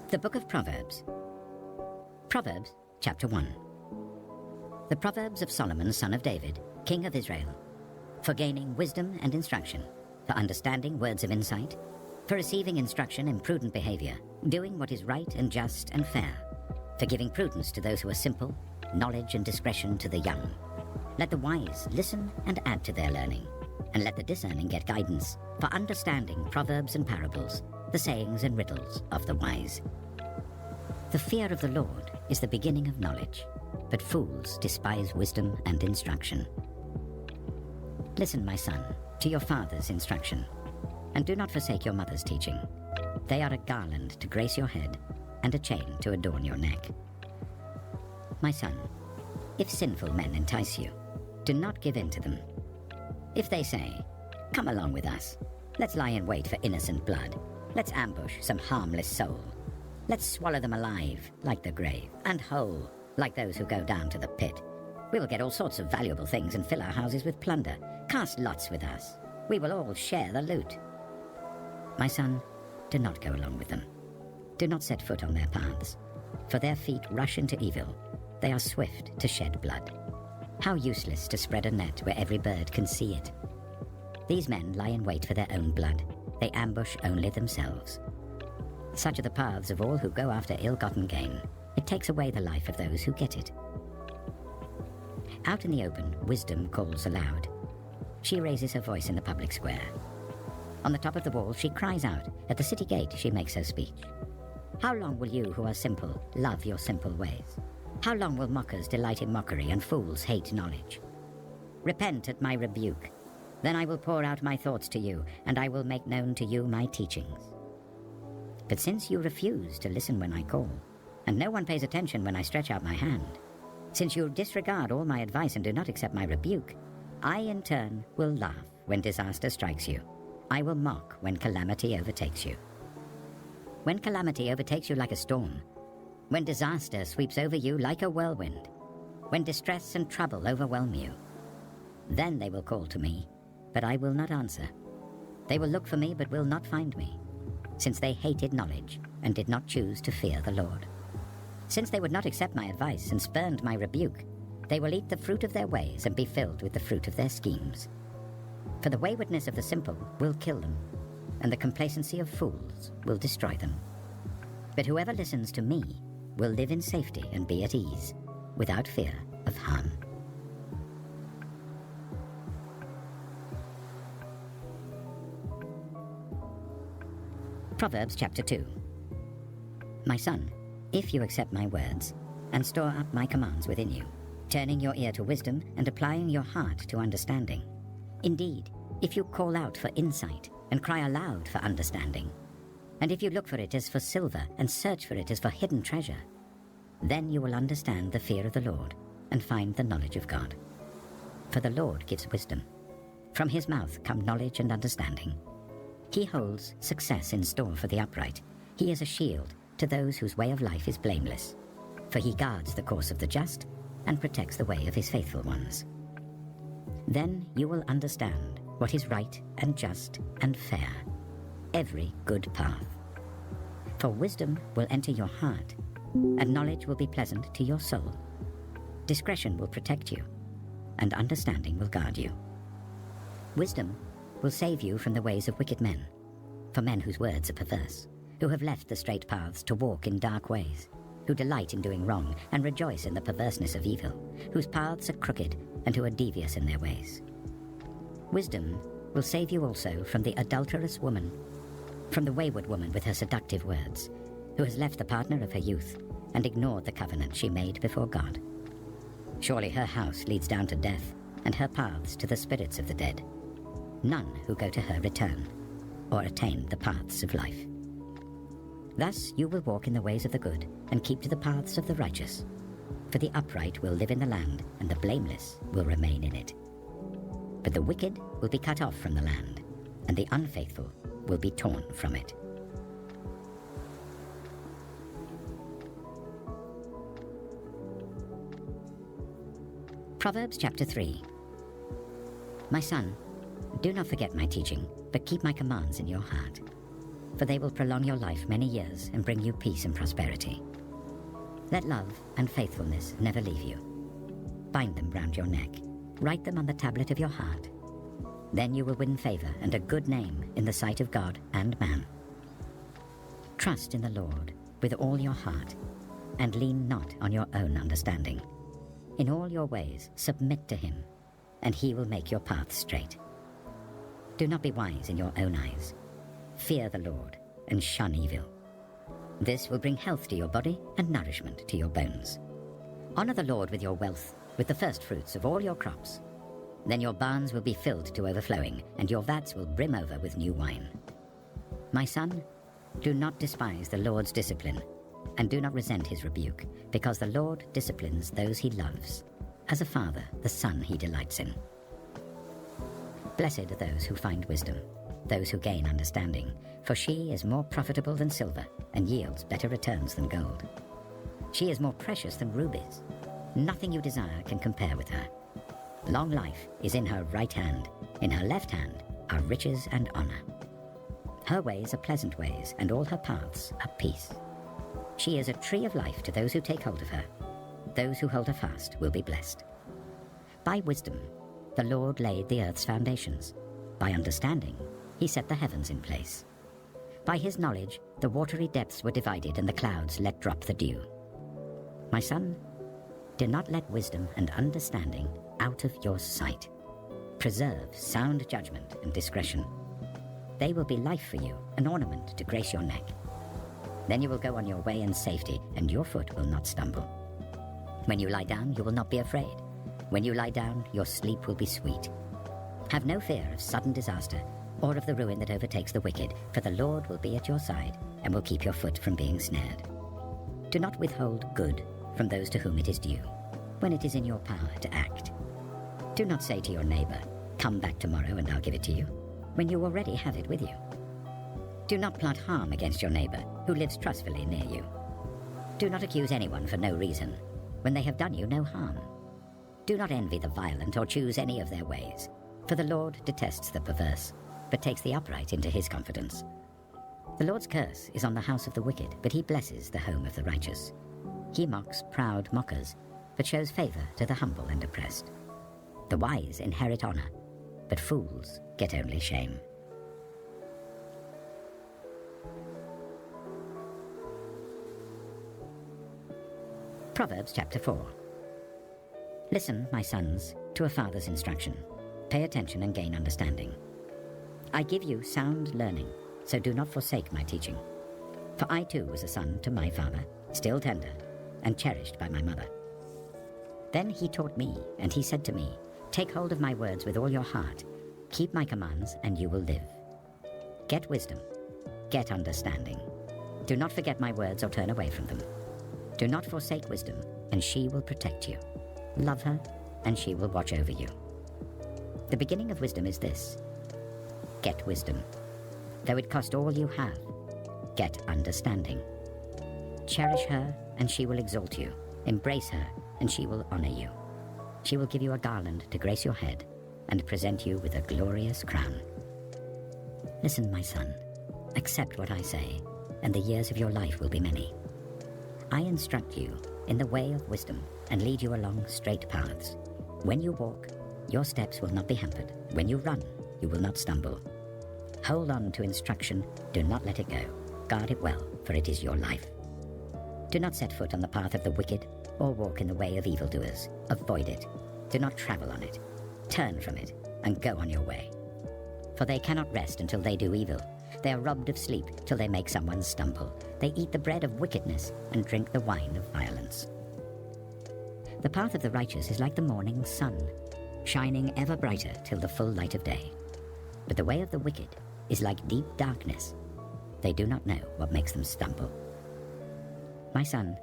The Book of Proverbs. Proverbs, chapter 1. The Proverbs of Solomon, son of David, king of Israel, for gaining wisdom and instruction, for understanding words of insight, for receiving instruction in prudent behavior, doing what is right and just and fair, for giving prudence to those who are simple, knowledge and discretion to the young. Let the wise listen and add to their learning, and let the discerning get guidance, for understanding proverbs and parables, the sayings and riddles of the wise. The fear of the Lord is the beginning of knowledge, but fools despise wisdom and instruction. Listen, my son, to your father's instruction, and do not forsake your mother's teaching. They are a garland to grace your head, and a chain to adorn your neck. My son, if sinful men entice you, do not give in to them. If they say, "Come along with us, let's lie in wait for innocent blood, let's ambush some harmless soul, let's swallow them alive like the grave, and whole like those who go down to the pit. We will get all sorts of valuable things and fill our houses with plunder. Cast lots with us. We will all share the loot." My son, do not go along with them. Do not set foot on their paths, for their feet rush into evil. They are swift to shed blood. How useless to spread a net where every bird can see it. These men lie in wait for their own blood. They ambush only themselves. Such are the paths of all who go after ill-gotten gain. It takes away the life of those who get it. Out in the open, wisdom calls aloud. She raises her voice in the public square. On the top of the wall, she cries out. At the city gate, she makes her speech. How long will you who are simple love your simple ways? How long will mockers delight in mockery and fools hate knowledge? Repent at my rebuke. Then I will pour out my thoughts to you, and I will make known to you my teachings. But since you refuse to listen when I call, and no one pays attention when I stretch out my hand, since you disregard all my advice and do not accept my rebuke, I in turn will laugh when disaster strikes you. I will mock when calamity overtakes you. When calamity overtakes you like a storm, when disaster sweeps over you like a whirlwind, when distress and trouble overwhelm you, then they will call to me, but I will not answer. They will look for me, but will not find me, since they hated knowledge and did not choose to fear the Lord. Since they would not accept my advice and spurned my rebuke, they will eat the fruit of their ways and be filled with the fruit of their schemes. For the waywardness of the simple will kill them, and the complacency of fools will destroy them. But whoever listens to me will live in safety and be at ease, without fear of harm. Proverbs chapter 2. My son, if you accept my words, and store up my commands within you, turning your ear to wisdom and applying your heart to understanding. Indeed, if you call out for insight and cry aloud for understanding, and if you look for it as for silver and search for it as for hidden treasure, then you will understand the fear of the Lord and find the knowledge of God. For the Lord gives wisdom. From his mouth come knowledge and understanding. He holds success in store for the upright. He is a shield to those whose way of life is blameless. For he guards the course of the just and protects the way of his faithful ones. Then you will understand what is right and just and fair, every good path. For wisdom will enter your heart, and knowledge will be pleasant to your soul. Discretion will protect you, and understanding will guard you. Wisdom will save you from the ways of wicked men, for men whose words are perverse, who have left the straight paths to walk in dark ways, who delight in doing wrong and rejoice in the perverseness of evil, whose paths are crooked and who are devious in their ways. Wisdom will save you also from the adulterous woman, from the wayward woman with her seductive words, who has left the partner of her youth and ignored the covenant she made before God. Surely her house leads down to death, and her paths to the spirits of the dead. None who go to her return, or attain the paths of life. Thus you will walk in the ways of the good, and keep to the paths of the righteous. For the upright will live in the land, and the blameless will remain in it. But the wicked will be cut off from the land, and the unfaithful will be torn from it. Proverbs chapter 3. My son, do not forget my teaching, but keep my commands in your heart. for they will prolong your life many years and bring you peace and prosperity. Let love and faithfulness never leave you. Bind them round your neck. Write them on the tablet of your heart. Then you will win favor and a good name in the sight of God and man. Trust in the Lord with all your heart, and lean not on your own understanding. In all your ways submit to him, and he will make your paths straight. Do not be wise in your own eyes. Fear the Lord and shun evil. This will bring health to your body and nourishment to your bones. Honor the Lord with your wealth, with the first fruits of all your crops. Then your barns will be filled to overflowing, and your vats will brim over with new wine. My son, do not despise the Lord's discipline, and do not resent his rebuke, because the Lord disciplines those he loves, as a father the son he delights in. Blessed are those who find wisdom, those who gain understanding, for she is more profitable than silver and yields better returns than gold. She is more precious than rubies. Nothing you desire can compare with her. Long life is in her right hand. In her left hand are riches and honor. Her ways are pleasant ways, and all her paths are peace. She is a tree of life to those who take hold of her. Those who hold her fast will be blessed. By wisdom, the Lord laid the earth's foundations. By understanding, he set the heavens in place. By his knowledge, the watery depths were divided, and the clouds let drop the dew. My son, do not let wisdom and understanding out of your sight. Preserve sound judgment and discretion. They will be life for you, an ornament to grace your neck. Then you will go on your way in safety, and your foot will not stumble. When you lie down, you will not be afraid. When you lie down, your sleep will be sweet. Have no fear of sudden disaster, or of the ruin that overtakes the wicked, for the Lord will be at your side, and will keep your foot from being snared. Do not withhold good from those to whom it is due, when it is in your power to act. Do not say to your neighbor, "Come back tomorrow and I'll give it to you," when you already have it with you. Do not plot harm against your neighbor, who lives trustfully near you. Do not accuse anyone for no reason, when they have done you no harm. Do not envy the violent or choose any of their ways, for the Lord detests the perverse, but takes the upright into his confidence. The Lord's curse is on the house of the wicked, but he blesses the home of the righteous. He mocks proud mockers, but shows favor to the humble and oppressed. The wise inherit honor, but fools get only shame. Proverbs chapter 4. Listen, my sons, to a father's instruction. Pay attention and gain understanding. I give you sound learning, so do not forsake my teaching. For I too was a son to my father, still tender, and cherished by my mother. Then he taught me, and he said to me, "Take hold of my words with all your heart. Keep my commands, and you will live. Get wisdom. Get understanding. Do not forget my words or turn away from them. Do not forsake wisdom, and she will protect you. Love her, and she will watch over you. The beginning of wisdom is this: get wisdom. Though it cost all you have, get understanding. Cherish her, and she will exalt you. Embrace her, and she will honor you. She will give you a garland to grace your head, and present you with a glorious crown. Listen, my son, accept what I say, and the years of your life will be many. I instruct you in the way of wisdom, and lead you along straight paths. When you walk, your steps will not be hampered. When you run, you will not stumble. Hold on to instruction, do not let it go. Guard it well, for it is your life. Do not set foot on the path of the wicked, or walk in the way of evildoers. Avoid it. Do not travel on it. Turn from it, and go on your way. For they cannot rest until they do evil. They are robbed of sleep till they make someone stumble. They eat the bread of wickedness and drink the wine of violence. The path of the righteous is like the morning sun, shining ever brighter till the full light of day. But the way of the wicked is like deep darkness. They do not know what makes them stumble. My son,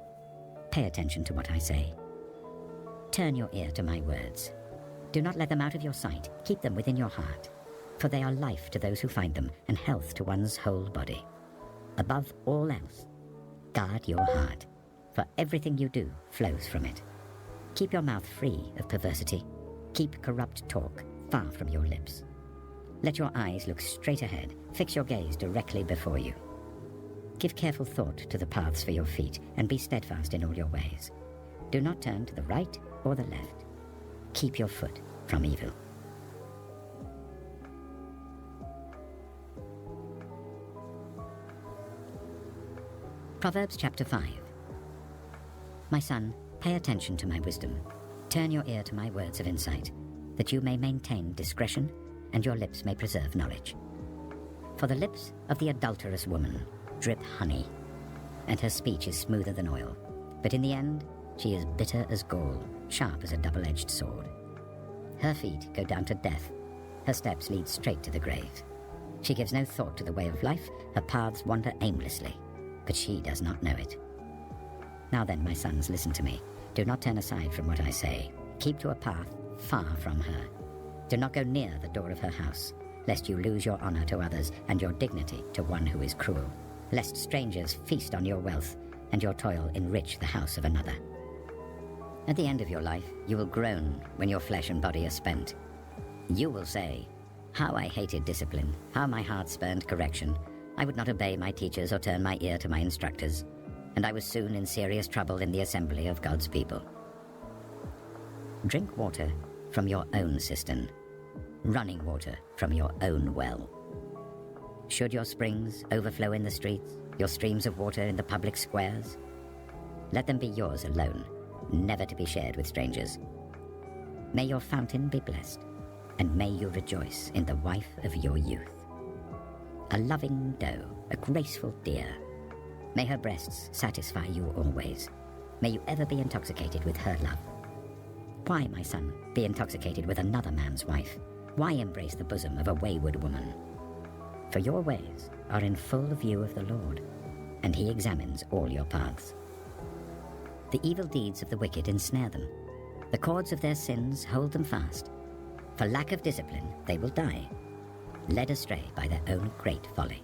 pay attention to what I say. Turn your ear to my words. Do not let them out of your sight. Keep them within your heart. For they are life to those who find them, and health to one's whole body. Above all else, guard your heart, for everything you do flows from it. Keep your mouth free of perversity. Keep corrupt talk far from your lips. Let your eyes look straight ahead. Fix your gaze directly before you. Give careful thought to the paths for your feet, and be steadfast in all your ways. Do not turn to the right or the left. Keep your foot from evil. Proverbs chapter 5. My son, pay attention to my wisdom. Turn your ear to my words of insight, that you may maintain discretion, and your lips may preserve knowledge. For the lips of the adulterous woman drip honey, and her speech is smoother than oil. But in the end, she is bitter as gall, sharp as a double-edged sword. Her feet go down to death. Her steps lead straight to the grave. She gives no thought to the way of life. Her paths wander aimlessly, but she does not know it. Now then, my sons, listen to me. Do not turn aside from what I say. Keep to a path far from her. Do not go near the door of her house, lest you lose your honor to others and your dignity to one who is cruel, lest strangers feast on your wealth and your toil enrich the house of another. At the end of your life, you will groan when your flesh and body are spent. You will say, "How I hated discipline, how my heart spurned correction. I would not obey my teachers or turn my ear to my instructors, and I was soon in serious trouble in the assembly of God's people." Drink water from your own cistern, running water from your own well. Should your springs overflow in the streets, your streams of water in the public squares, let them be yours alone, never to be shared with strangers. May your fountain be blessed, and may you rejoice in the wife of your youth. A loving doe, a graceful deer. May her breasts satisfy you always. May you ever be intoxicated with her love. Why, my son, be intoxicated with another man's wife? Why embrace the bosom of a wayward woman? For your ways are in full view of the Lord, and he examines all your paths. The evil deeds of the wicked ensnare them. The cords of their sins hold them fast. For lack of discipline, they will die, led astray by their own great folly.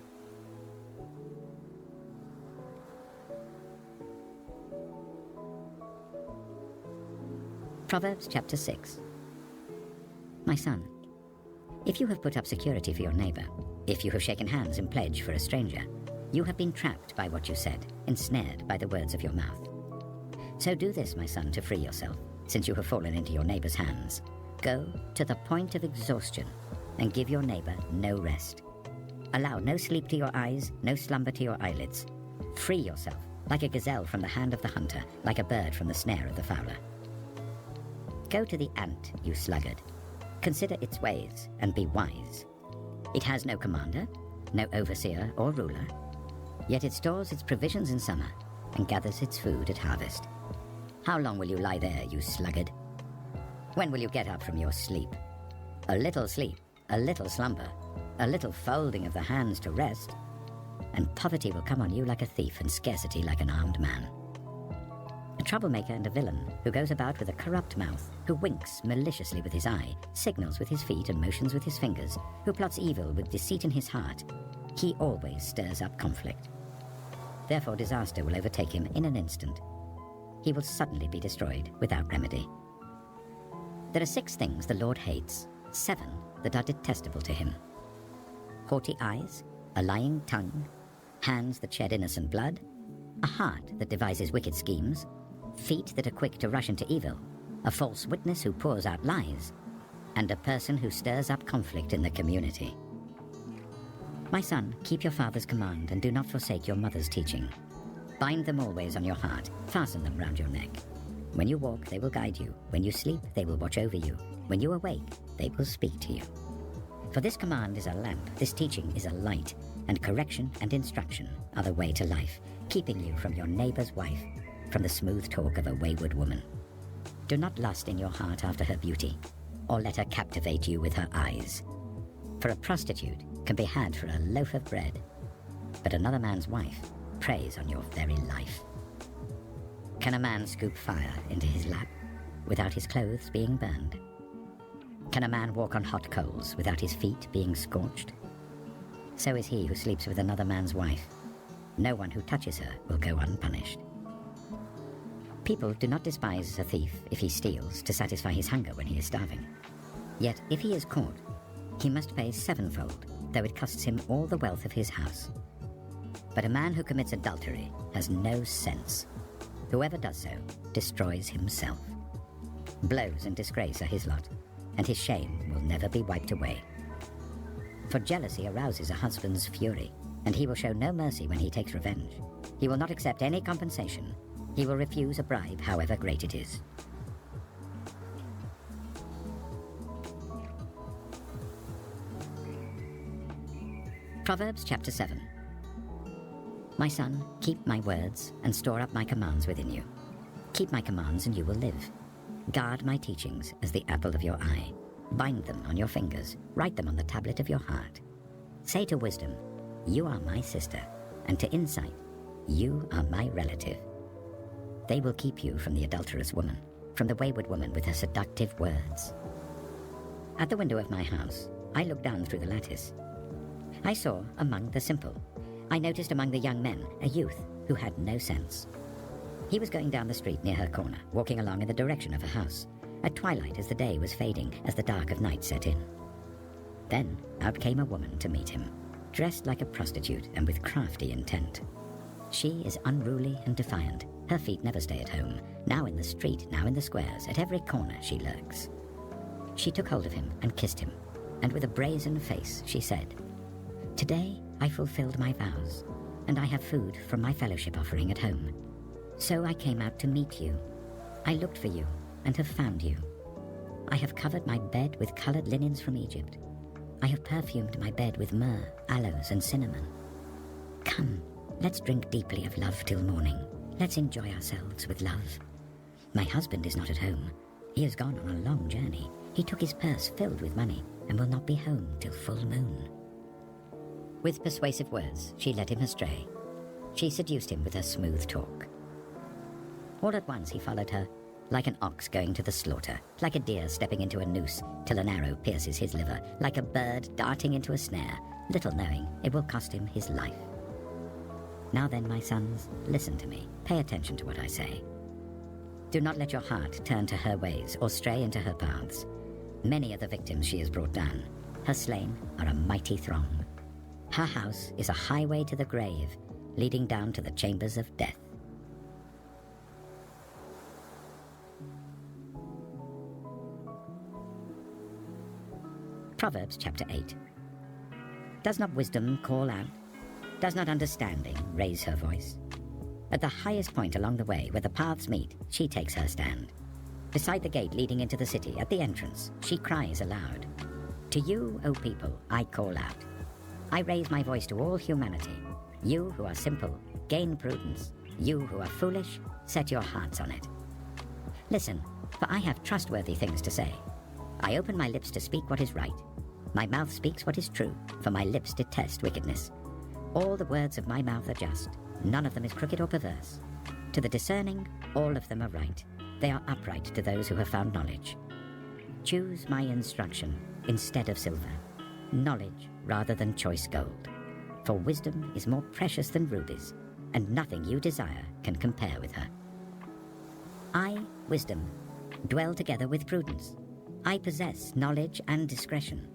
Proverbs chapter 6. My son, if you have put up security for your neighbor, if you have shaken hands in pledge for a stranger, you have been trapped by what you said, ensnared by the words of your mouth. So do this, my son, to free yourself, since you have fallen into your neighbor's hands. Go to the point of exhaustion and give your neighbor no rest. Allow no sleep to your eyes, no slumber to your eyelids. Free yourself, like a gazelle from the hand of the hunter, like a bird from the snare of the fowler. Go to the ant, you sluggard. Consider its ways and be wise. It has no commander, no overseer or ruler, yet it stores its provisions in summer and gathers its food at harvest. How long will you lie there, you sluggard? When will you get up from your sleep? A little sleep, a little slumber, a little folding of the hands to rest, and poverty will come on you like a thief and scarcity like an armed man. A troublemaker and a villain who goes about with a corrupt mouth, who winks maliciously with his eye, signals with his feet and motions with his fingers, who plots evil with deceit in his heart, he always stirs up conflict. Therefore disaster will overtake him in an instant. He will suddenly be destroyed without remedy. There are 6 things the Lord hates, 7 that are detestable to him: haughty eyes, a lying tongue, hands that shed innocent blood, a heart that devises wicked schemes, feet that are quick to rush into evil, a false witness who pours out lies, and a person who stirs up conflict in the community. My son, keep your father's command and do not forsake your mother's teaching. Bind them always on your heart, fasten them round your neck. When you walk, they will guide you. When you sleep, they will watch over you. When you awake, they will speak to you. For this command is a lamp, this teaching is a light, and correction and instruction are the way to life, keeping you from your neighbor's wife, from the smooth talk of a wayward woman. Do not lust in your heart after her beauty, or let her captivate you with her eyes. For a prostitute can be had for a loaf of bread, but another man's wife preys on your very life. Can a man scoop fire into his lap without his clothes being burned? Can a man walk on hot coals without his feet being scorched? So is he who sleeps with another man's wife. No one who touches her will go unpunished. People do not despise a thief if he steals to satisfy his hunger when he is starving. Yet if he is caught, he must pay 7-fold, though it costs him all the wealth of his house. But a man who commits adultery has no sense. Whoever does so destroys himself. Blows and disgrace are his lot, and his shame will never be wiped away. For jealousy arouses a husband's fury, and he will show no mercy when he takes revenge. He will not accept any compensation. He will refuse a bribe, however great it is. Proverbs chapter 7. My son, keep my words and store up my commands within you. Keep my commands and you will live. Guard my teachings as the apple of your eye. Bind them on your fingers. Write them on the tablet of your heart. Say to wisdom, you are my sister, and to insight, you are my relative. They will keep you from the adulterous woman, from the wayward woman with her seductive words. At the window of my house, I looked down through the lattice. I saw among the simple. I noticed among the young men a youth who had no sense. He was going down the street near her corner, walking along in the direction of her house, at twilight as the day was fading, as the dark of night set in. Then out came a woman to meet him, dressed like a prostitute and with crafty intent. She is unruly and defiant. Her feet never stay at home. Now in the street, now in the squares, at every corner she lurks. She took hold of him and kissed him, and with a brazen face she said, "Today I fulfilled my vows, and I have food from my fellowship offering at home. So I came out to meet you. I looked for you and have found you. I have covered my bed with colored linens from Egypt. I have perfumed my bed with myrrh, aloes, and cinnamon. Come, let's drink deeply of love till morning. Let's enjoy ourselves with love. My husband is not at home. He has gone on a long journey. He took his purse filled with money and will not be home till full moon." With persuasive words, she led him astray. She seduced him with her smooth talk. All at once he followed her, like an ox going to the slaughter, like a deer stepping into a noose till an arrow pierces his liver, like a bird darting into a snare, little knowing it will cost him his life. Now then, my sons, listen to me. Pay attention to what I say. Do not let your heart turn to her ways or stray into her paths. Many are the victims she has brought down. Her slain are a mighty throng. Her house is a highway to the grave, leading down to the chambers of death. Proverbs chapter 8. Does not wisdom call out? Does not understanding raise her voice? At the highest point along the way where the paths meet, she takes her stand. Beside the gate leading into the city, at the entrance, she cries aloud. To you, O people, I call out. I raise my voice to all humanity. You who are simple, gain prudence. You who are foolish, set your hearts on it. Listen, for I have trustworthy things to say. I open my lips to speak what is right. My mouth speaks what is true, for my lips detest wickedness. All the words of my mouth are just. None of them is crooked or perverse. To the discerning, all of them are right. They are upright to those who have found knowledge. Choose my instruction instead of silver, knowledge rather than choice gold. For wisdom is more precious than rubies, and nothing you desire can compare with her. I, wisdom, dwell together with prudence. I possess knowledge and discretion.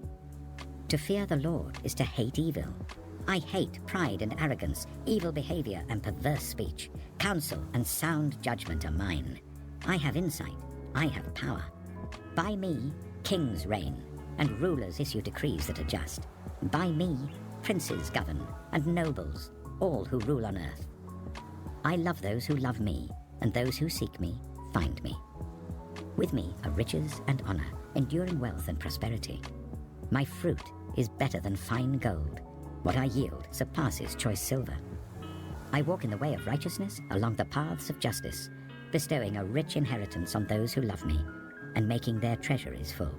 To fear the Lord is to hate evil. I hate pride and arrogance, evil behavior and perverse speech. Counsel and sound judgment are mine. I have insight. I have power. By me, kings reign, and rulers issue decrees that are just. By me, princes govern, and nobles, all who rule on earth. I love those who love me, and those who seek me find me. With me are riches and honor, enduring wealth and prosperity. My fruit is better than fine gold. What I yield surpasses choice silver. I walk in the way of righteousness along the paths of justice, bestowing a rich inheritance on those who love me, and making their treasuries full.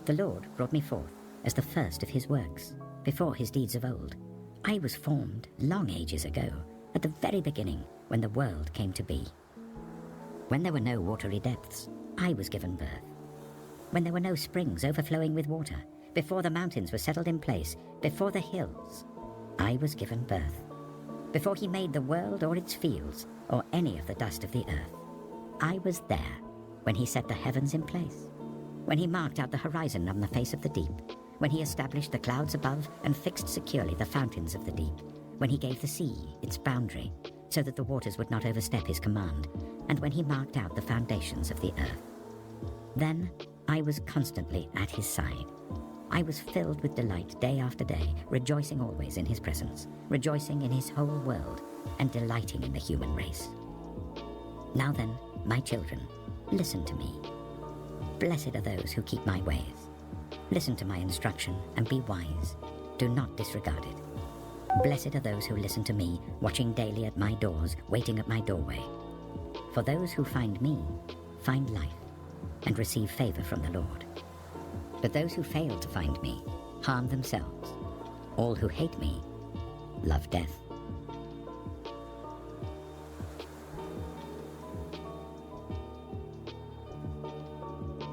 The Lord brought me forth as the first of his works, before his deeds of old. I was formed long ages ago, at the very beginning, when the world came to be. When there were no watery depths, I was given birth. When there were no springs overflowing with water, before the mountains were settled in place, before the hills, I was given birth. Before he made the world or its fields, or any of the dust of the earth, I was there when he set the heavens in place, when he marked out the horizon on the face of the deep, when he established the clouds above and fixed securely the fountains of the deep, when he gave the sea its boundary, so that the waters would not overstep his command, and when he marked out the foundations of the earth. Then I was constantly at his side. I was filled with delight day after day, rejoicing always in his presence, rejoicing in his whole world, and delighting in the human race. Now then, my children, listen to me. Blessed are those who keep my ways. Listen to my instruction and be wise. Do not disregard it. Blessed are those who listen to me, watching daily at my doors, waiting at my doorway. For those who find me find life and receive favor from the Lord. But those who fail to find me harm themselves. All who hate me love death.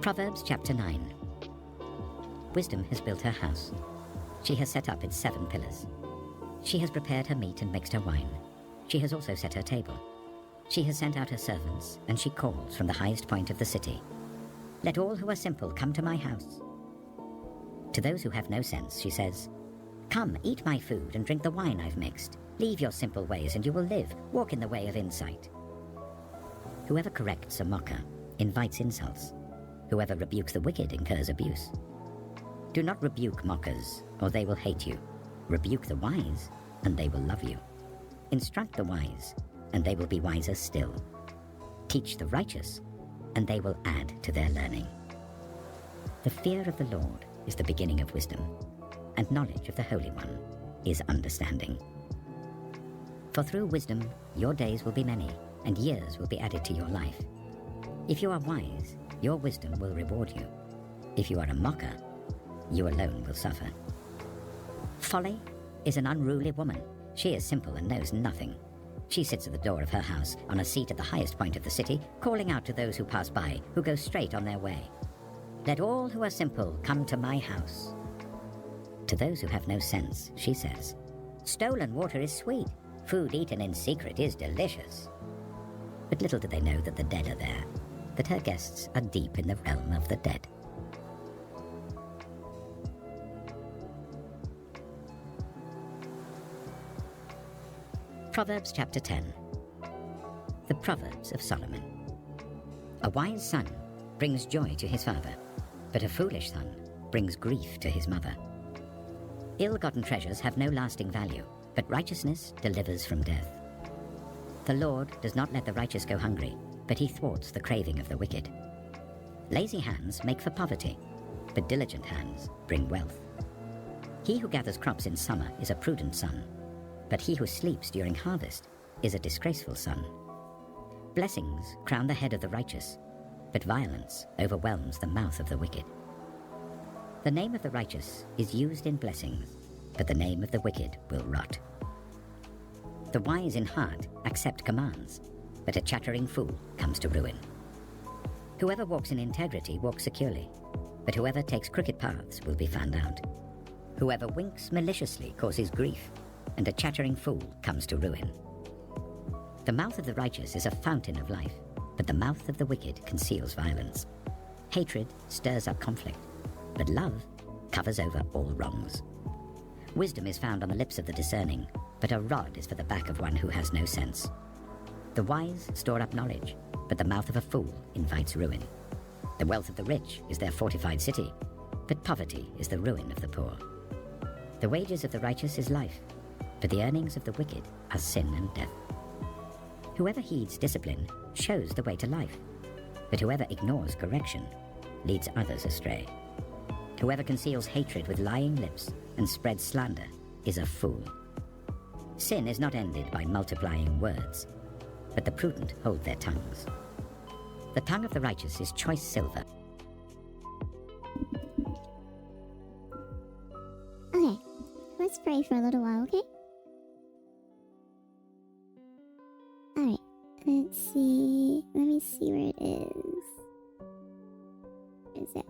Proverbs chapter 9. Wisdom has built her house. She has set up its 7 pillars. She has prepared her meat and mixed her wine. She has also set her table. She has sent out her servants, and she calls from the highest point of the city. Let all who are simple come to my house. To those who have no sense, she says, come, eat my food and drink the wine I've mixed. Leave your simple ways and you will live. Walk in the way of insight. Whoever corrects a mocker invites insults. Whoever rebukes the wicked incurs abuse. Do not rebuke mockers, or they will hate you. Rebuke the wise, and they will love you. Instruct the wise, and they will be wiser still. Teach the righteous, and they will add to their learning. The fear of the Lord is the beginning of wisdom, and knowledge of the Holy One is understanding. For through wisdom your days will be many, and years will be added to your life. If you are wise, your wisdom will reward you. If you are a mocker, you alone will suffer. Folly is an unruly woman. She is simple and knows nothing. She sits at the door of her house, on a seat at the highest point of the city, calling out to those who pass by, who go straight on their way. Let all who are simple come to my house. To those who have no sense, she says, stolen water is sweet. Food eaten in secret is delicious. But little do they know that the dead are there, that her guests are deep in the realm of the dead. Proverbs chapter 10. The Proverbs of Solomon. A wise son brings joy to his father, but a foolish son brings grief to his mother. Ill-gotten treasures have no lasting value, but righteousness delivers from death. The Lord does not let the righteous go hungry, but he thwarts the craving of the wicked. Lazy hands make for poverty, but diligent hands bring wealth. He who gathers crops in summer is a prudent son, but he who sleeps during harvest is a disgraceful son. Blessings crown the head of the righteous, but violence overwhelms the mouth of the wicked. The name of the righteous is used in blessings, but the name of the wicked will rot. The wise in heart accept commands, but a chattering fool comes to ruin. Whoever walks in integrity walks securely, but whoever takes crooked paths will be found out. Whoever winks maliciously causes grief, and a chattering fool comes to ruin. The mouth of the righteous is a fountain of life, but the mouth of the wicked conceals violence. Hatred stirs up conflict, but love covers over all wrongs. Wisdom is found on the lips of the discerning, but a rod is for the back of one who has no sense. The wise store up knowledge, but the mouth of a fool invites ruin. The wealth of the rich is their fortified city, but poverty is the ruin of the poor. The wages of the righteous is life, but the earnings of the wicked are sin and death. Whoever heeds discipline shows the way to life, but whoever ignores correction leads others astray. Whoever conceals hatred with lying lips and spreads slander is a fool. Sin is not ended by multiplying words, but the prudent hold their tongues. The tongue of the righteous is choice silver. Okay, let's pray for a little while, okay? Alright, let's see. Let me see where it is. Where is it?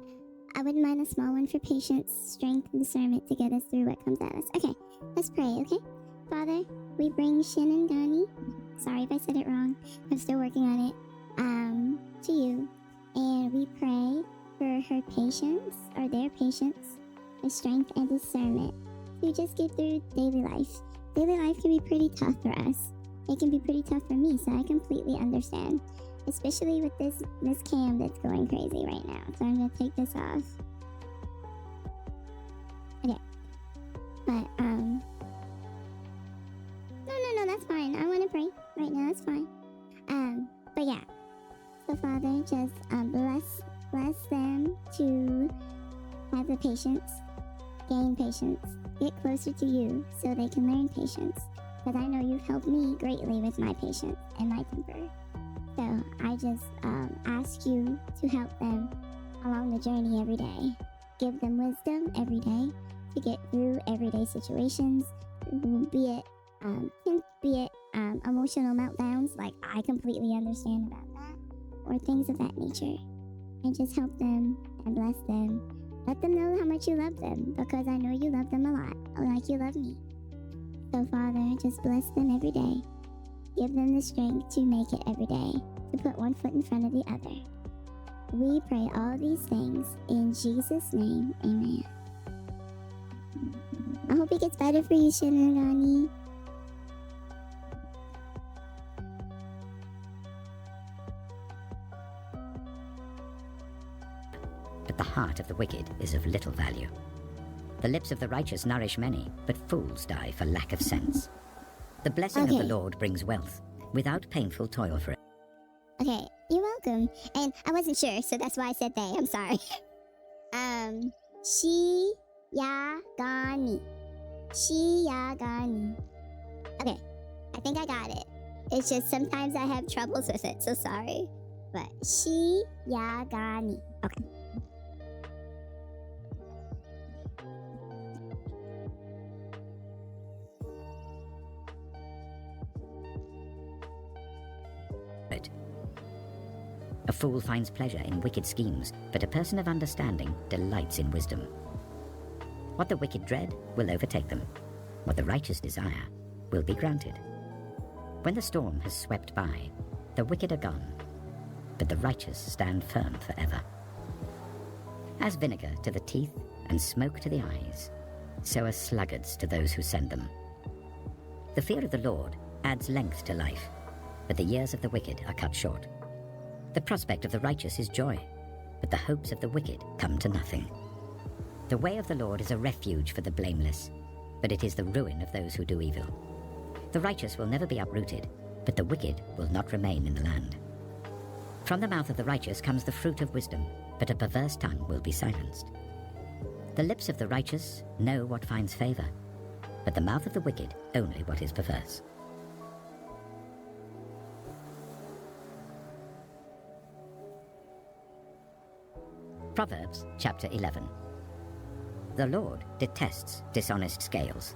I wouldn't mind a small one for patience, strength, and discernment to get us through what comes at us. Okay, let's pray, okay? Father, we bring Shin and Gani. Sorry if I said it wrong. I'm still working on it. To you. And we pray for her patience, or their patience, her strength and discernment to just get through daily life. daily life can be pretty tough for us. It can be pretty tough for me, so I completely understand. Especially with this cam that's going crazy right now. So I'm gonna take this off. Okay. But no, that's fine. I wanna pray right now, that's fine. But yeah. So Father, just bless them to have the patience, gain patience, get closer to you so they can learn patience. Because I know you've helped me greatly with my patience and my temper. So I just ask you to help them along the journey every day. Give them wisdom every day to get through everyday situations, be it emotional meltdowns, like I completely understand about that, or things of that nature. And just help them and bless them. Let them know how much you love them, because I know you love them a lot, like you love me. So Father, just bless them every day. Give them the strength to make it every day, to put one foot in front of the other. We pray all these things in Jesus' name, amen. I hope it gets better for you, Shinigami. But the heart of the wicked is of little value. The lips of the righteous nourish many, but fools die for lack of sense. The blessing of the Lord brings wealth, without painful toil for it. Okay, you're welcome. And I wasn't sure, so that's why I said they. I'm sorry. Shiyagani. Shiyagani. Okay, I think I got it. It's just sometimes I have troubles with it, so sorry. But Shiyagani. Okay. A fool finds pleasure in wicked schemes, but a person of understanding delights in wisdom. What the wicked dread will overtake them. What the righteous desire will be granted. When the storm has swept by, the wicked are gone, but the righteous stand firm forever. As vinegar to the teeth and smoke to the eyes, so are sluggards to those who send them. The fear of the Lord adds length to life, but the years of the wicked are cut short. The prospect of the righteous is joy, but the hopes of the wicked come to nothing. The way of the Lord is a refuge for the blameless, but it is the ruin of those who do evil. The righteous will never be uprooted, but the wicked will not remain in the land. From the mouth of the righteous comes the fruit of wisdom, but a perverse tongue will be silenced. The lips of the righteous know what finds favor, but the mouth of the wicked only what is perverse. Proverbs chapter 11. The Lord detests dishonest scales,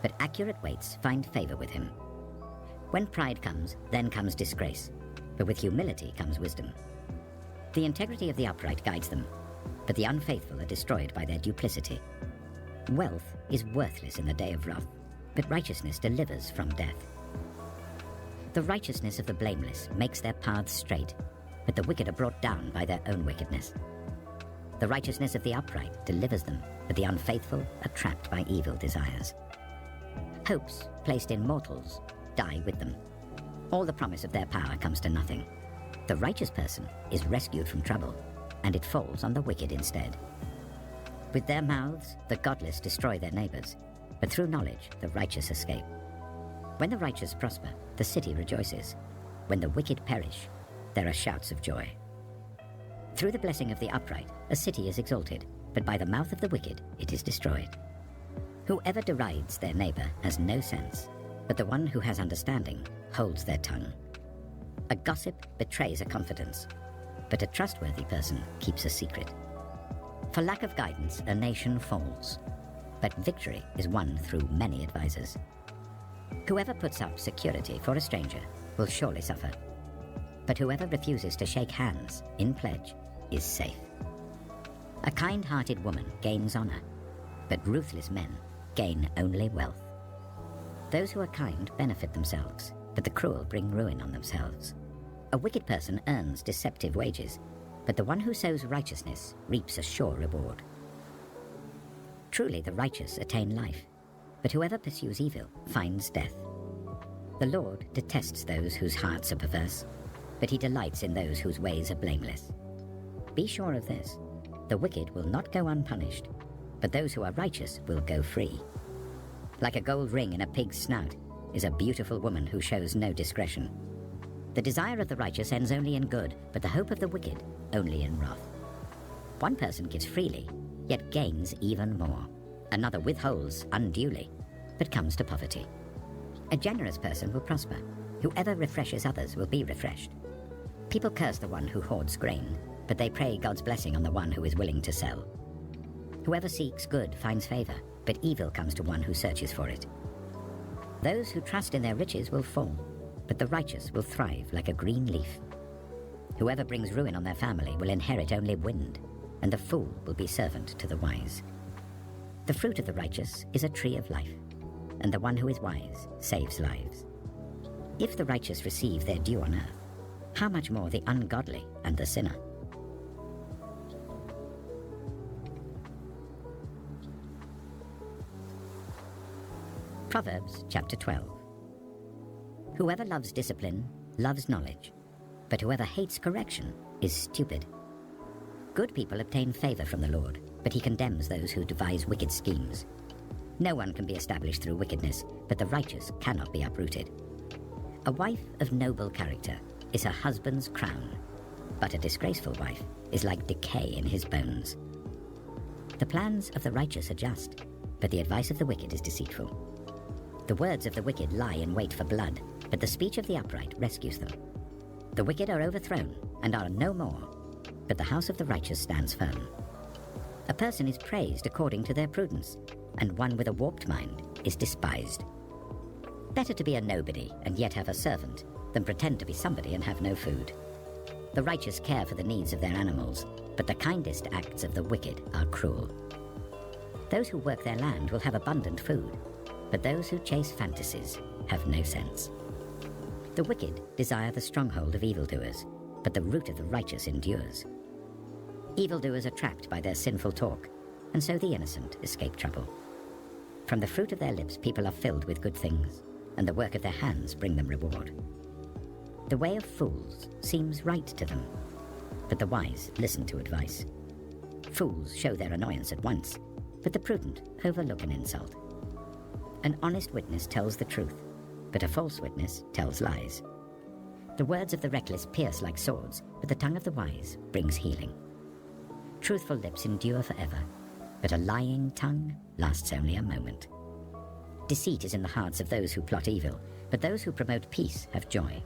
but accurate weights find favor with him. When pride comes, then comes disgrace, but with humility comes wisdom. The integrity of the upright guides them, but the unfaithful are destroyed by their duplicity. Wealth is worthless in the day of wrath, but righteousness delivers from death. The righteousness of the blameless makes their paths straight, but the wicked are brought down by their own wickedness. The righteousness of the upright delivers them, but the unfaithful are trapped by evil desires. Hopes placed in mortals die with them. All the promise of their power comes to nothing. The righteous person is rescued from trouble, and it falls on the wicked instead. With their mouths, the godless destroy their neighbors, but through knowledge, the righteous escape. When the righteous prosper, the city rejoices. When the wicked perish, there are shouts of joy. Through the blessing of the upright, a city is exalted, but by the mouth of the wicked it is destroyed. Whoever derides their neighbor has no sense, but the one who has understanding holds their tongue. A gossip betrays a confidence, but a trustworthy person keeps a secret. For lack of guidance, a nation falls, but victory is won through many advisers. Whoever puts up security for a stranger will surely suffer, but whoever refuses to shake hands in pledge is safe. A kind-hearted woman gains honor, but ruthless men gain only wealth. Those who are kind benefit themselves, but the cruel bring ruin on themselves. A wicked person earns deceptive wages, but the one who sows righteousness reaps a sure reward. Truly the righteous attain life, but whoever pursues evil finds death. The Lord detests those whose hearts are perverse, but he delights in those whose ways are blameless. Be sure of this, the wicked will not go unpunished, but those who are righteous will go free. Like a gold ring in a pig's snout is a beautiful woman who shows no discretion. The desire of the righteous ends only in good, but the hope of the wicked only in wrath. One person gives freely, yet gains even more. Another withholds unduly, but comes to poverty. A generous person will prosper. Whoever refreshes others will be refreshed. People curse the one who hoards grain, but they pray God's blessing on the one who is willing to sell. Whoever seeks good finds favor, but evil comes to one who searches for it. Those who trust in their riches will fall, but the righteous will thrive like a green leaf. Whoever brings ruin on their family will inherit only wind, and the fool will be servant to the wise. The fruit of the righteous is a tree of life, and the one who is wise saves lives. If the righteous receive their due on earth, how much more the ungodly and the sinner? Proverbs chapter 12. Whoever loves discipline loves knowledge, but whoever hates correction is stupid. Good people obtain favor from the Lord, but he condemns those who devise wicked schemes. No one can be established through wickedness, but the righteous cannot be uprooted. A wife of noble character is her husband's crown, but a disgraceful wife is like decay in his bones. The plans of the righteous are just, but the advice of the wicked is deceitful. The words of the wicked lie in wait for blood, but the speech of the upright rescues them. The wicked are overthrown and are no more, but the house of the righteous stands firm. A person is praised according to their prudence, and one with a warped mind is despised. Better to be a nobody and yet have a servant than pretend to be somebody and have no food. The righteous care for the needs of their animals, but the kindest acts of the wicked are cruel. Those who work their land will have abundant food, but those who chase fantasies have no sense. The wicked desire the stronghold of evildoers, but the root of the righteous endures. Evildoers are trapped by their sinful talk, and so the innocent escape trouble. From the fruit of their lips people are filled with good things, and the work of their hands bring them reward. The way of fools seems right to them, but the wise listen to advice. Fools show their annoyance at once, but the prudent overlook an insult. An honest witness tells the truth, but a false witness tells lies. The words of the reckless pierce like swords, but the tongue of the wise brings healing. Truthful lips endure forever, but a lying tongue lasts only a moment. Deceit is in the hearts of those who plot evil, but those who promote peace have joy.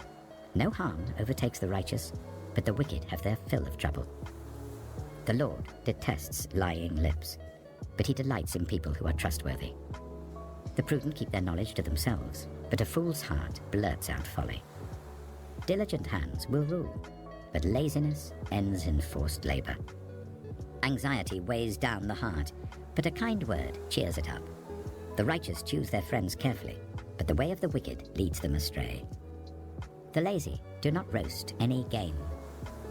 No harm overtakes the righteous, but the wicked have their fill of trouble. The Lord detests lying lips, but he delights in people who are trustworthy. The prudent keep their knowledge to themselves, but a fool's heart blurts out folly. Diligent hands will rule, but laziness ends in forced labor. Anxiety weighs down the heart, but a kind word cheers it up. The righteous choose their friends carefully, but the way of the wicked leads them astray. The lazy do not roast any game,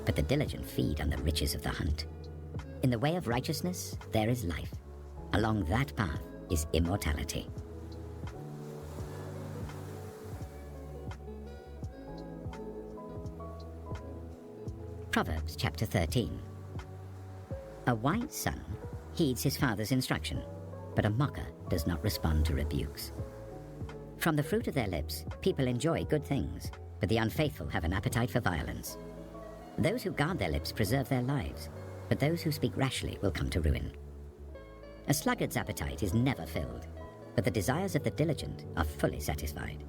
but the diligent feed on the riches of the hunt. In the way of righteousness there is life. Along that path is immortality. Proverbs chapter 13. A wise son heeds his father's instruction, but a mocker does not respond to rebukes. From the fruit of their lips, people enjoy good things, but the unfaithful have an appetite for violence. Those who guard their lips preserve their lives, but those who speak rashly will come to ruin. A sluggard's appetite is never filled, but the desires of the diligent are fully satisfied.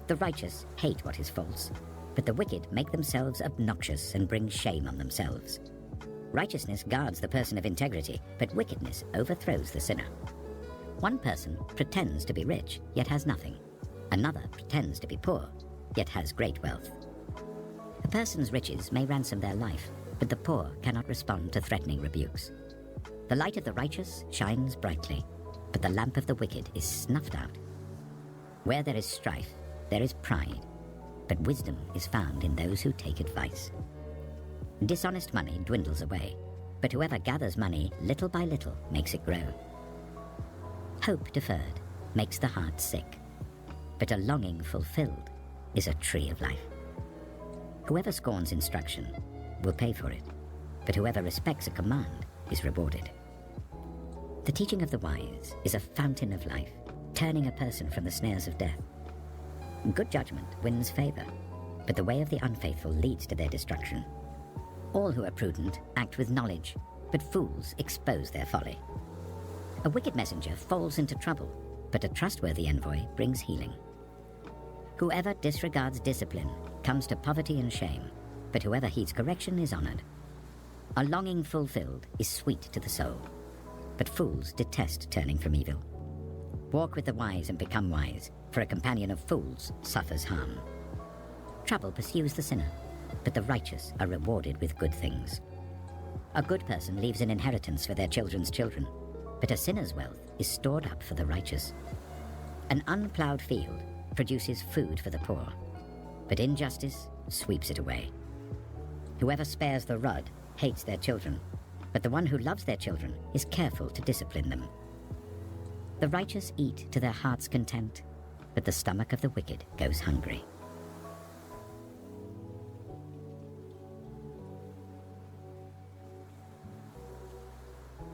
The righteous hate what is false, but the wicked make themselves obnoxious and bring shame on themselves. Righteousness guards the person of integrity, but wickedness overthrows the sinner. One person pretends to be rich, yet has nothing. Another pretends to be poor, yet has great wealth. A person's riches may ransom their life, but the poor cannot respond to threatening rebukes. The light of the righteous shines brightly, but the lamp of the wicked is snuffed out. Where there is strife, there is pride, but wisdom is found in those who take advice. Dishonest money dwindles away, but whoever gathers money little by little makes it grow. Hope deferred makes the heart sick, but a longing fulfilled is a tree of life. Whoever scorns instruction will pay for it, but whoever respects a command is rewarded. The teaching of the wise is a fountain of life, turning a person from the snares of death. Good judgment wins favor, but the way of the unfaithful leads to their destruction. All who are prudent act with knowledge, but fools expose their folly. A wicked messenger falls into trouble, but a trustworthy envoy brings healing. Whoever disregards discipline comes to poverty and shame, but whoever heeds correction is honored. A longing fulfilled is sweet to the soul, but fools detest turning from evil. Walk with the wise and become wise, for a companion of fools suffers harm. Trouble pursues the sinner, but the righteous are rewarded with good things. A good person leaves an inheritance for their children's children, but a sinner's wealth is stored up for the righteous. An unplowed field produces food for the poor, but injustice sweeps it away. Whoever spares the rod hates their children, but the one who loves their children is careful to discipline them. The righteous eat to their heart's content, but the stomach of the wicked goes hungry.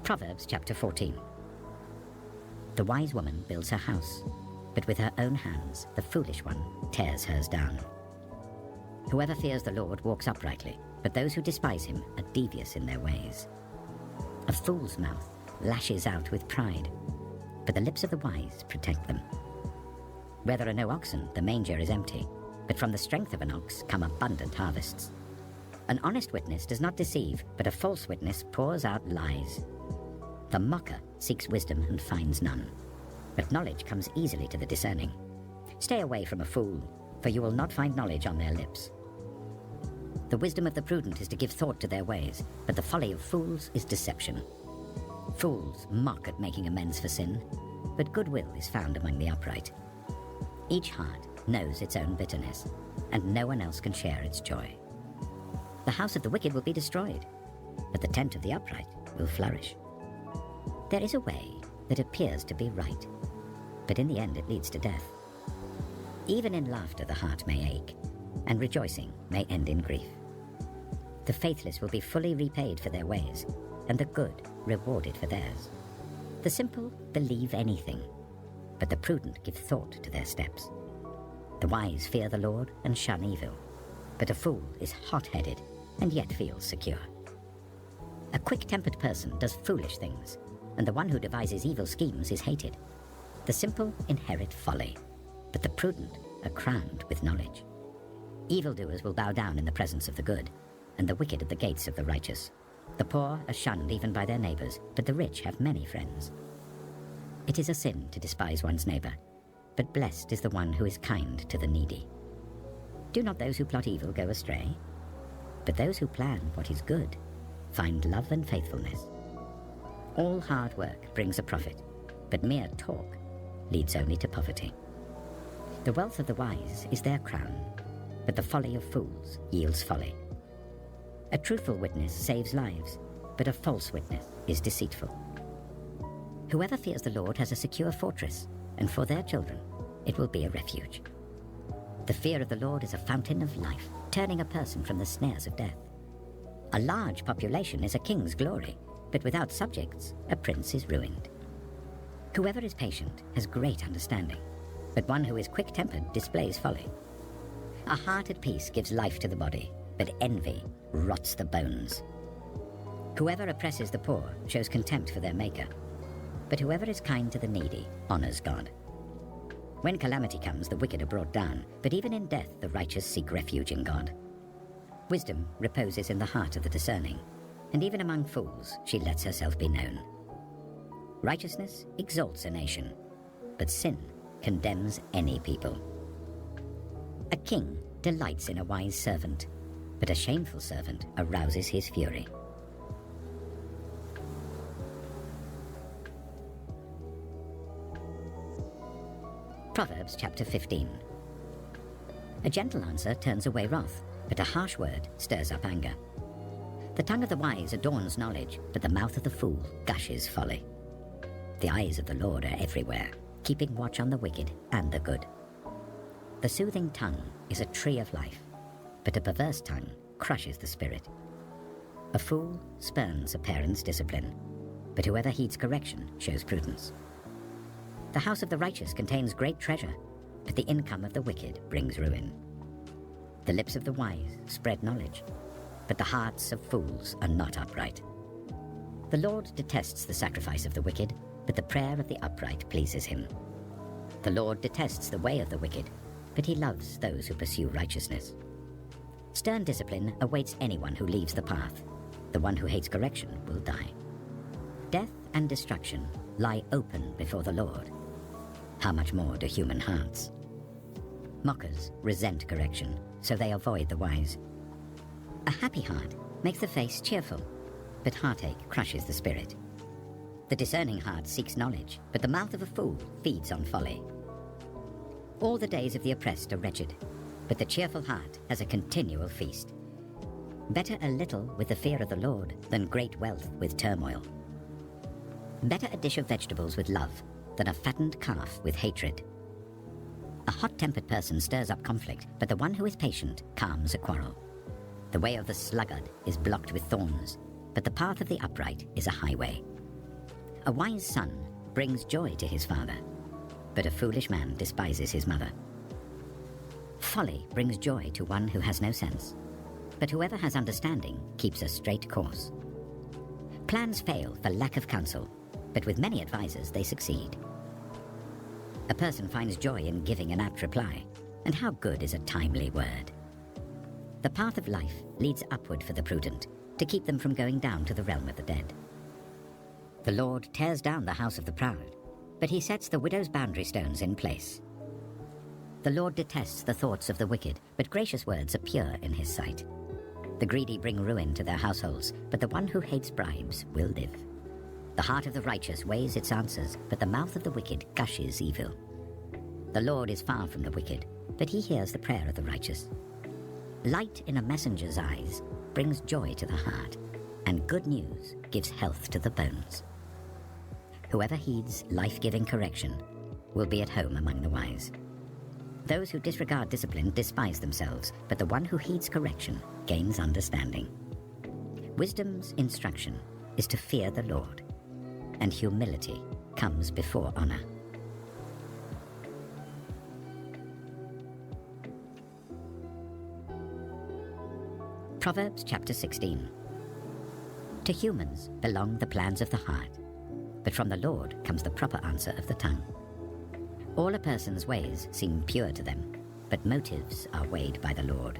Proverbs chapter 14. The wise woman builds her house, but with her own hands the foolish one tears hers down. Whoever fears the Lord walks uprightly, but those who despise him are devious in their ways. A fool's mouth lashes out with pride, but the lips of the wise protect them. Where there are no oxen, the manger is empty, but from the strength of an ox come abundant harvests. An honest witness does not deceive, but a false witness pours out lies. The mocker seeks wisdom and finds none, but knowledge comes easily to the discerning. Stay away from a fool, for you will not find knowledge on their lips. The wisdom of the prudent is to give thought to their ways, but the folly of fools is deception. Fools mock at making amends for sin, but goodwill is found among the upright. Each heart knows its own bitterness, and no one else can share its joy. The house of the wicked will be destroyed, but the tent of the upright will flourish. There is a way that appears to be right, but in the end it leads to death. Even in laughter the heart may ache, and rejoicing may end in grief. The faithless will be fully repaid for their ways, and the good rewarded for theirs. The simple believe anything, but the prudent give thought to their steps. The wise fear the Lord and shun evil, but a fool is hot-headed and yet feels secure. A quick-tempered person does foolish things, and the one who devises evil schemes is hated. The simple inherit folly, but the prudent are crowned with knowledge. Evildoers will bow down in the presence of the good, and the wicked at the gates of the righteous. The poor are shunned even by their neighbors, but the rich have many friends. It is a sin to despise one's neighbor, but blessed is the one who is kind to the needy. Do not those who plot evil go astray? But those who plan what is good find love and faithfulness. All hard work brings a profit, but mere talk leads only to poverty. The wealth of the wise is their crown, but the folly of fools yields folly. A truthful witness saves lives, but a false witness is deceitful. Whoever fears the Lord has a secure fortress, and for their children it will be a refuge. The fear of the Lord is a fountain of life, turning a person from the snares of death. A large population is a king's glory, but without subjects, a prince is ruined. Whoever is patient has great understanding, but one who is quick-tempered displays folly. A heart at peace gives life to the body, but envy rots the bones. Whoever oppresses the poor shows contempt for their maker, but whoever is kind to the needy honors God. When calamity comes, the wicked are brought down, but even in death the righteous seek refuge in God. Wisdom reposes in the heart of the discerning, and even among fools she lets herself be known. Righteousness exalts a nation, but sin condemns any people. A king delights in a wise servant, but a shameful servant arouses his fury. Proverbs chapter 15. A gentle answer turns away wrath, but a harsh word stirs up anger. The tongue of the wise adorns knowledge, but the mouth of the fool gushes folly. The eyes of the Lord are everywhere, keeping watch on the wicked and the good. The soothing tongue is a tree of life, but a perverse tongue crushes the spirit. A fool spurns a parent's discipline, but whoever heeds correction shows prudence. The house of the righteous contains great treasure, but the income of the wicked brings ruin. The lips of the wise spread knowledge, but the hearts of fools are not upright. The Lord detests the sacrifice of the wicked, but the prayer of the upright pleases him. The Lord detests the way of the wicked, but he loves those who pursue righteousness. Stern discipline awaits anyone who leaves the path. The one who hates correction will die. Death and destruction lie open before the Lord. How much more do human hearts? Mockers resent correction, so they avoid the wise. A happy heart makes the face cheerful, but heartache crushes the spirit. The discerning heart seeks knowledge, but the mouth of a fool feeds on folly. All the days of the oppressed are wretched, but the cheerful heart has a continual feast. Better a little with the fear of the Lord than great wealth with turmoil. Better a dish of vegetables with love than a fattened calf with hatred. A hot-tempered person stirs up conflict, but the one who is patient calms a quarrel. The way of the sluggard is blocked with thorns, but the path of the upright is a highway. A wise son brings joy to his father, but a foolish man despises his mother. Folly brings joy to one who has no sense, but whoever has understanding keeps a straight course. Plans fail for lack of counsel, but with many advisers they succeed. A person finds joy in giving an apt reply, and how good is a timely word? The path of life leads upward for the prudent, to keep them from going down to the realm of the dead. The Lord tears down the house of the proud, but he sets the widow's boundary stones in place. The Lord detests the thoughts of the wicked, but gracious words are pure in his sight. The greedy bring ruin to their households, but the one who hates bribes will live. The heart of the righteous weighs its answers, but the mouth of the wicked gushes evil. The Lord is far from the wicked, but he hears the prayer of the righteous. Light in a messenger's eyes brings joy to the heart, and good news gives health to the bones. Whoever heeds life-giving correction will be at home among the wise. Those who disregard discipline despise themselves, but the one who heeds correction gains understanding. Wisdom's instruction is to fear the Lord, and humility comes before honor. Proverbs chapter 16. To humans belong the plans of the heart, but from the Lord comes the proper answer of the tongue. All a person's ways seem pure to them, but motives are weighed by the Lord.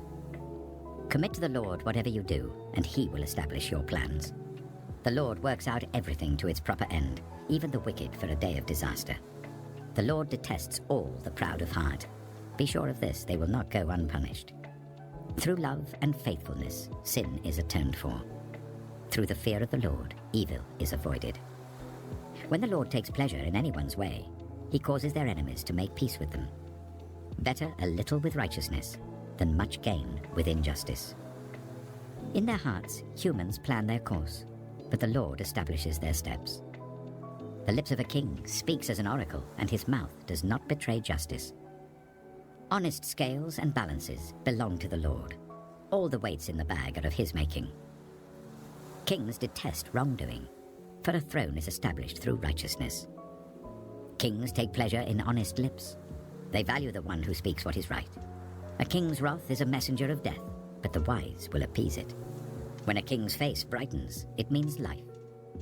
Commit to the Lord whatever you do, and he will establish your plans. The Lord works out everything to its proper end, even the wicked for a day of disaster. The Lord detests all the proud of heart. Be sure of this, they will not go unpunished. Through love and faithfulness, sin is atoned for. Through the fear of the Lord, evil is avoided. When the Lord takes pleasure in anyone's way, he causes their enemies to make peace with them. Better a little with righteousness than much gain with injustice. In their hearts, humans plan their course, but the Lord establishes their steps. The lips of a king speaks as an oracle, and his mouth does not betray justice. Honest scales and balances belong to the Lord. All the weights in the bag are of his making. Kings detest wrongdoing, for a throne is established through righteousness. Kings take pleasure in honest lips. They value the one who speaks what is right. A king's wrath is a messenger of death, but the wise will appease it. When a king's face brightens, it means life.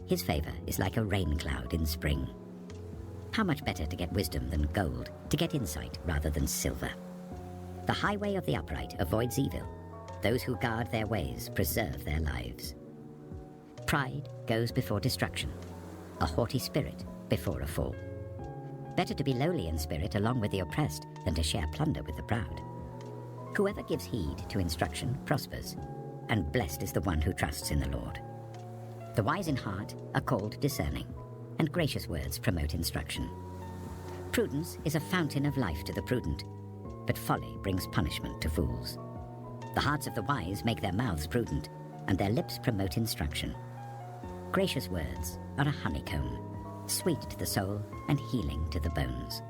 His favor is like a rain cloud in spring. How much better to get wisdom than gold, to get insight rather than silver. The highway of the upright avoids evil. Those who guard their ways preserve their lives. Pride goes before destruction, a haughty spirit before a fall. Better to be lowly in spirit along with the oppressed than to share plunder with the proud. Whoever gives heed to instruction prospers, and blessed is the one who trusts in the Lord. The wise in heart are called discerning, and gracious words promote instruction. Prudence is a fountain of life to the prudent, but folly brings punishment to fools. The hearts of the wise make their mouths prudent, and their lips promote instruction. Gracious words are a honeycomb, sweet to the soul and healing to the bones.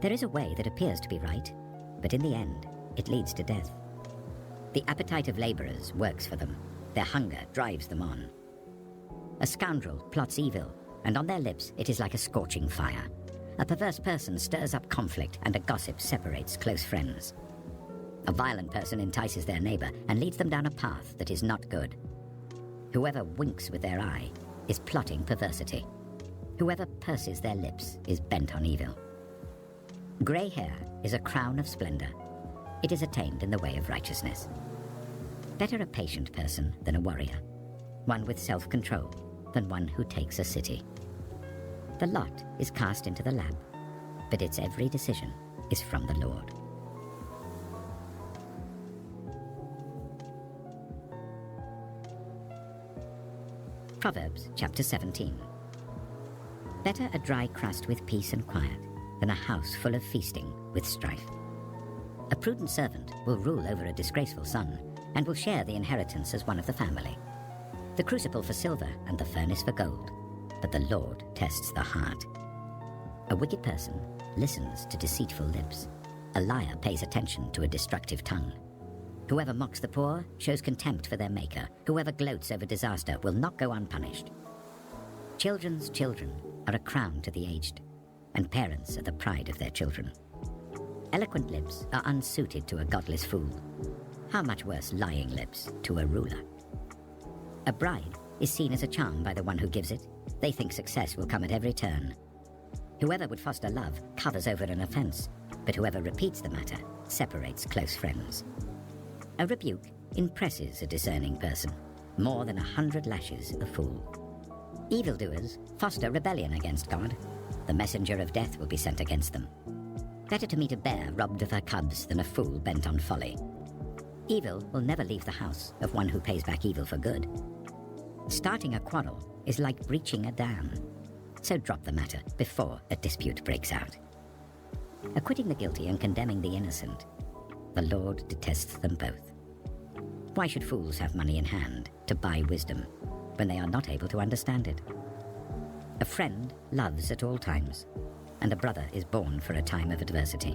There is a way that appears to be right, but in the end, it leads to death. The appetite of labourers works for them. Their hunger drives them on. A scoundrel plots evil, and on their lips it is like a scorching fire. A perverse person stirs up conflict, and a gossip separates close friends. A violent person entices their neighbour and leads them down a path that is not good. Whoever winks with their eye is plotting perversity. Whoever purses their lips is bent on evil. Grey hair is a crown of splendour. It is attained in the way of righteousness. Better a patient person than a warrior, one with self-control than one who takes a city. The lot is cast into the lap, but its every decision is from the Lord. Proverbs chapter 17. Better a dry crust with peace and quiet than a house full of feasting with strife. A prudent servant will rule over a disgraceful son and will share the inheritance as one of the family. The crucible for silver and the furnace for gold, but the Lord tests the heart. A wicked person listens to deceitful lips. A liar pays attention to a destructive tongue. Whoever mocks the poor shows contempt for their maker. Whoever gloats over disaster will not go unpunished. Children's children are a crown to the aged, and parents are the pride of their children. Eloquent lips are unsuited to a godless fool. How much worse lying lips to a ruler? A bride is seen as a charm by the one who gives it. They think success will come at every turn. Whoever would foster love covers over an offense, but whoever repeats the matter separates close friends. A rebuke impresses a discerning person, more than 100 lashes a fool. Evildoers foster rebellion against God. The messenger of death will be sent against them. Better to meet a bear robbed of her cubs than a fool bent on folly. Evil will never leave the house of one who pays back evil for good. Starting a quarrel is like breaching a dam, so drop the matter before a dispute breaks out. Acquitting the guilty and condemning the innocent, the Lord detests them both. Why should fools have money in hand to buy wisdom when they are not able to understand it? A friend loves at all times, and a brother is born for a time of adversity.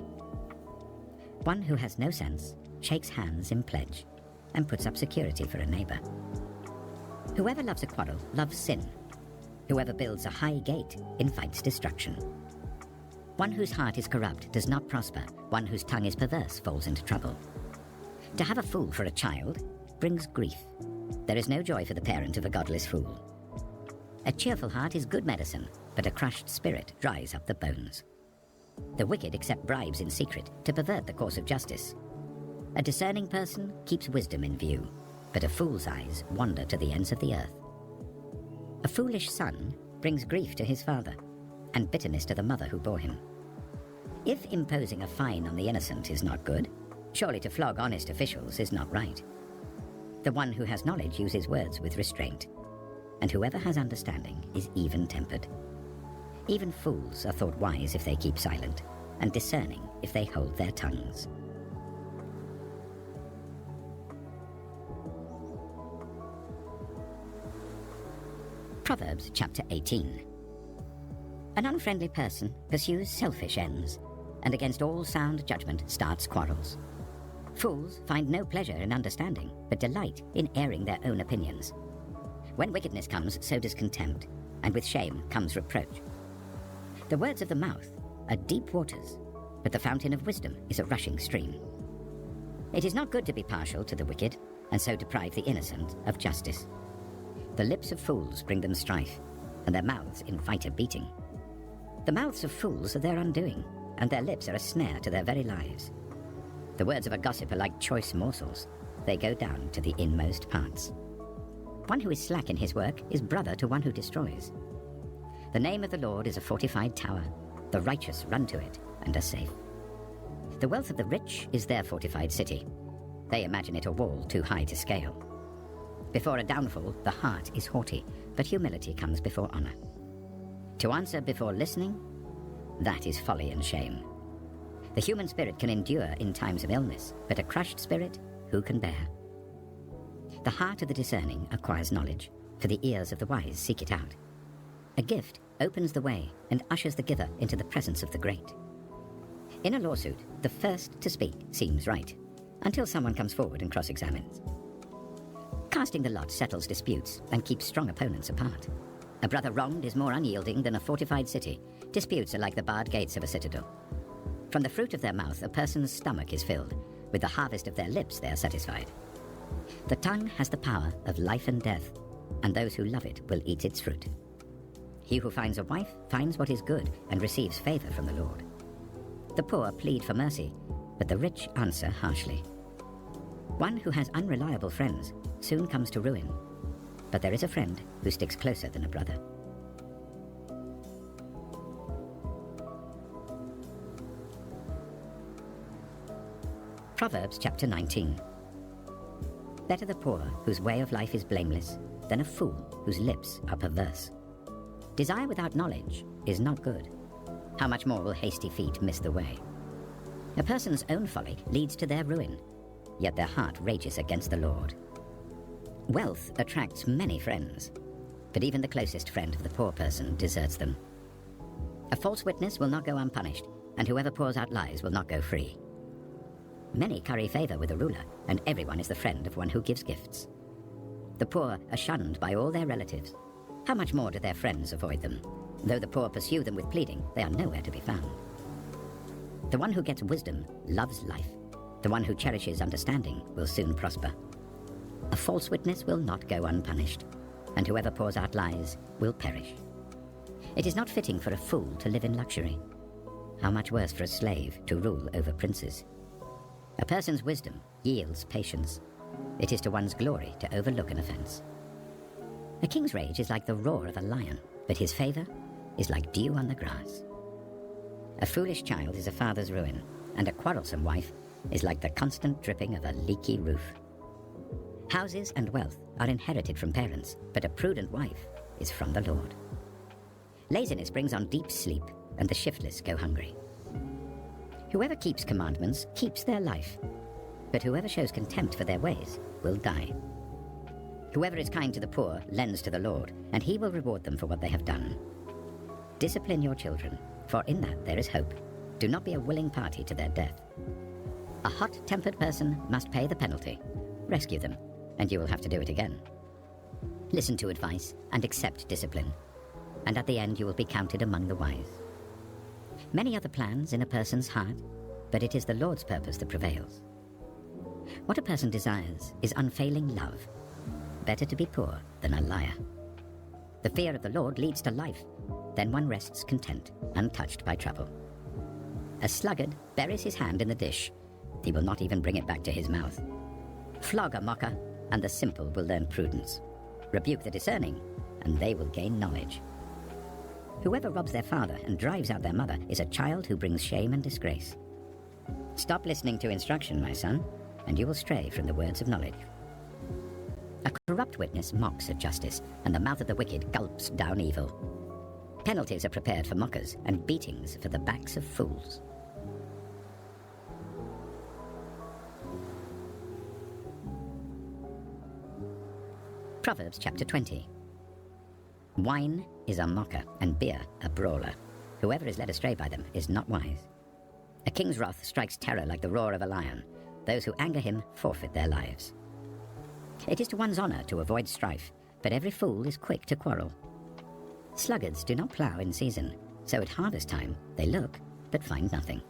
One who has no sense shakes hands in pledge and puts up security for a neighbor. Whoever loves a quarrel loves sin. Whoever builds a high gate invites destruction. One whose heart is corrupt does not prosper. One whose tongue is perverse falls into trouble. To have a fool for a child brings grief. There is no joy for the parent of a godless fool. A cheerful heart is good medicine, but a crushed spirit dries up the bones. The wicked accept bribes in secret to pervert the course of justice. A discerning person keeps wisdom in view, but a fool's eyes wander to the ends of the earth. A foolish son brings grief to his father, and bitterness to the mother who bore him. If imposing a fine on the innocent is not good, surely to flog honest officials is not right. The one who has knowledge uses words with restraint, and whoever has understanding is even-tempered. Even fools are thought wise if they keep silent, and discerning if they hold their tongues. Proverbs chapter 18. An unfriendly person pursues selfish ends, and against all sound judgment starts quarrels. Fools find no pleasure in understanding, but delight in airing their own opinions. When wickedness comes, so does contempt, and with shame comes reproach. The words of the mouth are deep waters, but the fountain of wisdom is a rushing stream. It is not good to be partial to the wicked, and so deprive the innocent of justice. The lips of fools bring them strife, and their mouths invite a beating. The mouths of fools are their undoing, and their lips are a snare to their very lives. The words of a gossip are like choice morsels. They go down to the inmost parts. One who is slack in his work is brother to one who destroys. The name of the Lord is a fortified tower. The righteous run to it and are safe. The wealth of the rich is their fortified city. They imagine it a wall too high to scale. Before a downfall, the heart is haughty, but humility comes before honor. To answer before listening, that is folly and shame. The human spirit can endure in times of illness, but a crushed spirit, who can bear? The heart of the discerning acquires knowledge, for the ears of the wise seek it out. A gift opens the way and ushers the giver into the presence of the great. In a lawsuit, the first to speak seems right, until someone comes forward and cross-examines. Casting the lot settles disputes and keeps strong opponents apart. A brother wronged is more unyielding than a fortified city. Disputes are like the barred gates of a citadel. From the fruit of their mouth, a person's stomach is filled. With the harvest of their lips, they are satisfied. The tongue has the power of life and death, and those who love it will eat its fruit. He who finds a wife finds what is good and receives favor from the Lord. The poor plead for mercy, but the rich answer harshly. One who has unreliable friends soon comes to ruin, but there is a friend who sticks closer than a brother. Proverbs chapter 19. Better the poor whose way of life is blameless than a fool whose lips are perverse. Desire without knowledge is not good. How much more will hasty feet miss the way? A person's own folly leads to their ruin, yet their heart rages against the Lord. Wealth attracts many friends, but even the closest friend of the poor person deserts them. A false witness will not go unpunished, and whoever pours out lies will not go free. Many curry favor with a ruler, and everyone is the friend of one who gives gifts. The poor are shunned by all their relatives. How much more do their friends avoid them? Though the poor pursue them with pleading, they are nowhere to be found. The one who gets wisdom loves life. The one who cherishes understanding will soon prosper. A false witness will not go unpunished, and whoever pours out lies will perish. It is not fitting for a fool to live in luxury. How much worse for a slave to rule over princes? A person's wisdom yields patience. It is to one's glory to overlook an offense. A king's rage is like the roar of a lion, but his favor is like dew on the grass. A foolish child is a father's ruin, and a quarrelsome wife is like the constant dripping of a leaky roof. Houses and wealth are inherited from parents, but a prudent wife is from the Lord. Laziness brings on deep sleep, and the shiftless go hungry. Whoever keeps commandments keeps their life, but whoever shows contempt for their ways will die. Whoever is kind to the poor lends to the Lord, and he will reward them for what they have done. Discipline your children, for in that there is hope. Do not be a willing party to their death. A hot-tempered person must pay the penalty. Rescue them, and you will have to do it again. Listen to advice and accept discipline, and at the end you will be counted among the wise. Many are the plans in a person's heart, but it is the Lord's purpose that prevails. What a person desires is unfailing love. Better to be poor than a liar. The fear of the Lord leads to life. Then one rests content, untouched by trouble. A sluggard buries his hand in the dish. He will not even bring it back to his mouth. Flog a mocker, and the simple will learn prudence. Rebuke the discerning, and they will gain knowledge. Whoever robs their father and drives out their mother is a child who brings shame and disgrace. Stop listening to instruction, my son, and you will stray from the words of knowledge. A corrupt witness mocks at justice, and the mouth of the wicked gulps down evil. Penalties are prepared for mockers, and beatings for the backs of fools. Proverbs chapter 20. Wine is a mocker, and beer a brawler. Whoever is led astray by them is not wise. A king's wrath strikes terror like the roar of a lion. Those who anger him forfeit their lives. It is to one's honor to avoid strife, but every fool is quick to quarrel. Sluggards do not plough in season, so at harvest time they look, but find nothing.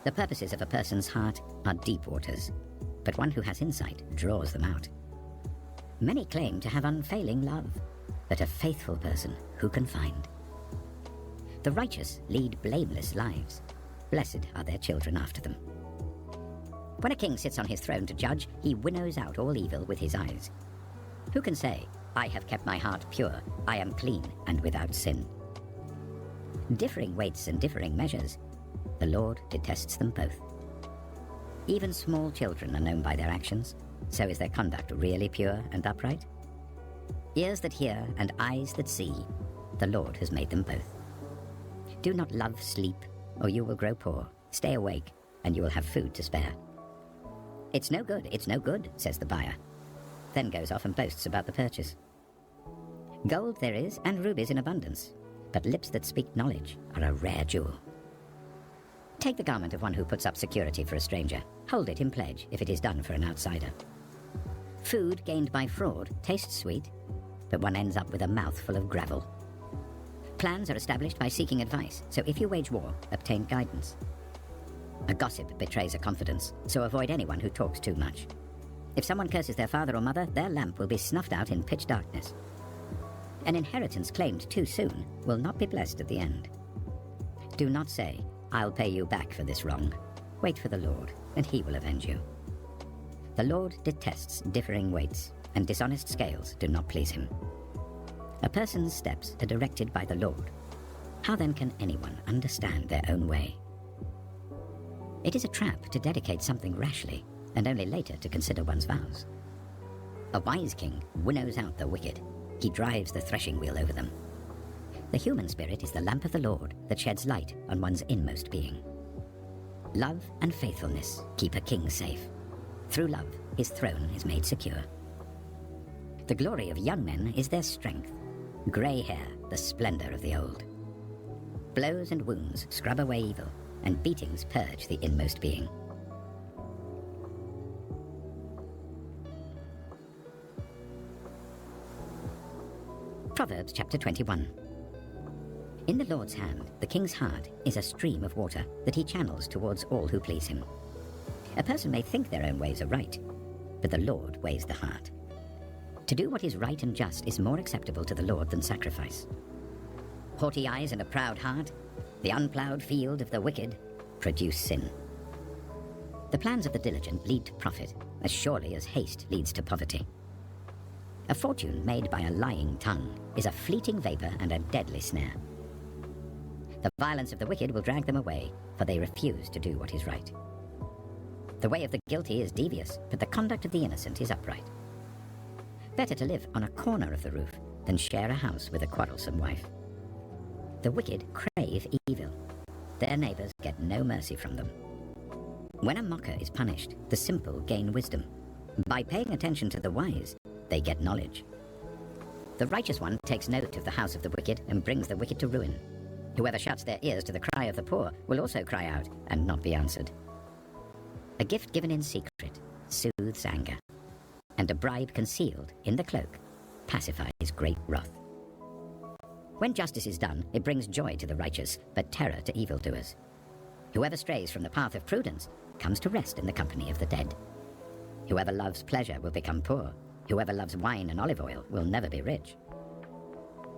The purposes of a person's heart are deep waters, but one who has insight draws them out. Many claim to have unfailing love, but a faithful person who can find? The righteous lead blameless lives. Blessed are their children after them. When a king sits on his throne to judge, he winnows out all evil with his eyes. Who can say, I have kept my heart pure, I am clean and without sin? Differing weights and differing measures, the Lord detests them both. Even small children are known by their actions, so is their conduct really pure and upright? Ears that hear and eyes that see, the Lord has made them both. Do not love sleep, or you will grow poor. Stay awake, and you will have food to spare. It's no good, says the buyer. Then goes off and boasts about the purchase. Gold there is, and rubies in abundance, but lips that speak knowledge are a rare jewel. Take the garment of one who puts up security for a stranger. Hold it in pledge if it is done for an outsider. Food gained by fraud tastes sweet, but one ends up with a mouth full of gravel. Plans are established by seeking advice, so if you wage war, obtain guidance. A gossip betrays a confidence, so avoid anyone who talks too much. If someone curses their father or mother, their lamp will be snuffed out in pitch darkness. An inheritance claimed too soon will not be blessed at the end. Do not say, "I'll pay you back for this wrong." Wait for the Lord, and he will avenge you. The Lord detests differing weights, and dishonest scales do not please him. A person's steps are directed by the Lord. How then can anyone understand their own way? It is a trap to dedicate something rashly, and only later to consider one's vows. A wise king winnows out the wicked. He drives the threshing wheel over them. The human spirit is the lamp of the Lord that sheds light on one's inmost being. Love and faithfulness keep a king safe. Through love, his throne is made secure. The glory of young men is their strength. Grey hair, the splendor of the old. Blows and wounds scrub away evil, and beatings purge the inmost being. Proverbs chapter 21. In the Lord's hand, the king's heart is a stream of water that he channels towards all who please him. A person may think their own ways are right, but the Lord weighs the heart. To do what is right and just is more acceptable to the Lord than sacrifice. Haughty eyes and a proud heart, the unploughed field of the wicked, produce sin. The plans of the diligent lead to profit, as surely as haste leads to poverty. A fortune made by a lying tongue is a fleeting vapor and a deadly snare. The violence of the wicked will drag them away, for they refuse to do what is right. The way of the guilty is devious, but the conduct of the innocent is upright. Better to live on a corner of the roof than share a house with a quarrelsome wife. The wicked crave evil. Their neighbors get no mercy from them. When a mocker is punished, the simple gain wisdom. By paying attention to the wise, they get knowledge. The righteous one takes note of the house of the wicked and brings the wicked to ruin. Whoever shuts their ears to the cry of the poor will also cry out and not be answered. A gift given in secret soothes anger, and a bribe concealed in the cloak pacifies great wrath. When justice is done, it brings joy to the righteous, but terror to evildoers. Whoever strays from the path of prudence comes to rest in the company of the dead. Whoever loves pleasure will become poor. Whoever loves wine and olive oil will never be rich.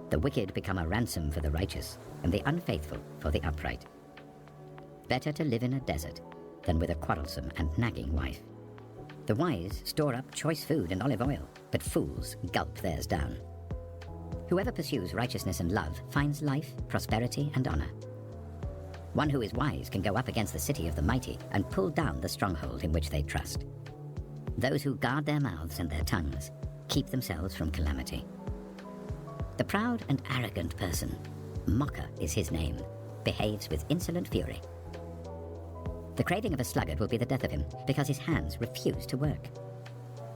The wicked become a ransom for the righteous, and the unfaithful for the upright. Better to live in a desert than with a quarrelsome and nagging wife. The wise store up choice food and olive oil, but fools gulp theirs down. Whoever pursues righteousness and love finds life, prosperity, and honor. One who is wise can go up against the city of the mighty and pull down the stronghold in which they trust. Those who guard their mouths and their tongues keep themselves from calamity. The proud and arrogant person, mocker is his name, behaves with insolent fury. The craving of a sluggard will be the death of him, because his hands refuse to work.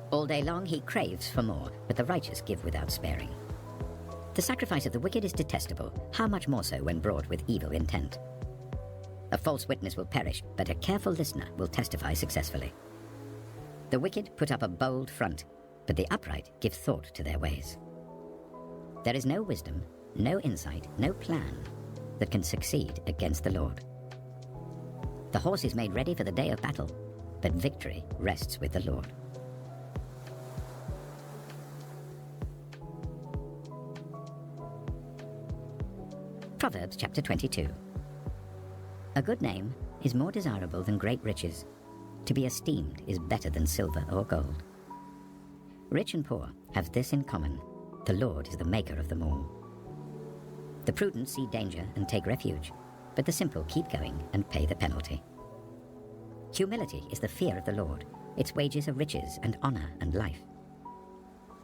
All day long he craves for more, but the righteous give without sparing. The sacrifice of the wicked is detestable, how much more so when brought with evil intent. A false witness will perish, but a careful listener will testify successfully. The wicked put up a bold front, but the upright give thought to their ways. There is no wisdom, no insight, no plan that can succeed against the Lord. The horse is made ready for the day of battle, but victory rests with the Lord. Proverbs chapter 22. A good name is more desirable than great riches. To be esteemed is better than silver or gold. Rich and poor have this in common: the Lord is the maker of them all. The prudent see danger and take refuge, but the simple keep going and pay the penalty. Humility is the fear of the Lord. Its wages are riches and honor and life.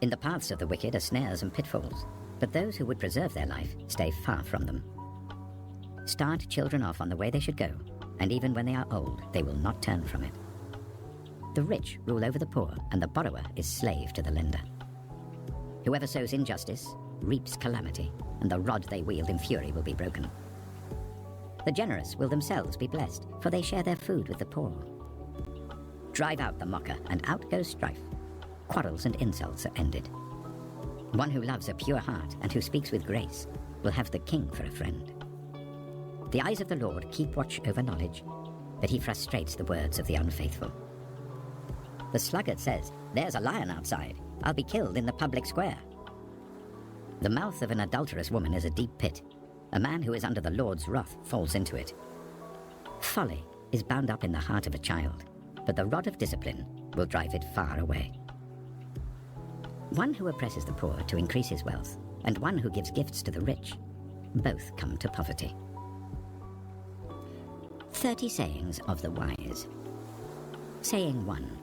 In the paths of the wicked are snares and pitfalls, but those who would preserve their life stay far from them. Start children off on the way they should go, and even when they are old, they will not turn from it. The rich rule over the poor, and the borrower is slave to the lender. Whoever sows injustice reaps calamity, and the rod they wield in fury will be broken. The generous will themselves be blessed, for they share their food with the poor. Drive out the mocker, and out goes strife. Quarrels and insults are ended. One who loves a pure heart and who speaks with grace will have the king for a friend. The eyes of the Lord keep watch over knowledge, but he frustrates the words of the unfaithful. The sluggard says, "There's a lion outside. I'll be killed in the public square." The mouth of an adulterous woman is a deep pit. A man who is under the Lord's wrath falls into it. Folly is bound up in the heart of a child, but the rod of discipline will drive it far away. One who oppresses the poor to increase his wealth, and one who gives gifts to the rich, both come to poverty. 30 sayings of the wise. Saying 1.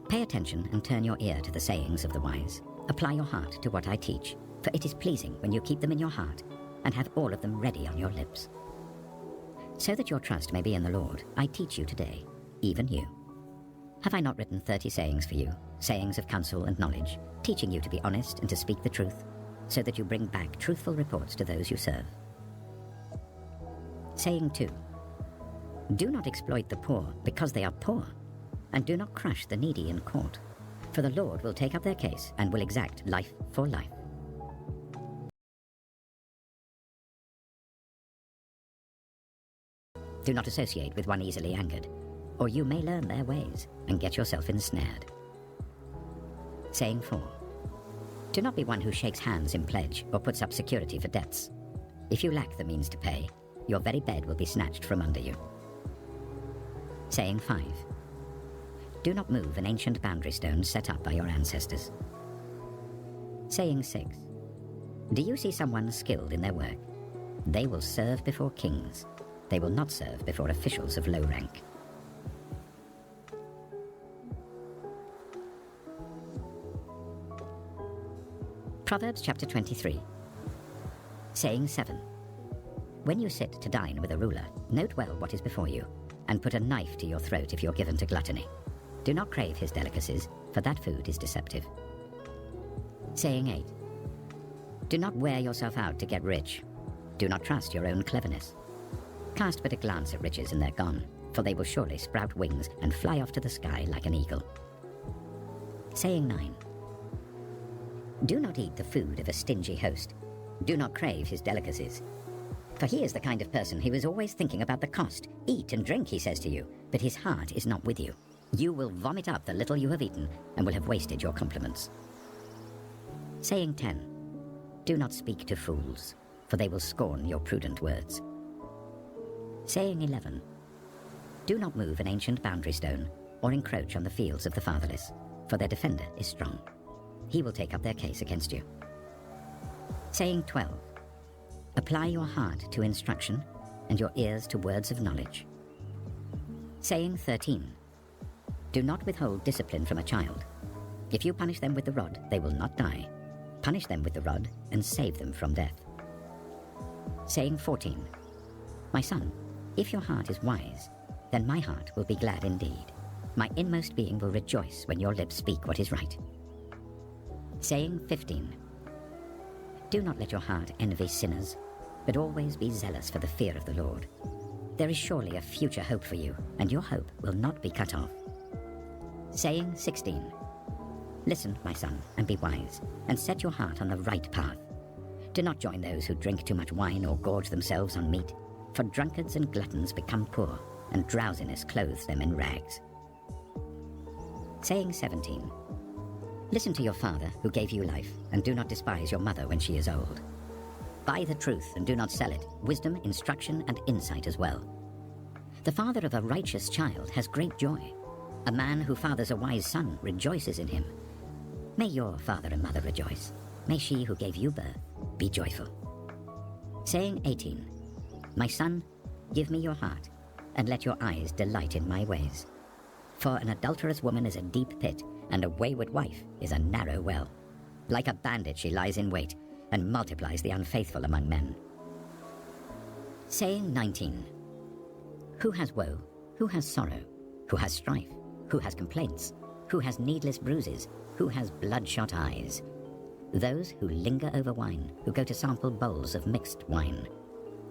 Pay attention and turn your ear to the sayings of the wise. Apply your heart to what I teach, for it is pleasing when you keep them in your heart and have all of them ready on your lips. So that your trust may be in the Lord, I teach you today, even you. Have I not written 30 sayings for you, sayings of counsel and knowledge, teaching you to be honest and to speak the truth, so that you bring back truthful reports to those you serve? Saying 2. Do not exploit the poor because they are poor, and do not crush the needy in court, for the Lord will take up their case and will exact life for life. Do not associate with one easily angered, or you may learn their ways and get yourself ensnared. Saying 4. Do not be one who shakes hands in pledge or puts up security for debts. If you lack the means to pay, your very bed will be snatched from under you. Saying 5. Do not move an ancient boundary stone set up by your ancestors. Saying 6. Do you see someone skilled in their work? They will serve before kings. They will not serve before officials of low rank. Proverbs chapter 23. Saying 7. When you sit to dine with a ruler, note well what is before you, and put a knife to your throat if you're given to gluttony. Do not crave his delicacies, for that food is deceptive. Saying 8. Do not wear yourself out to get rich. Do not trust your own cleverness. Cast but a glance at riches and they're gone, for they will surely sprout wings and fly off to the sky like an eagle. Saying 9. Do not eat the food of a stingy host. Do not crave his delicacies. For he is the kind of person who is always thinking about the cost. Eat and drink, he says to you, but his heart is not with you. You will vomit up the little you have eaten and will have wasted your compliments. Saying 10. Do not speak to fools, for they will scorn your prudent words. Saying 11. Do not move an ancient boundary stone or encroach on the fields of the fatherless, for their defender is strong. He will take up their case against you. Saying 12. Apply your heart to instruction and your ears to words of knowledge. Saying 13. Do not withhold discipline from a child. If you punish them with the rod, they will not die. Punish them with the rod and save them from death. Saying 14. My son, if your heart is wise, then my heart will be glad indeed. My inmost being will rejoice when your lips speak what is right. Saying 15. Do not let your heart envy sinners, but always be zealous for the fear of the Lord. There is surely a future hope for you, and your hope will not be cut off. Saying 16. Listen, my son, and be wise, and set your heart on the right path. Do not join those who drink too much wine or gorge themselves on meat, for drunkards and gluttons become poor, and drowsiness clothes them in rags. Saying 17. Listen to your father, who gave you life, and do not despise your mother when she is old. Buy the truth and do not sell it, wisdom, instruction, and insight as well. The father of a righteous child has great joy. A man who fathers a wise son rejoices in him. May your father and mother rejoice. May she who gave you birth be joyful. Saying 18. My son, give me your heart, and let your eyes delight in my ways. For an adulterous woman is a deep pit, and a wayward wife is a narrow well. Like a bandit she lies in wait, and multiplies the unfaithful among men. Saying 19. Who has woe? Who has sorrow? Who has strife? Who has complaints? Who has needless bruises? Who has bloodshot eyes? those who linger over wine, who go to sample bowls of mixed wine.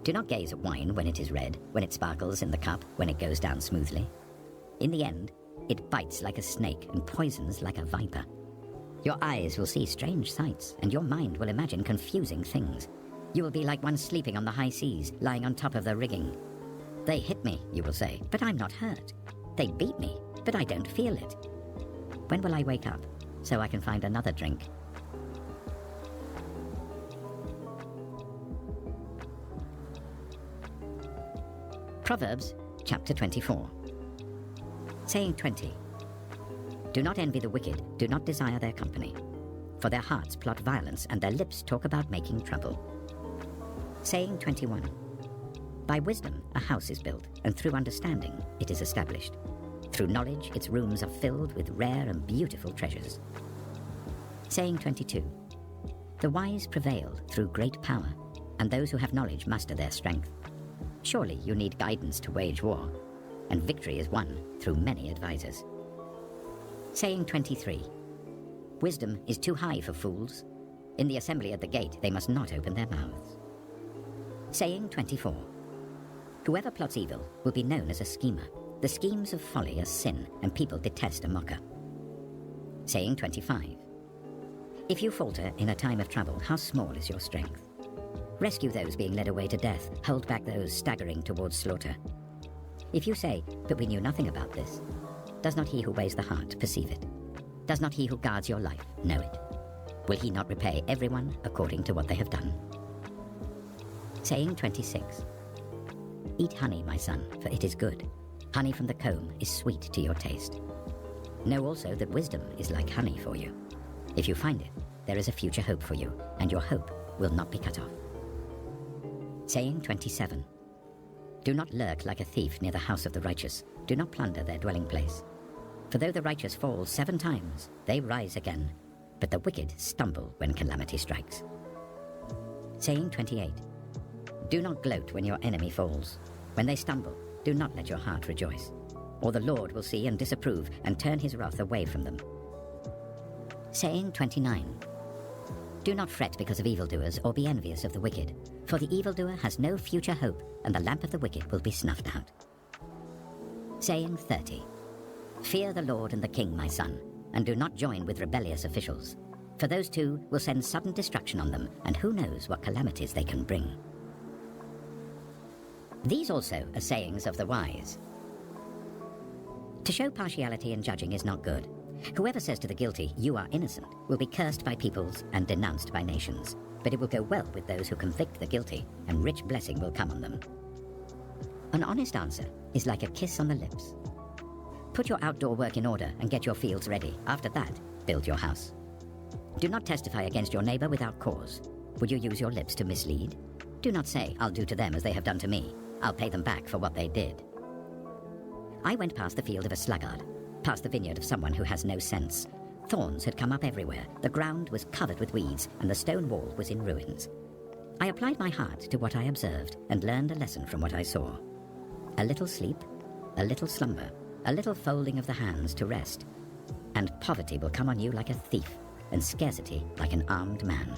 Do not gaze at wine when it is red, when it sparkles in the cup, when it goes down smoothly. In the end, it bites like a snake and poisons like a viper. Your eyes will see strange sights, and your mind will imagine confusing things. You will be like one sleeping on the high seas, lying on top of the rigging. They hit me, you will say, but I'm not hurt. They beat me, but I don't feel it. When will I wake up, so I can find another drink? Proverbs, chapter 24. Saying 20. Do not envy the wicked, do not desire their company. For their hearts plot violence, and their lips talk about making trouble. Saying 21. By wisdom a house is built, and through understanding it is established. Through knowledge its rooms are filled with rare and beautiful treasures. Saying 22. The wise prevail through great power, and those who have knowledge master their strength. Surely you need guidance to wage war, and victory is won through many advisers. Saying 23. Wisdom is too high for fools. In the assembly at the gate they must not open their mouths. Saying 24. Whoever plots evil will be known as a schemer. The schemes of folly are sin, and people detest a mocker. Saying 25. If you falter in a time of trouble, how small is your strength? Rescue those being led away to death, hold back those staggering towards slaughter. If you say, but we knew nothing about this, does not he who weighs the heart perceive it? Does not he who guards your life know it? Will he not repay everyone according to what they have done? Saying 26. Eat honey, my son, for it is good. Honey from the comb is sweet to your taste. Know also that wisdom is like honey for you. If you find it, there is a future hope for you, and your hope will not be cut off. Saying 27. Do not lurk like a thief near the house of the righteous. Do not plunder their dwelling place. For though the righteous fall 7 times, they rise again, but the wicked stumble when calamity strikes. Saying 28. Do not gloat when your enemy falls. When they stumble, do not let your heart rejoice, or the Lord will see and disapprove and turn his wrath away from them. Saying 29. Do not fret because of evildoers or be envious of the wicked, for the evildoer has no future hope, and the lamp of the wicked will be snuffed out. Saying 30. Fear the Lord and the King, my son, and do not join with rebellious officials, for those two will send sudden destruction on them, and who knows what calamities they can bring. These also are sayings of the wise. To show partiality in judging is not good. Whoever says to the guilty, you are innocent, will be cursed by peoples and denounced by nations. But it will go well with those who convict the guilty, and rich blessing will come on them. An honest answer is like a kiss on the lips. Put your outdoor work in order and get your fields ready. After that, build your house. Do not testify against your neighbor without cause. Would you use your lips to mislead? Do not say, I'll do to them as they have done to me. I'll pay them back for what they did. I went past the field of a sluggard, past the vineyard of someone who has no sense. Thorns had come up everywhere, the ground was covered with weeds, and the stone wall was in ruins. I applied my heart to what I observed, and learned a lesson from what I saw. A little sleep, a little slumber, a little folding of the hands to rest, and poverty will come on you like a thief, and scarcity like an armed man.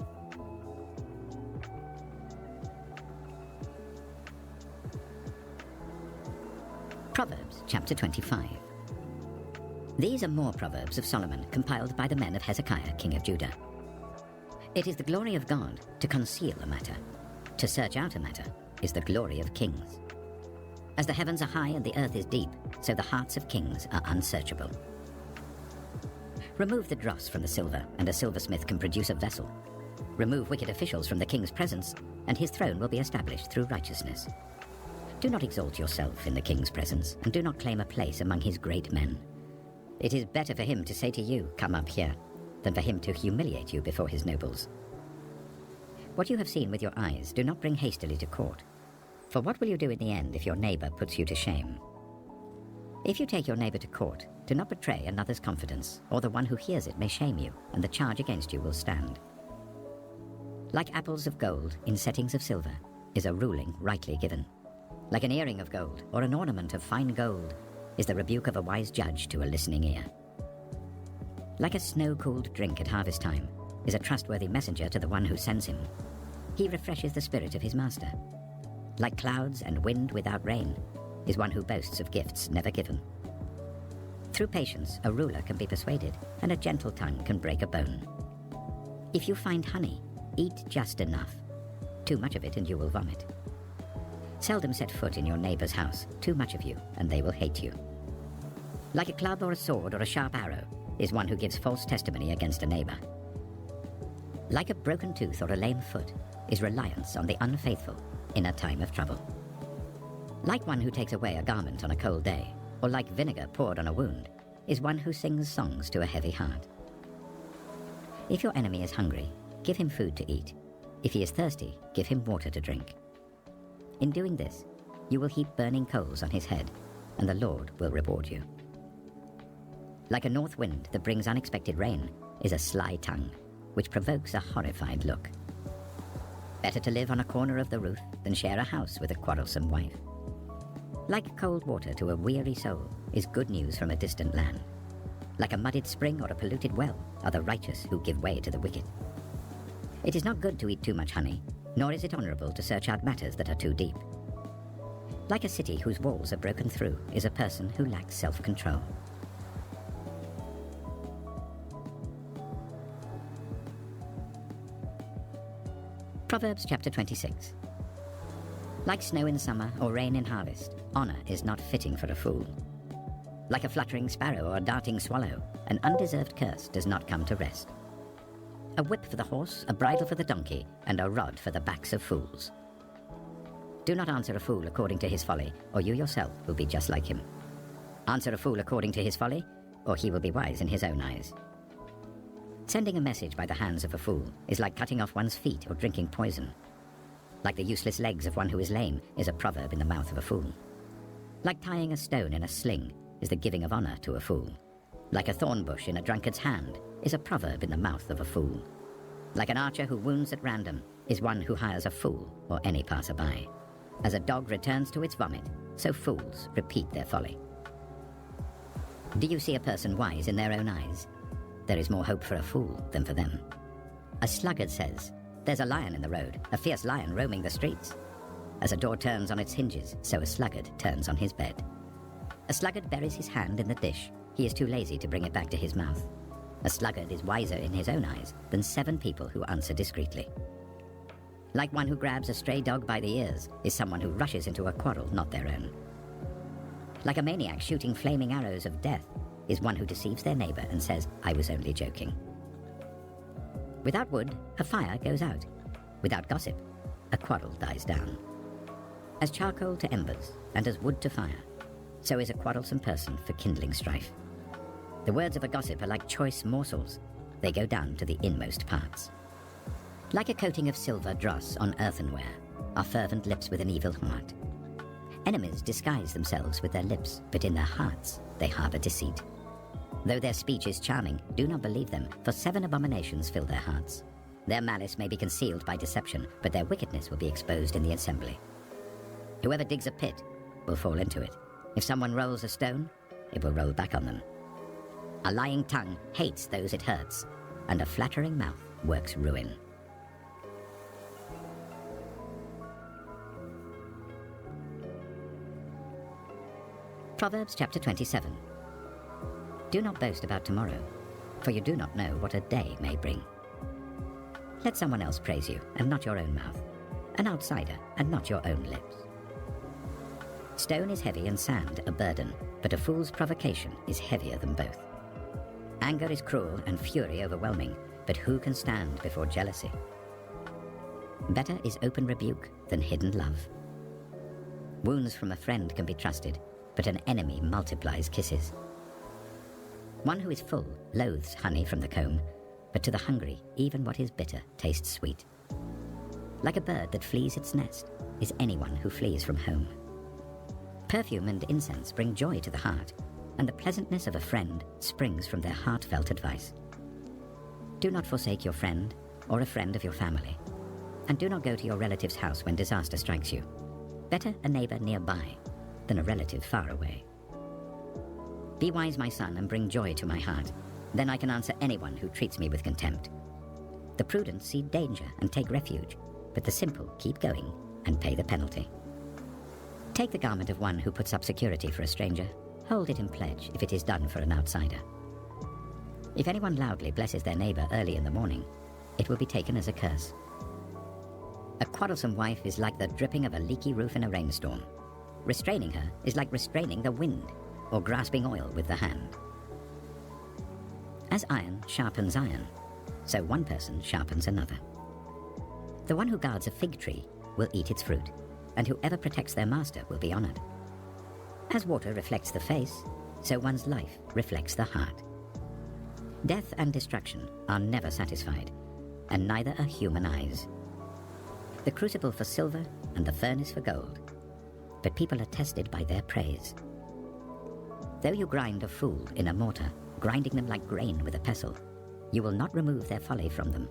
Proverbs chapter 25. These are more Proverbs of Solomon, compiled by the men of Hezekiah, king of Judah. It is the glory of God to conceal a matter. To search out a matter is the glory of kings. As the heavens are high and the earth is deep, so the hearts of kings are unsearchable. Remove the dross from the silver, and a silversmith can produce a vessel. Remove wicked officials from the king's presence, and his throne will be established through righteousness. Do not exalt yourself in the king's presence, and do not claim a place among his great men. It is better for him to say to you, come up here, than for him to humiliate you before his nobles. What you have seen with your eyes, do not bring hastily to court. For what will you do in the end if your neighbor puts you to shame? If you take your neighbor to court, do not betray another's confidence, or the one who hears it may shame you, and the charge against you will stand. Like apples of gold in settings of silver is a ruling rightly given. Like an earring of gold, or an ornament of fine gold, is the rebuke of a wise judge to a listening ear. Like a snow-cooled drink at harvest time, is a trustworthy messenger to the one who sends him. He refreshes the spirit of his master. Like clouds and wind without rain is one who boasts of gifts never given. Through patience, a ruler can be persuaded, and a gentle tongue can break a bone. If you find honey, eat just enough. Too much of it and you will vomit. Seldom set foot in your neighbor's house. Too much of you, and they will hate you. Like a club or a sword or a sharp arrow is one who gives false testimony against a neighbor. Like a broken tooth or a lame foot is reliance on the unfaithful in a time of trouble. Like one who takes away a garment on a cold day, or like vinegar poured on a wound, is one who sings songs to a heavy heart. If your enemy is hungry, give him food to eat. If he is thirsty, give him water to drink. In doing this, you will heap burning coals on his head, and the Lord will reward you. Like a north wind that brings unexpected rain is a sly tongue, which provokes a horrified look. Better to live on a corner of the roof than share a house with a quarrelsome wife. Like cold water to a weary soul is good news from a distant land. Like a muddied spring or a polluted well are the righteous who give way to the wicked. It is not good to eat too much honey, nor is it honorable to search out matters that are too deep. Like a city whose walls are broken through is a person who lacks self-control. Proverbs chapter 26. Like snow in summer or rain in harvest, honor is not fitting for a fool. Like a fluttering sparrow or a darting swallow, an undeserved curse does not come to rest. A whip for the horse, a bridle for the donkey, and a rod for the backs of fools. Do not answer a fool according to his folly, or you yourself will be just like him. Answer a fool according to his folly, or he will be wise in his own eyes. Sending a message by the hands of a fool is like cutting off one's feet or drinking poison. Like the useless legs of one who is lame is a proverb in the mouth of a fool. Like tying a stone in a sling is the giving of honor to a fool. Like a thorn bush in a drunkard's hand is a proverb in the mouth of a fool. Like an archer who wounds at random is one who hires a fool or any passerby. As a dog returns to its vomit, so fools repeat their folly. Do you see a person wise in their own eyes? There is more hope for a fool than for them. A sluggard says, "There's a lion in the road, a fierce lion roaming the streets." As a door turns on its hinges, so a sluggard turns on his bed. A sluggard buries his hand in the dish. He is too lazy to bring it back to his mouth. A sluggard is wiser in his own eyes than 7 people who answer discreetly. Like one who grabs a stray dog by the ears is someone who rushes into a quarrel not their own. Like a maniac shooting flaming arrows of death is one who deceives their neighbor and says, "I was only joking." Without wood, a fire goes out. Without gossip, a quarrel dies down. As charcoal to embers, and as wood to fire, so is a quarrelsome person for kindling strife. The words of a gossip are like choice morsels. They go down to the inmost parts. Like a coating of silver dross on earthenware are fervent lips with an evil heart. Enemies disguise themselves with their lips, but in their hearts they harbor deceit. Though their speech is charming, do not believe them, for 7 abominations fill their hearts. Their malice may be concealed by deception, but their wickedness will be exposed in the assembly. Whoever digs a pit will fall into it. If someone rolls a stone, it will roll back on them. A lying tongue hates those it hurts, and a flattering mouth works ruin. Proverbs chapter 27. Do not boast about tomorrow, for you do not know what a day may bring. Let someone else praise you, and not your own mouth, an outsider, and not your own lips. Stone is heavy and sand a burden, but a fool's provocation is heavier than both. Anger is cruel and fury overwhelming, but who can stand before jealousy? Better is open rebuke than hidden love. Wounds from a friend can be trusted, but an enemy multiplies kisses. One who is full loathes honey from the comb, but to the hungry, even what is bitter tastes sweet. Like a bird that flees its nest is anyone who flees from home. Perfume and incense bring joy to the heart, and the pleasantness of a friend springs from their heartfelt advice. Do not forsake your friend or a friend of your family, and do not go to your relative's house when disaster strikes you. Better a neighbor nearby than a relative far away. Be wise, my son, and bring joy to my heart. Then I can answer anyone who treats me with contempt. The prudent see danger and take refuge, but the simple keep going and pay the penalty. Take the garment of one who puts up security for a stranger. Hold it in pledge if it is done for an outsider. If anyone loudly blesses their neighbor early in the morning, it will be taken as a curse. A quarrelsome wife is like the dripping of a leaky roof in a rainstorm. Restraining her is like restraining the wind or grasping oil with the hand. As iron sharpens iron, so one person sharpens another. The one who guards a fig tree will eat its fruit, and whoever protects their master will be honored. As water reflects the face, so one's life reflects the heart. Death and destruction are never satisfied, and neither are human eyes. The crucible for silver and the furnace for gold, but people are tested by their praise. Though you grind a fool in a mortar, grinding them like grain with a pestle, you will not remove their folly from them.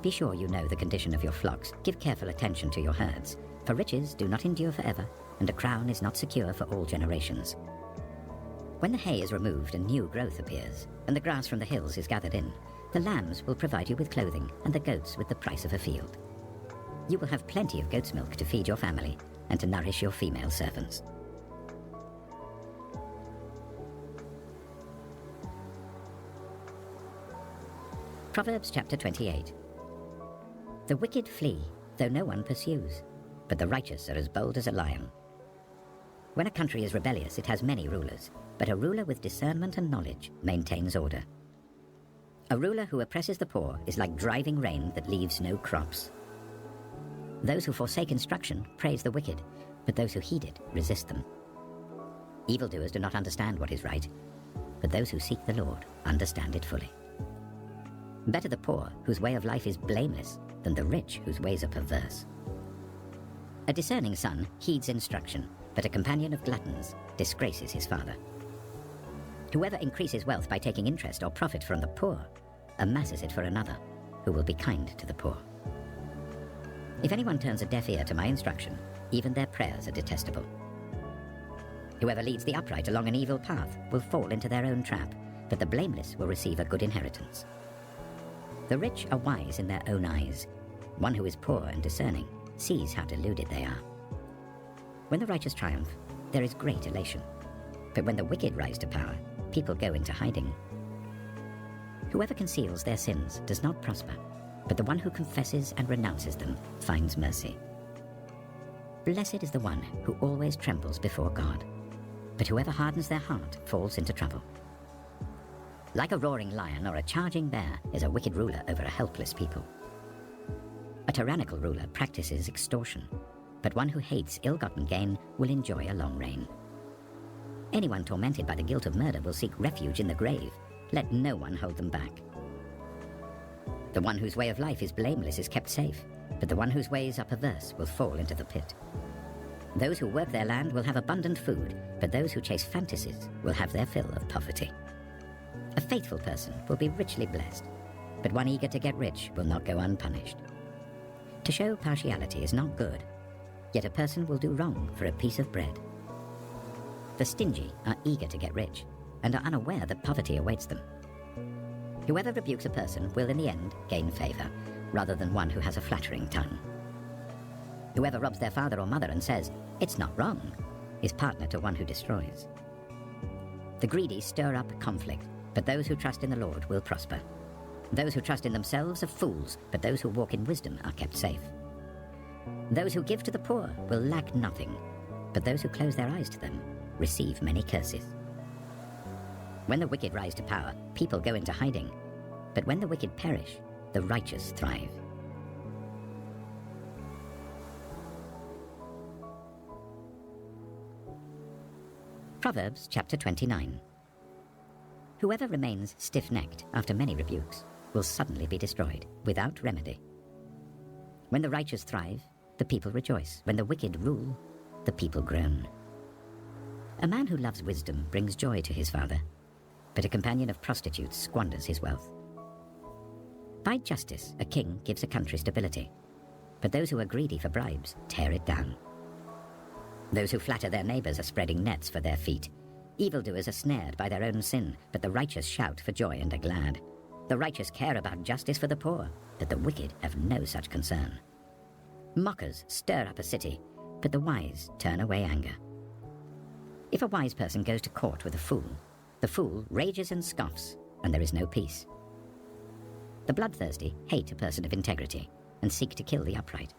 Be sure you know the condition of your flocks. Give careful attention to your herds, for riches do not endure forever, and a crown is not secure for all generations. When the hay is removed and new growth appears, and the grass from the hills is gathered in, the lambs will provide you with clothing, and the goats with the price of a field. You will have plenty of goat's milk to feed your family, and to nourish your female servants. Proverbs chapter 28. The wicked flee, though no one pursues, but the righteous are as bold as a lion. When a country is rebellious, it has many rulers, but a ruler with discernment and knowledge maintains order. A ruler who oppresses the poor is like driving rain that leaves no crops. Those who forsake instruction praise the wicked, but those who heed it resist them. Evildoers do not understand what is right, but those who seek the Lord understand it fully. Better the poor, whose way of life is blameless, than the rich, whose ways are perverse. A discerning son heeds instruction, but a companion of gluttons disgraces his father. Whoever increases wealth by taking interest or profit from the poor amasses it for another, who will be kind to the poor. If anyone turns a deaf ear to my instruction, even their prayers are detestable. Whoever leads the upright along an evil path will fall into their own trap, but the blameless will receive a good inheritance. The rich are wise in their own eyes. One who is poor and discerning sees how deluded they are. When the righteous triumph, there is great elation. But when the wicked rise to power, people go into hiding. Whoever conceals their sins does not prosper, but the one who confesses and renounces them finds mercy. Blessed is the one who always trembles before God, but whoever hardens their heart falls into trouble. Like a roaring lion or a charging bear is a wicked ruler over a helpless people. A tyrannical ruler practices extortion, but one who hates ill-gotten gain will enjoy a long reign. Anyone tormented by the guilt of murder will seek refuge in the grave. Let no one hold them back. The one whose way of life is blameless is kept safe, but the one whose ways are perverse will fall into the pit. Those who work their land will have abundant food, but those who chase fantasies will have their fill of poverty. A faithful person will be richly blessed, but one eager to get rich will not go unpunished. To show partiality is not good, yet a person will do wrong for a piece of bread. The stingy are eager to get rich, and are unaware that poverty awaits them. Whoever rebukes a person will in the end gain favor, rather than one who has a flattering tongue. Whoever robs their father or mother and says, "It's not wrong," is partner to one who destroys. The greedy stir up conflict, but those who trust in the Lord will prosper. Those who trust in themselves are fools, but those who walk in wisdom are kept safe. Those who give to the poor will lack nothing, but those who close their eyes to them receive many curses. When the wicked rise to power, people go into hiding, but when the wicked perish, the righteous thrive. Proverbs chapter 29. Whoever remains stiff-necked after many rebukes will suddenly be destroyed without remedy. When the righteous thrive, the people rejoice. When the wicked rule, the people groan. A man who loves wisdom brings joy to his father, but a companion of prostitutes squanders his wealth. By justice, a king gives a country stability, but those who are greedy for bribes tear it down. Those who flatter their neighbors are spreading nets for their feet. Evildoers are snared by their own sin, but the righteous shout for joy and are glad. The righteous care about justice for the poor, but the wicked have no such concern. Mockers stir up a city, but the wise turn away anger. If a wise person goes to court with the fool rages and scoffs, and there is no peace. The bloodthirsty hate a person of integrity and seek to kill the upright.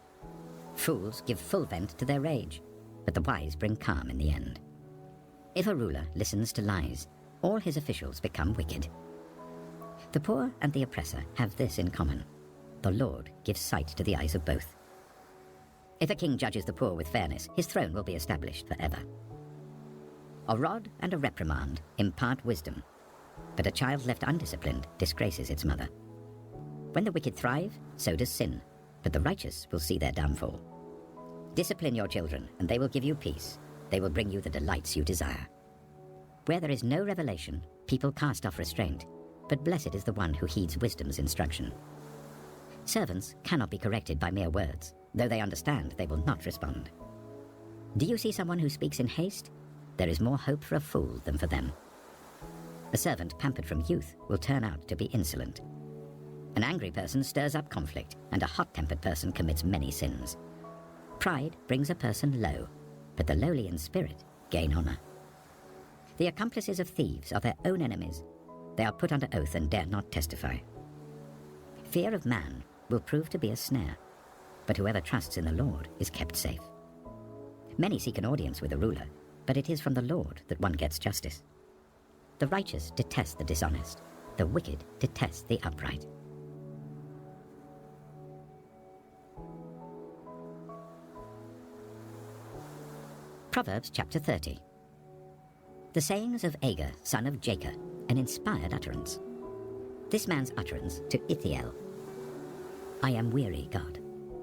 Fools give full vent to their rage, but the wise bring calm in the end. If a ruler listens to lies, all his officials become wicked. The poor and the oppressor have this in common: the Lord gives sight to the eyes of both. If a king judges the poor with fairness, his throne will be established forever. A rod and a reprimand impart wisdom, but a child left undisciplined disgraces its mother. When the wicked thrive, so does sin, but the righteous will see their downfall. Discipline your children, and they will give you peace. They will bring you the delights you desire. Where there is no revelation, people cast off restraint, but blessed is the one who heeds wisdom's instruction. Servants cannot be corrected by mere words. Though they understand, they will not respond. Do you see someone who speaks in haste? There is more hope for a fool than for them. A servant pampered from youth will turn out to be insolent. An angry person stirs up conflict, and a hot-tempered person commits many sins. Pride brings a person low, but the lowly in spirit gain honor. The accomplices of thieves are their own enemies. They are put under oath and dare not testify. Fear of man will prove to be a snare, but whoever trusts in the Lord is kept safe. Many seek an audience with a ruler, but it is from the Lord that one gets justice. The righteous detest the dishonest. The wicked detest the upright. Proverbs chapter 30. The sayings of Agur, son of Jacob, an inspired utterance. This man's utterance to Ithiel. I am weary, God,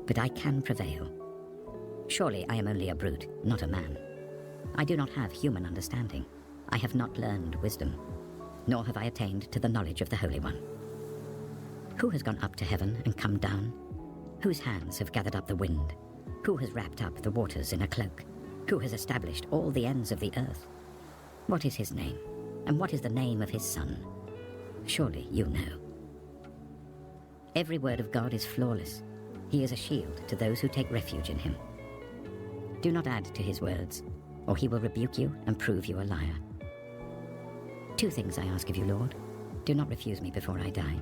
but I can prevail. Surely I am only a brute, not a man. I do not have human understanding. I have not learned wisdom, nor have I attained to the knowledge of the Holy One. Who has gone up to heaven and come down? Whose hands have gathered up the wind? Who has wrapped up the waters in a cloak? Who has established all the ends of the earth? What is his name, and what is the name of his son? Surely you know. Every word of God is flawless. He is a shield to those who take refuge in him. Do not add to his words, or he will rebuke you and prove you a liar. 2 things I ask of you, Lord. Do not refuse me before I die.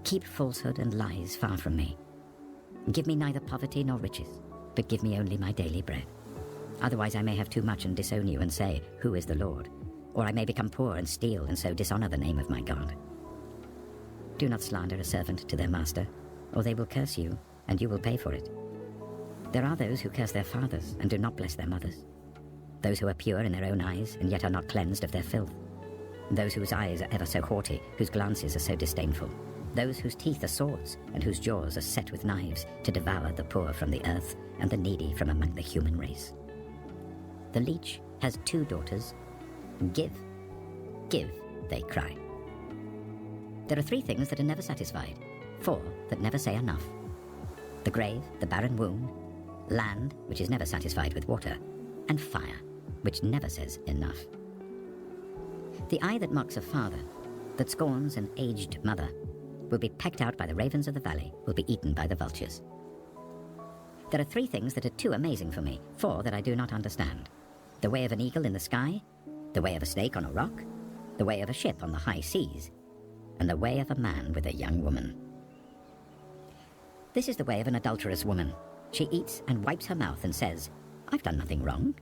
Keep falsehood and lies far from me. Give me neither poverty nor riches, but give me only my daily bread. Otherwise I may have too much and disown you and say, who is the Lord? Or I may become poor and steal and so dishonor the name of my God. Do not slander a servant to their master, or they will curse you, and you will pay for it. There are those who curse their fathers and do not bless their mothers. Those who are pure in their own eyes and yet are not cleansed of their filth. Those whose eyes are ever so haughty, whose glances are so disdainful. Those whose teeth are swords and whose jaws are set with knives to devour the poor from the earth and the needy from among the human race. The leech has 2 daughters. Give, give, they cry. There are 3 things that are never satisfied, 4 that never say enough. The grave, the barren womb, land, which is never satisfied with water, and fire, which never says enough. The eye that mocks a father, that scorns an aged mother, will be pecked out by the ravens of the valley, will be eaten by the vultures. There are 3 things that are too amazing for me, 4 that I do not understand. The way of an eagle in the sky, the way of a snake on a rock, the way of a ship on the high seas, and the way of a man with a young woman. This is the way of an adulterous woman. She eats and wipes her mouth and says, I've done nothing wrong.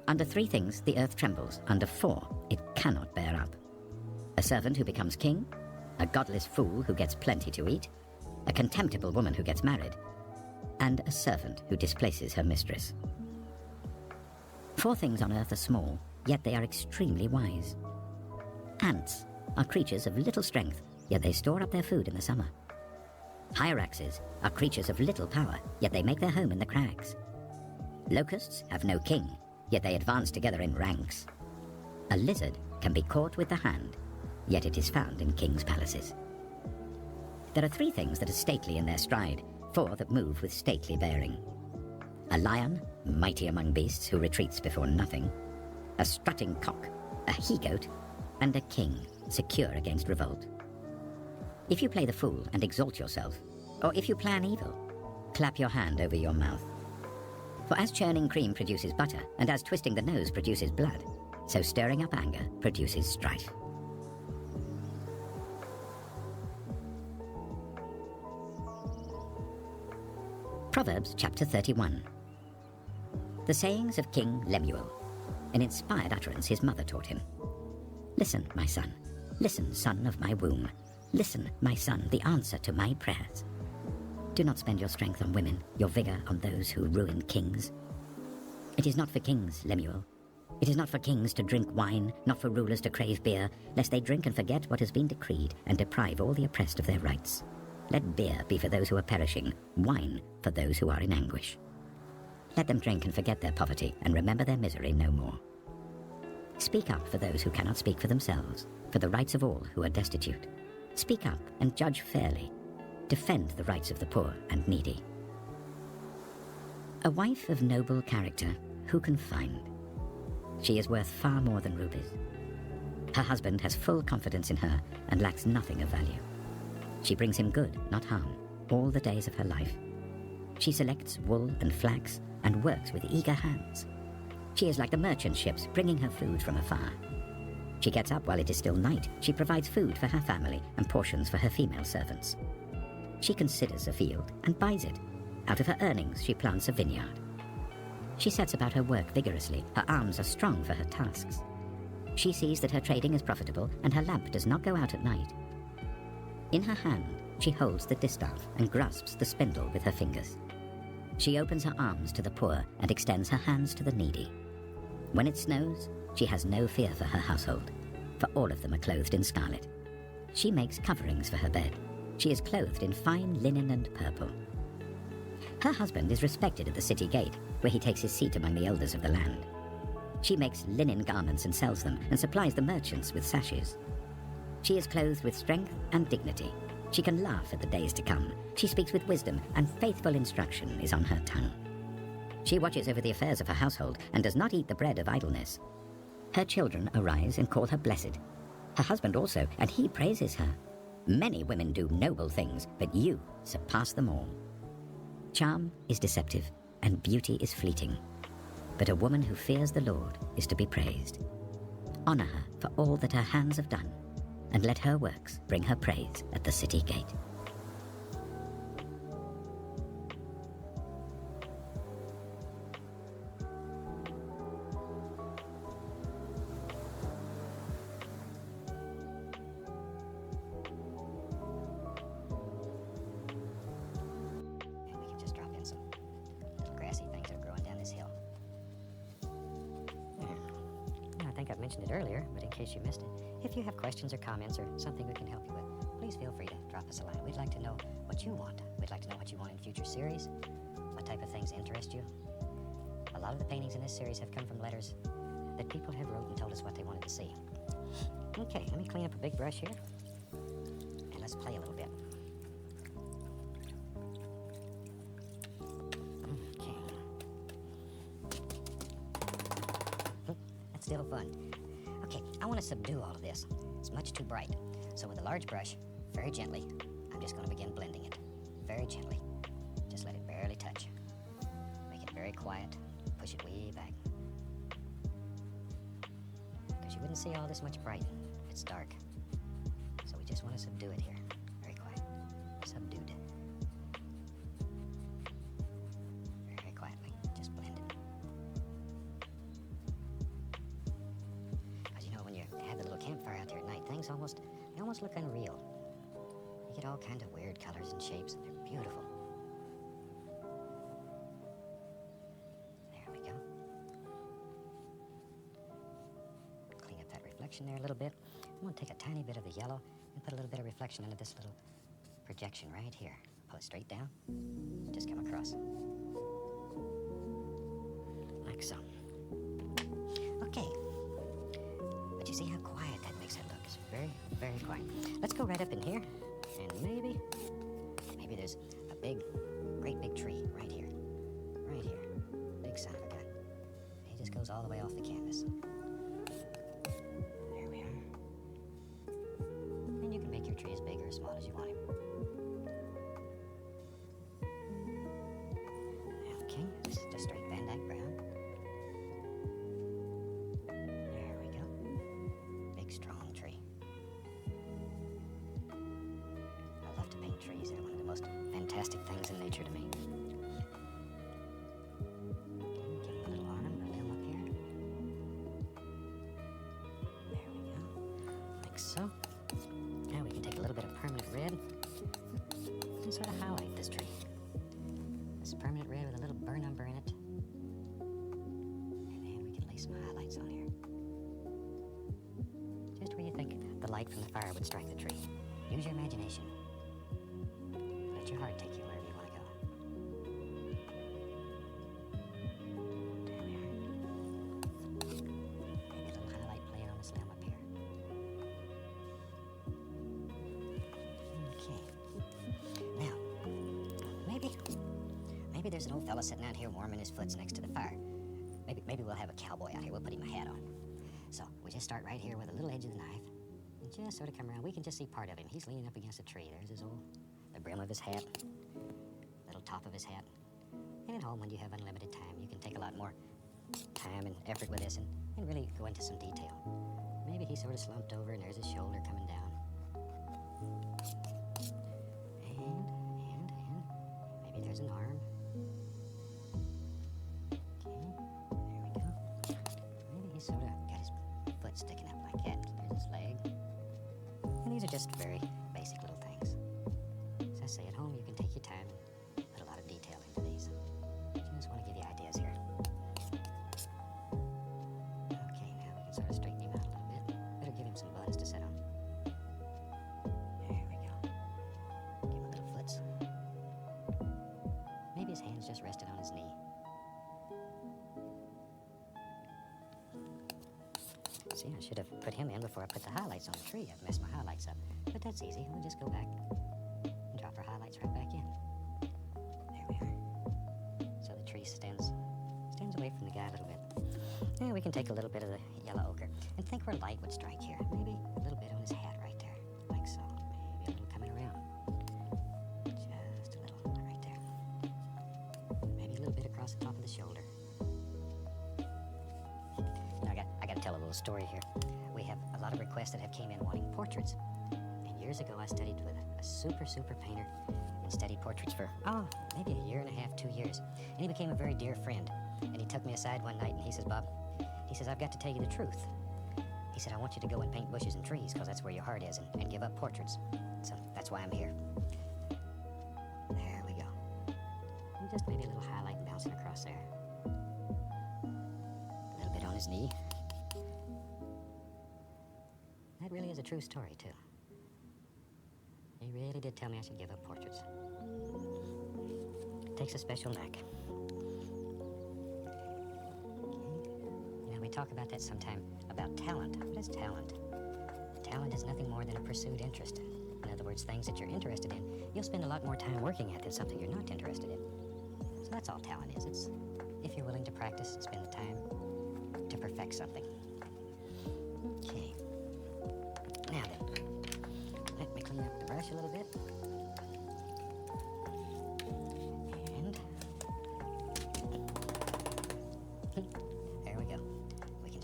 Under 3 things the earth trembles, under 4 it cannot bear up. A servant who becomes king, a godless fool who gets plenty to eat, a contemptible woman who gets married, and a servant who displaces her mistress. 4 things on earth are small, yet they are extremely wise. Ants are creatures of little strength, yet they store up their food in the summer. Hyraxes are creatures of little power, yet they make their home in the crags. Locusts have no king, yet they advance together in ranks. A lizard can be caught with the hand, yet it is found in kings' palaces. There are 3 things that are stately in their stride, 4 that move with stately bearing. A lion, mighty among beasts, who retreats before nothing. A strutting cock, a he-goat, and a king, secure against revolt. If you play the fool and exalt yourself, or if you plan evil, clap your hand over your mouth. For as churning cream produces butter, and as twisting the nose produces blood, so stirring up anger produces strife. Proverbs chapter 31. The sayings of King Lemuel, an inspired utterance his mother taught him. Listen, my son. Listen, son of my womb. Listen, my son, the answer to my prayers. Do not spend your strength on women, your vigor on those who ruin kings. It is not for kings, Lemuel. It is not for kings to drink wine, not for rulers to crave beer, lest they drink and forget what has been decreed, and deprive all the oppressed of their rights. Let beer be for those who are perishing, wine for those who are in anguish. Let them drink and forget their poverty, and remember their misery no more. Speak up for those who cannot speak for themselves, for the rights of all who are destitute. Speak up and judge fairly. Defend the rights of the poor and needy. A wife of noble character, who can find? She is worth far more than rubies. Her husband has full confidence in her and lacks nothing of value. She brings him good, not harm, all the days of her life. She selects wool and flax and works with eager hands. She is like the merchant ships bringing her food from afar. She gets up while it is still night. She provides food for her family and portions for her female servants. She considers a field and buys it. Out of her earnings, she plants a vineyard. She sets about her work vigorously. Her arms are strong for her tasks. She sees that her trading is profitable and her lamp does not go out at night. In her hand, she holds the distaff and grasps the spindle with her fingers. She opens her arms to the poor and extends her hands to the needy. When it snows, she has no fear for her household, for all of them are clothed in scarlet. She makes coverings for her bed. She is clothed in fine linen and purple. Her husband is respected at the city gate, where he takes his seat among the elders of the land. She makes linen garments and sells them, and supplies the merchants with sashes. She is clothed with strength and dignity. She can laugh at the days to come. She speaks with wisdom, and faithful instruction is on her tongue. She watches over the affairs of her household, and does not eat the bread of idleness. Her children arise and call her blessed. Her husband also, and he praises her. Many women do noble things, but you surpass them all. Charm is deceptive, and beauty is fleeting. But a woman who fears the Lord is to be praised. Honor her for all that her hands have done, and let her works bring her praise at the city gate. I've mentioned it earlier, but in case you missed it, if you have questions or comments or something we can help you with, please feel free to drop us a line. We'd like to know what you want. We'd like to know what you want in future series, what type of things interest you. A lot of the paintings in this series have come from letters that people have wrote and told us what they wanted to see. Okay, let me clean up a big brush here, and let's play a little bit. Okay. That's still fun. Okay, I want to subdue all of this. It's much too bright. So with a large brush, very gently, I'm just going to begin blending it. Very gently. Just let it barely touch. Make it very quiet. Push it way back. Because you wouldn't see all this much bright if it's dark. So we just want to subdue it here. Very quiet. Subdued. Very quietly. Just blend it. Because you know, when you have the little campfire out there at night, things almost look unreal. You get all kinds of weird colors and shapes. They're beautiful. There we go. Clean up that reflection there a little bit. I'm going to take a tiny bit of the yellow and put a little bit of reflection into this little projection right here. Pull it straight down. Just come across. Like so. Okay. But you see how quiet that makes it look. It's very, very quiet. Let's go right up in here. And maybe there's a great big tree right here. Right here. Big son of a gun. He just goes all the way off the canvas. There we are. And you can make your tree as big or as as small as you want him. Okay, this is just straight Van Dyke brown. There we go. Big, strong tree. I love to paint trees. They're one of the most fantastic things in nature to me. Okay, give him a little arm, a limb up here. There we go. Like so. Now we can take a little bit of permanent red and sort of highlight this tree. This permanent red with a little burn umber in it. And then we can lay some highlights on here. Just where you think the light from the fire would strike the tree. Use your imagination. Let your heart take you wherever you want to go. There we are. Maybe a little highlight playing on this limb up here. Okay. Now, maybe there's an old fella sitting out here warming his foots next to the fire. Maybe we'll have a cowboy out here. We'll put him a hat on. So we just start right here with a little edge of the knife and just sort of come around. We can just see part of him. He's leaning up against a tree. There's the brim of his hat, little top of his hat. And at home, when you have unlimited time, you can take a lot more time and effort with this and really go into some detail. Maybe he's sort of slumped over and there's his shoulder coming down. And maybe there's an arm. Okay, there we go. Maybe he's sort of got his foot sticking up like that. There's his leg. And these are just very basic little things. As I say, at home you can take your time and put a lot of detail into these. Just want to give you ideas here. Okay, now we can sort of straighten him out a little bit. Better give him some buttons to sit on. There we go. Give him a little foots. Maybe his hand's just rested on his knee. See, I should have put him in before I put the highlights on the tree. I've messed my highlights up. But that's easy. We'll just go back and drop our highlights right back in. There we are. So the tree stands away from the guy a little bit. And we can take a little bit of the yellow ochre and think where light would strike here. Maybe a little bit on his hat right there, like so. Maybe a little coming around. Just a little right there. Maybe a little bit across the top of the shoulder. You know, I got to tell a little story here. We have a lot of requests that have came in wanting portraits. And years ago, I studied with a super painter and studied portraits for, maybe a year and a half, 2 years. And he became a very dear friend. And he took me aside one night and he says, Bob, he says, I've got to tell you the truth. He said, I want you to go and paint bushes and trees because that's where your heart is and give up portraits. So that's why I'm here. There we go. And just maybe a little highlight bouncing across there. A little bit on his knee. That really is a true story, too. He really did tell me I should give up portraits. It takes a special knack. We talk about that sometime, about talent. What is talent? Talent is nothing more than a pursued interest. In other words, things that you're interested in, you'll spend a lot more time working at than something you're not interested in. So that's all talent is. It's if you're willing to practice and spend the time to perfect something. Okay. Now then, let me clean up the brush a little bit.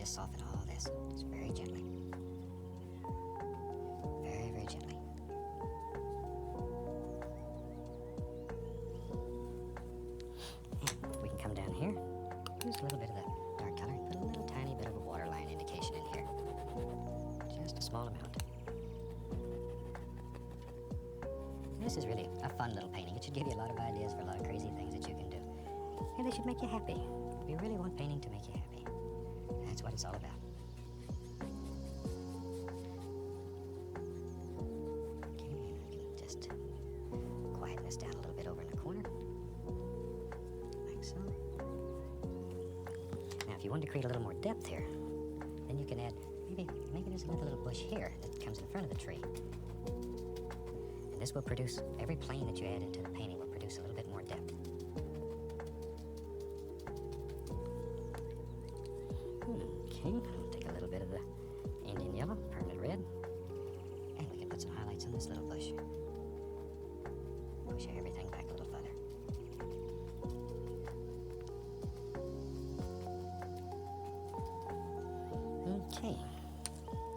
Soften all this, just very gently. Very gently. And we can come down here, use a little bit of that dark color, put a little tiny bit of a waterline indication in here. Just a small amount. This is really a fun little painting. It should give you a lot of ideas for a lot of crazy things that you can do. And they should make you happy. We really want painting to make you happy. That's what it's all about. Okay, and I can just quieten this down a little bit over in the corner. Like so. Now, if you want to create a little more depth here, then you can add, maybe there's another little bush here that comes in front of the tree. And this will produce, every plane that you add into the painting will produce a little bit more depth. Okay, I'll take a little bit of the Indian yellow, permanent red, and we can put some highlights in on this little bush. Push everything back a little further. Okay.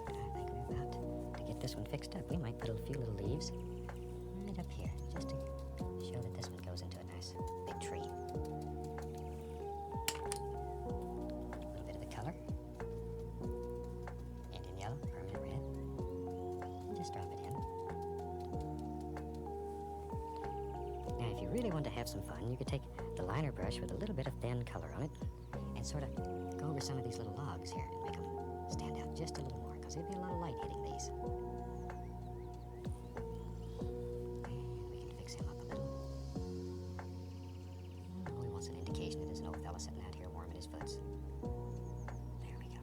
I think we're about to get this one fixed up. We might put a few little leaves right up here, just to show that this one goes into a nice big tree. A little bit of the color. Indian yellow, permanent red. And just drop it in. Now, if you really want to have some fun, you could take the liner brush with a little bit of thin color on it and sort of go over some of these little logs here and make them stand out just a little more, because there'd be a lot of light hitting these. And we can fix him up a little. All he wants an indication that there's an old fella sitting out here warming his foots. There we go.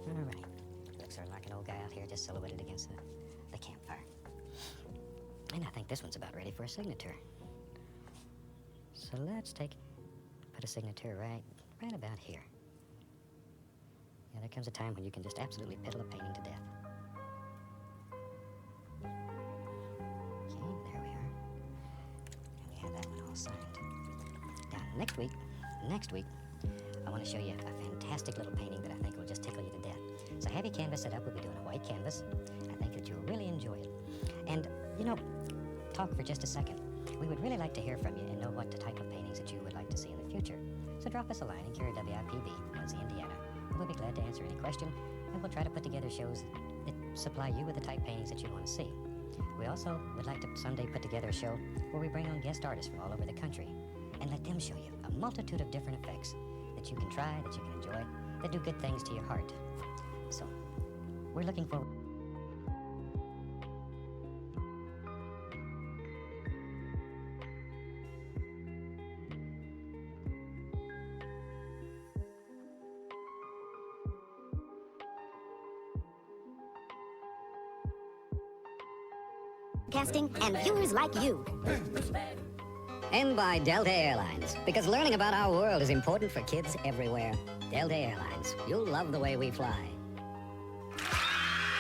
All right. Looks sort of like an old guy out here just silhouetted against the campfire. And I think this one's about ready for a signature. So let's put a signature right about here. Yeah, there comes a time when you can just absolutely piddle a painting to death. Okay, there we are. And we have that one all signed. Now, next week, I want to show you a fantastic little painting that I think will just tickle you to death. So have your canvas set up. We'll be doing a white canvas. I think that you'll really enjoy it. And, talk for just a second. We would really like to hear from you and know what type of paintings that you would like to see in the future. So drop us a line and carry WIPB, Muncie, Indiana. We'll be glad to answer any question, and we'll try to put together shows that supply you with the type paintings that you want to see. We also would like to someday put together a show where we bring on guest artists from all over the country and let them show you a multitude of different effects that you can try, that you can enjoy, that do good things to your heart. So, we're looking forward. Casting and viewers like you. And by Delta Airlines, because learning about our world is important for kids everywhere. Delta Airlines, you'll love the way we fly.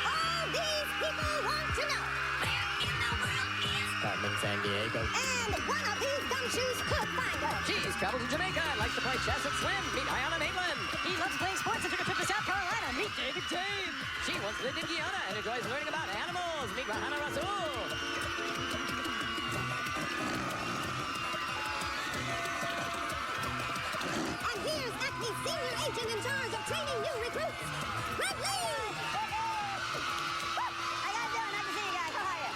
All these people want to know where in the world is Carmen Sandiego. and one of these gumshoes could find her. She's traveled to Jamaica, likes to play chess and swim. Meet Ayana Maitland. He loves playing sports and took a trip to South Carolina. Meet David James. She once lived in Guyana and enjoys learning about animals. Meet Rahana Rasul. And here's Acme's senior agent in charge of training new recruits, Greg Lee. How y'all doing? Nice to see you guys. How are you?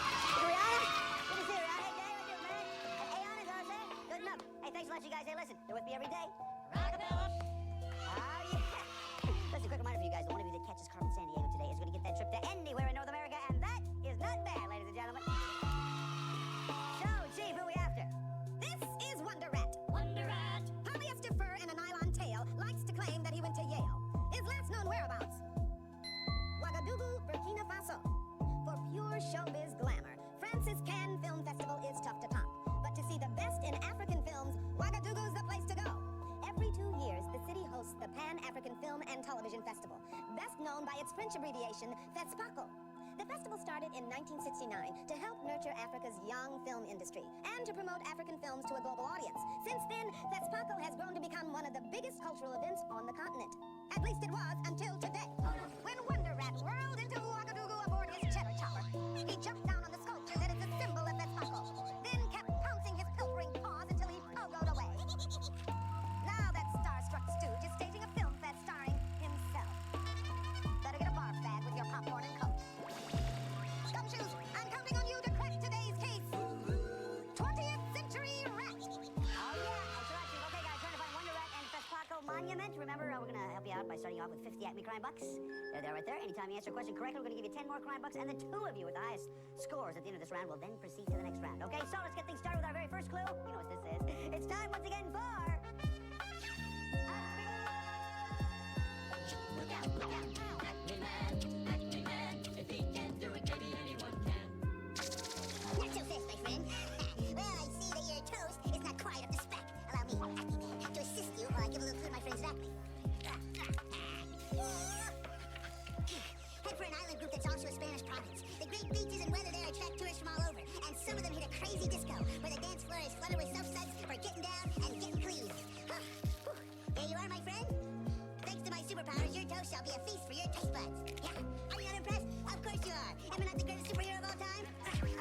Rihanna? Good to see you, Rihanna. Hey, Dave, what you doing, man? Hey, Ayana, is that what I'm saying? Good enough. Hey, thanks a lot, you guys. Hey, listen, they're with me every day. Rockabella. Oh, yeah. Listen, quick reminder for you guys. The one of you that catches Carmen Sandiego today is going to get that trip to anywhere in North America, and that is not bad, ladies and gentlemen. So, Chief, who are we after? This is Wonder Rat. Wonder Rat. Polyester fur and a nylon tail, likes to claim that he went to Yale. His last known whereabouts: Ouagadougou, Burkina Faso. For pure showbiz glamour, France's Cannes Film Festival is tough to top. But to see the best in African films, Ouagadougou's the place to go. Every 2 years, the city hosts the Pan-African Film and Television Festival, best known by its French abbreviation, FESPACO. The festival started in 1969 to help nurture Africa's young film industry and to promote African films to a global audience. Since then, FESPACO has grown to become one of the biggest cultural events on the continent. At least it was until today, when Wonder Rat whirled into Ouagadougou aboard his cheddar chopper. He jumped down on the sculpture that is the symbol of FESPACO, then kept pouncing his pilfering paws until he pogoed away. Now that starstruck stooge is staging a film fest starring himself. Better get a barf bag with your popcorn and coke. Gumshoes, I'm counting on you to crack today's case. 20th Century Rat. Oh, yeah. That's right, Chief. Okay, guys, trying to find Wonder Rat and FESPACO Monument. Remember, we're going to help you out by starting off with 50 Acme Crime Bucks. There they are right there. Anytime you answer a question correctly, we're going to give you 10 more Crime Bucks, and the two of you with the highest scores at the end of this round will then proceed to the next round. Okay, so let's get things started with our very first clue. You know what this is. It's time once again for... Look out, look out. Acme Man, if he can do it, maybe anyone can. Not so fast, my friend. Well, I see that your toast is not quite up to spec. Allow me, Acme Man, to assist you while I give a little clue to my friends at Acme. Head for an island group that's also a Spanish province. The great beaches and weather there attract tourists from all over, and some of them hit a crazy disco, where the dance floor is flooded with soap suds for getting down and getting clean. Huh. Whew. There you are, my friend. Thanks to my superpowers, your toast shall be a feast for your taste buds. Yeah. Are you not impressed? Of course you are. Am I not the greatest superhero of all time?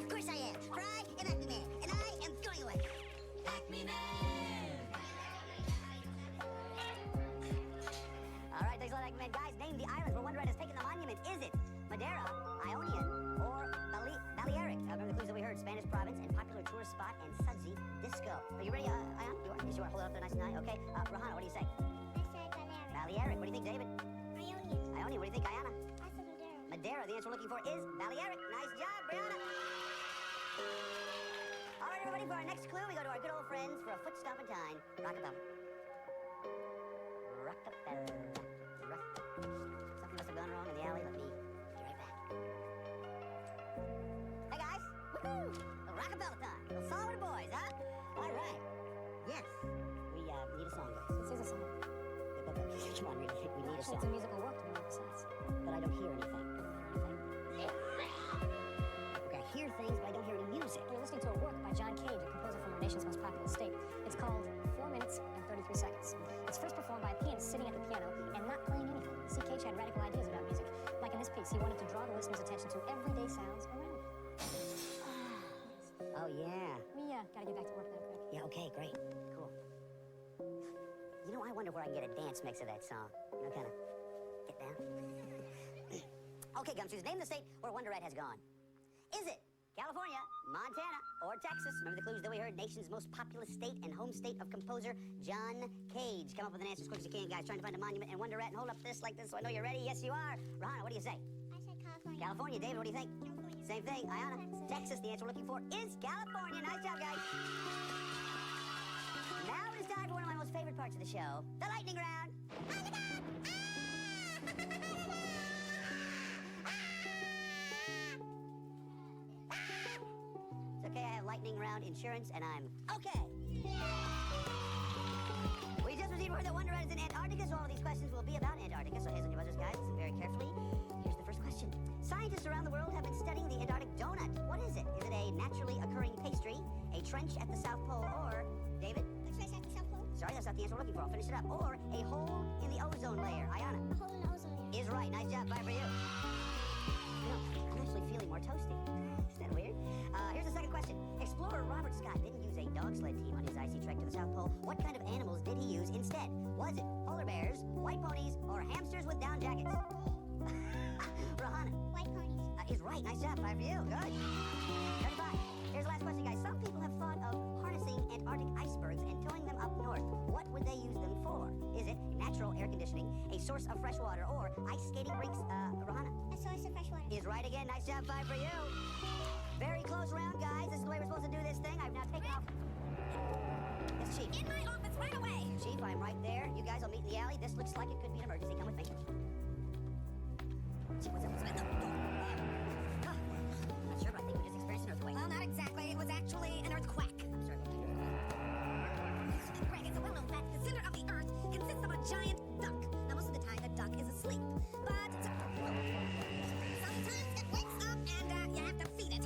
Of course I am. For I am Acme Man, and I am going away. Acme Man! All right, thanks a lot, Acme Man. Guys, name the islands where Wonder Rat has taken the monument. Is it Madeira, Ionian, or Balearic? Remember the clues that we heard: Spanish province and popular tourist spot and sudsy disco. Are you ready, Ion? You are? Yes, you are. Hold it up there nice and high. Okay. Rohana, what do you say? I said Balearic. Balearic. What do you think, David? Ionian. Ionian. What do you think, Ayana? I said Madeira. Madeira. The answer we're looking for is Balearic. Nice job, Brianna. All right, everybody, for our next clue, we go to our good old friends for a foot stomp in time. Rockabella. Rockabella. Something must have gone wrong in the alley. Let me get right back. Hey, guys. Woohoo! Rockabella time. We'll follow the boys, huh? All right. Yes. We need a song, guys. This is a song. Come on, really. We need a It's song. a musical work to be more precise. But I don't hear anything. Okay, I hear things, but I don't hear any music. You're listening to a work by John Cage, a composer from our nation's most populous state. It's called 4 minutes and 33 seconds. It's first performed by a pianist sitting at the piano and not playing anything. C. Cage had radical ideas about music. Like in this piece, he wanted to draw the listener's attention to everyday sounds around. Oh, yeah. We gotta get back to work now, quick. Yeah, okay, great. Cool. You know, I wonder where I can get a dance mix of that song. You know, kind of get down. Okay, Gumshoes, name the state where Wonder Rat has gone. Is it California, Montana, or Texas? Remember the clues that we heard? Nation's most populous state and home state of composer John Cage. Come up with an answer as quick as you can, guys. Trying to find a monument and Wonder Rat, and hold up this like this so I know you're ready. Yes, you are. Rahana, what do you say? I said California. California. David, what do you think? California. Same thing. Ayana? Texas. The answer we're looking for is California. Nice job, guys. Now it is time for one of my most favorite parts of the show, the lightning round. It's okay, I have lightning round insurance, and I'm okay. We just received word that Wonder Rat is in Antarctica, so all of these questions will be about Antarctica. So hands on your buzzers, guys. Listen very carefully. Here's the first question. Scientists around the world have been studying the Antarctic donut. What is it? Is it a naturally occurring pastry, a trench at the South Pole, or, David? A trench at the South Pole? Sorry, that's not the answer we're looking for. I'll finish it up. Or a hole in the ozone layer. Ayana? A hole in the ozone layer. Is right. Nice job. 5 for you. You know, I'm actually feeling more toasty. Isn't that weird? Here's the second question. Explorer Robert Scott didn't use a dog sled team on his icy trek to the South Pole. What kind of animals did he use instead? Was it polar bears, white ponies, or hamsters with down jackets? Rahana? White ponies. Is right. Nice job. 5 for you. Good. 35. Here's the last question, guys. Some people have thought of harnessing Antarctic icebergs and towing them up north. What would they use them for? Is it natural air conditioning, a source of fresh water, or ice skating rinks? Rahana? A source of fresh water. Is right again. Nice job. 5 for you. Very close round, guys. This is the way we're supposed to do this thing. I've now taken off. It's Chief. In my office right away. Chief, I'm right there. You guys will meet in the alley. This looks like it could be an emergency. Come with me. Chief, what's up? What's up? I'm not sure, but I think we just experienced an earthquake. Well, not exactly. It was actually an earthquake. I'm sorry. Greg, it's a well-known fact. The center of the earth consists of a giant duck. Now, most of the time, the duck is asleep. But sometimes it wakes up and you have to feed it.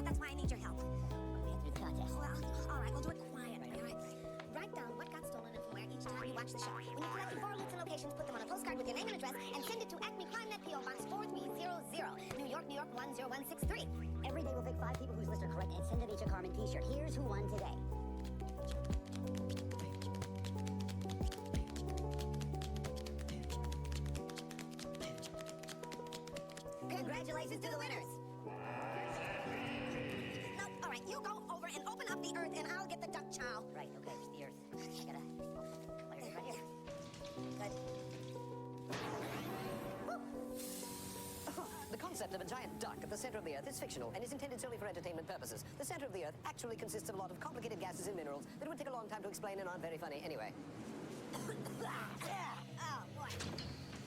That's why I need your help. We have to do the contest. Well, all right, we'll do it quietly, all right? Write down what got stolen and from where each time you watch the show. When you collect 4 links and locations, put them on a postcard with your name and address and send it to Acme CrimeNet P.O. Box 4300, New York, New York 10163. Every day we'll pick 5 people whose lists are correct and send them each a Carmen t-shirt. Here's who won today. Congratulations to the winners. No, all right, you go over and open up the earth and I'll get the duck chow. Right, okay, it's the earth. I gotta... There's right here. Good. The concept of a giant duck at the center of the Earth is fictional and is intended solely for entertainment purposes. The center of the Earth actually consists of a lot of complicated gases and minerals that would take a long time to explain and aren't very funny anyway. Oh, boy.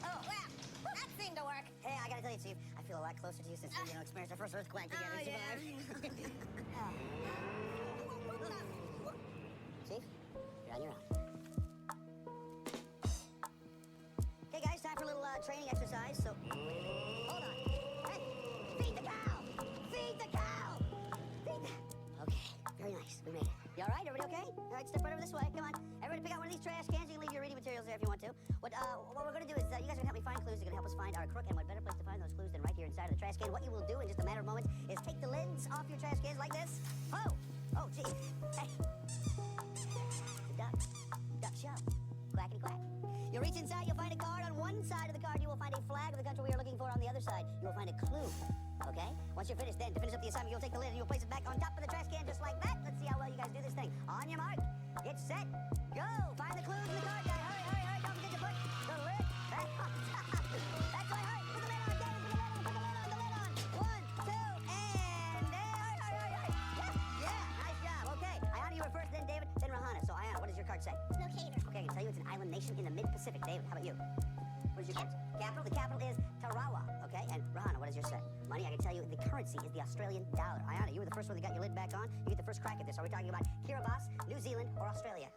Oh, well, that seemed to work. Hey, I gotta tell you, Chief, I feel a lot closer to you since we, experienced our first earthquake together. Oh, yeah. Chief, you're on your own. Okay, guys, time for a little training exercise, so... Hold on. right, everybody okay? All right, step right over this way. Come on. Everybody pick out one of these trash cans. You can leave your reading materials there if you want to. What we're going to do is you guys are going to help me find clues. You're going to help us find our crook, and what better place to find those clues than right here inside of the trash can. What you will do in just a matter of moments is take the lids off your trash cans like this. Oh, gee. Hey. Duck show. Quackity quack. You'll reach inside, you'll find a card. On one side of the card, you will find a flag of the country we are looking for. On the other side, you will find a clue. Okay? Once you're finished, then, to finish up the assignment, you'll take the lid and you'll place it back on top of the trash can just like that. Let's see how well you guys do this thing. On your mark, get set, go! Find the clues in the card, guys. Hurry. Don't forget to put the lid back on top. That's right, hurry. Put the lid on, Dave. Put the lid on. 1, 2, and hurry. Yeah, nice job. Okay, Ayana, you were first, then David, then Rahana. So, Ayana, what does your card say? Locator. Okay, I can tell you it's an island nation in the mid-Pacific. David, how about you? What is your card? Capital? The capital is Tarawa, okay? And Rahana, what does yours say? Money, I can tell you the currency is the Australian dollar. Ayana, you were the first one that got your lid back on. You get the first crack at this. Are we talking about Kiribati, New Zealand, or Australia?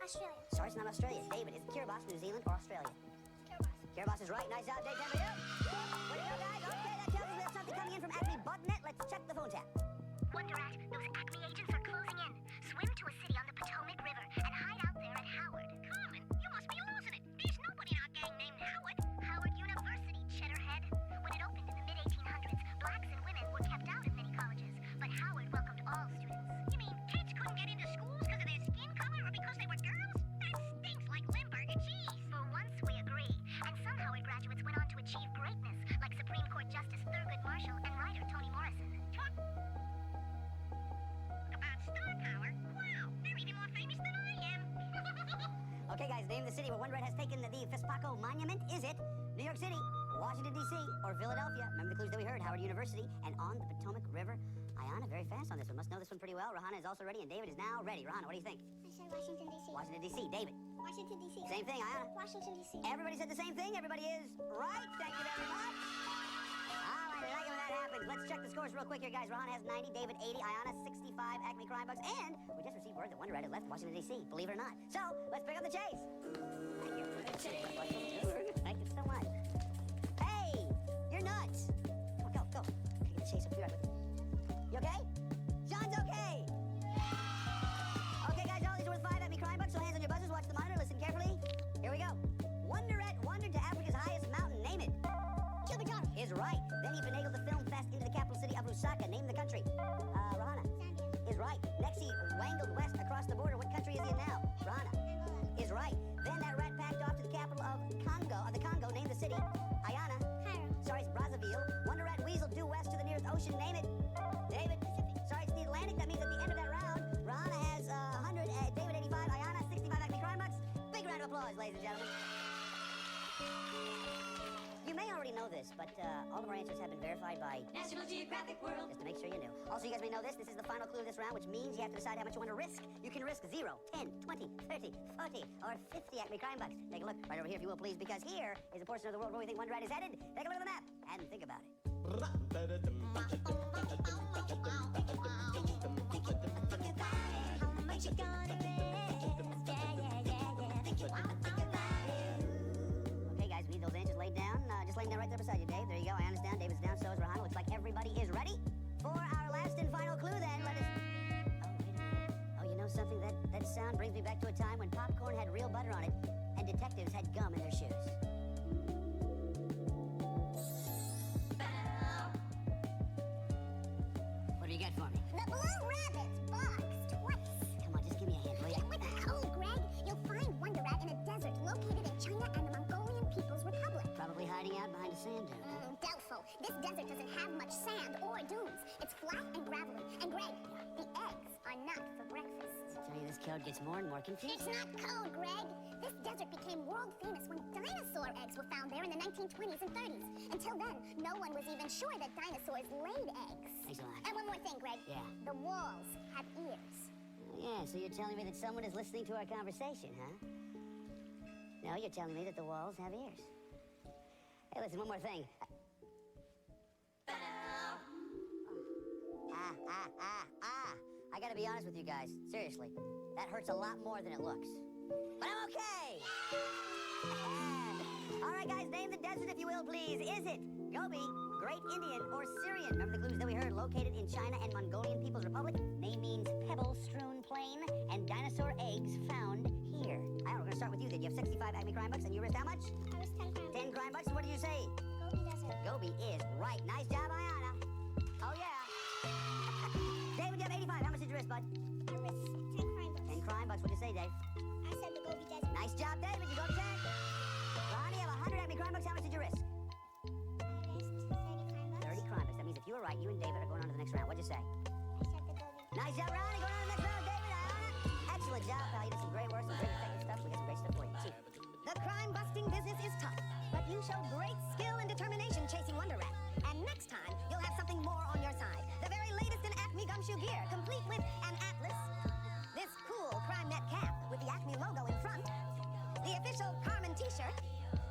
Australia. Sorry, it's not Australia. David, is it Kiribati, New Zealand, or Australia? Kiribati is right. Nice job, Dave. Time for you. Way to go, guys. Okay, that tells us we have something coming in from Acme.net. Let's check the phone tap. Wonder Rat, those Acme agents are closing in. Swim to a city on the Potomac River and hide out there at Howard. Carmen, you must be losing it. There's nobody in our gang named Howard. Howard University, Cheddarhead. When it opened in the mid-1800s, blacks and women were kept out of many colleges, but Howard welcomed all students. You mean kids couldn't get into schools because of their skin color or because they were girls? That stinks like Limburger cheese. For once, we agree. And some Howard graduates went on to achieve greatness, like Supreme Court Justice Thurgood Marshall and writer Toni Morrison. About star power? Wow, they're even more famous than I am. Okay, guys, name the city where Wonder Rat has taken the Fespaco Monument. Is it New York City, Washington, D.C., or Philadelphia? Remember the clues that we heard? Howard University and on the Potomac River. Ayana, very fast on this one. Must know this one pretty well. Rahana is also ready, and David is now ready. Rahana, what do you think? I said Washington, D.C. Washington, D.C. David? Washington, D.C. Same thing, Ayana. Washington, D.C. Everybody said the same thing. Everybody is right. Thank you very much. All right, I like it when that happens. Let's check the scores real quick here, guys. Rahana has 90, David 80, Ayana 65 Acme Crime Bucks, and we just received word that Wonder Rat has left Washington, D.C., believe it or not. So, let's pick up the chase. Thank you. Thank you so much. Hey, you're nuts. Come on, go. Okay, get the chase up here. You okay? John's okay. Okay, guys, all these are worth 5 Acme Crime Bucks, so hands on your buzzers, watch the monitor, listen carefully. Here we go. Wonder Rat wandered to Africa's highest mountain. Name it. Kilimanjaro. Is right. Then he finagled the film fest into the capital city of Lusaka. Name the country. Rahana. Zambia. Is right. Next he wangled west across the border. What country is he in now? Rahana. Angola. Is right. Then that rat packed off to the capital of the Congo. Name the city. Ayana. Cairo. Sorry, it's Brazzaville. Wonder Rat weasel due west to the nearest ocean. Name it. David. Pacific. Sorry, it's the Atlantic. That means at the end of that round, Rahana has 100, David 85, Ayana 65 Acme Crime Bucks. Big round of applause, ladies and gentlemen. You may already know this, but all of our answers have been verified by National Geographic World. just to make sure you knew. Also, you guys may know this. This is the final clue of this round, which means you have to decide how much you want to risk. You can risk 0, 10, 20, 30, 40, or 50 Acme Crime Bucks. Take a look right over here, if you will, please, because here is a portion of the world where we think Wonder Rat is headed. Take a look at the map and think about it. How much you gonna risk? Okay, guys, we need those answers laid down. Just laying down right there beside you, Dave. There you go. Ayana's down, David's down, so is Rahana. Looks like everybody is ready for our last and final clue, then. Let us... Oh, wait a minute. Oh, you know something? That sound brings me back to a time when popcorn had real butter on it and detectives had gum in their shoes. What do you got for me? The Blue Rabbit box twice. Come on, just give me a hint, will Get you? with the code, Greg. You'll find Wonder Rat in a desert located in China and the Mongolian People's Republic. Probably hiding out behind a sand dune. Doubtful. This desert doesn't have much sand or dunes. It's flat and gravelly. And Greg, the eggs are not for breakfast. I tell you, this code gets more and more It's confusing. not code, Greg. This desert became world famous when dinosaur eggs were found there in the 1920s and 30s. Until then, no one was even sure that dinosaurs laid eggs. Thanks a lot. And one more thing, Greg. Yeah. The walls have ears. Yeah, so you're telling me that someone is listening to our conversation, huh? No, you're telling me that the walls have ears. Hey, listen, one more thing. I gotta be honest with you guys. Seriously. That hurts a lot more than it looks. But I'm okay! All right, guys, name the desert, if you will, please. Is it Gobi, Great Indian or Syrian. Remember the clues that we heard? Located in China and Mongolian People's Republic. Name means pebble-strewn plain, and dinosaur eggs found here. All right, we're gonna start with you then. You have 65 Acme crime bucks, and you risked how much? I was 10 crime. 10 crime bucks. What did you say? Gobi Desert. Gobi is right. Nice job, Ayana. Oh yeah. David, you have 85. How much did you risk, bud? I risked 10 crime bucks. 10 crime bucks. What'd you say, Dave? I said the Gobi Desert. Nice job, David. You go to 10. Ronnie, you have 100 Acme crime bucks. How much did you risk? I risked 30 crime bucks. 30 crime bucks. That means if you were right, you and David are going on to the next round. What'd you say? I said the Gobi. Nice job, Ronnie. Going on to the next round. David, Ayana. Excellent job, pal. You did some great work, some great detective stuff. We got some great stuff for you. Chief. The crime-busting business is tough, but you show great skill and determination chasing Wonder Rat. And next time, you'll have something more on your side. The very latest in Acme gumshoe gear, complete with an atlas, this cool CrimeNet cap with the Acme logo in front, the official Carmen t-shirt,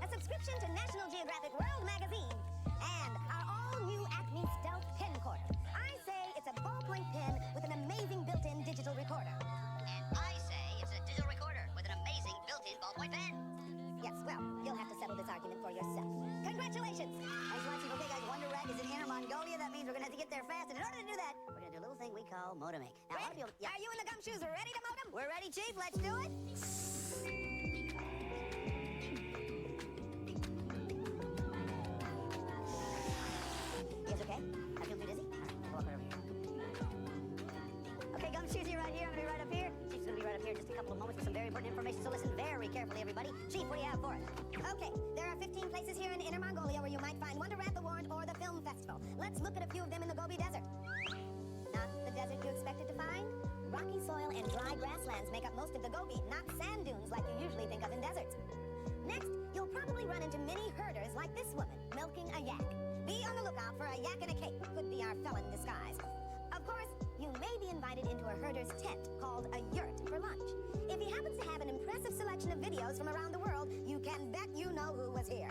a subscription to National Geographic World magazine, and our all-new Acme Stealth pen recorder. I say it's a ballpoint pen with an amazing built-in digital recorder. And I say it's a digital recorder with an amazing built-in ballpoint pen. Yes, well, you'll have to settle this argument for yourself. Congratulations! Thanks so much, Chief. Okay, guys, Wonder Rat is in Inner Mongolia. That means we're gonna have to get there fast. And in order to do that, we're gonna do a little thing we call motoming. Now, a lot of people, Are you and the gumshoes ready to modem? we're ready, Chief. Let's do it. You guys okay? I feel too dizzy. All right, walk right over here. Okay, Gumshoes, you right here. I'm gonna be right up here. Chief's gonna be right up here in just a couple of moments with some very important information. So listen very carefully, everybody. Chief, what do you have for us? Okay, there are 15 places here in Inner Mongolia where you might find Wonder Rat, the Warrant, or the Film Festival. Let's look at a few of them in the Gobi Desert. Not the desert you expected to find. Rocky soil and dry grasslands make up most of the Gobi, not sand dunes like you usually think of in deserts. Next, you'll probably run into many herders like this woman, milking a yak. Be on the lookout for a yak in a cape. Could be our felon disguise. Of course, you may be invited into a herder's tent called a yurt for lunch. If he happens to have an impressive selection of videos from around the world, you can bet you know who was here.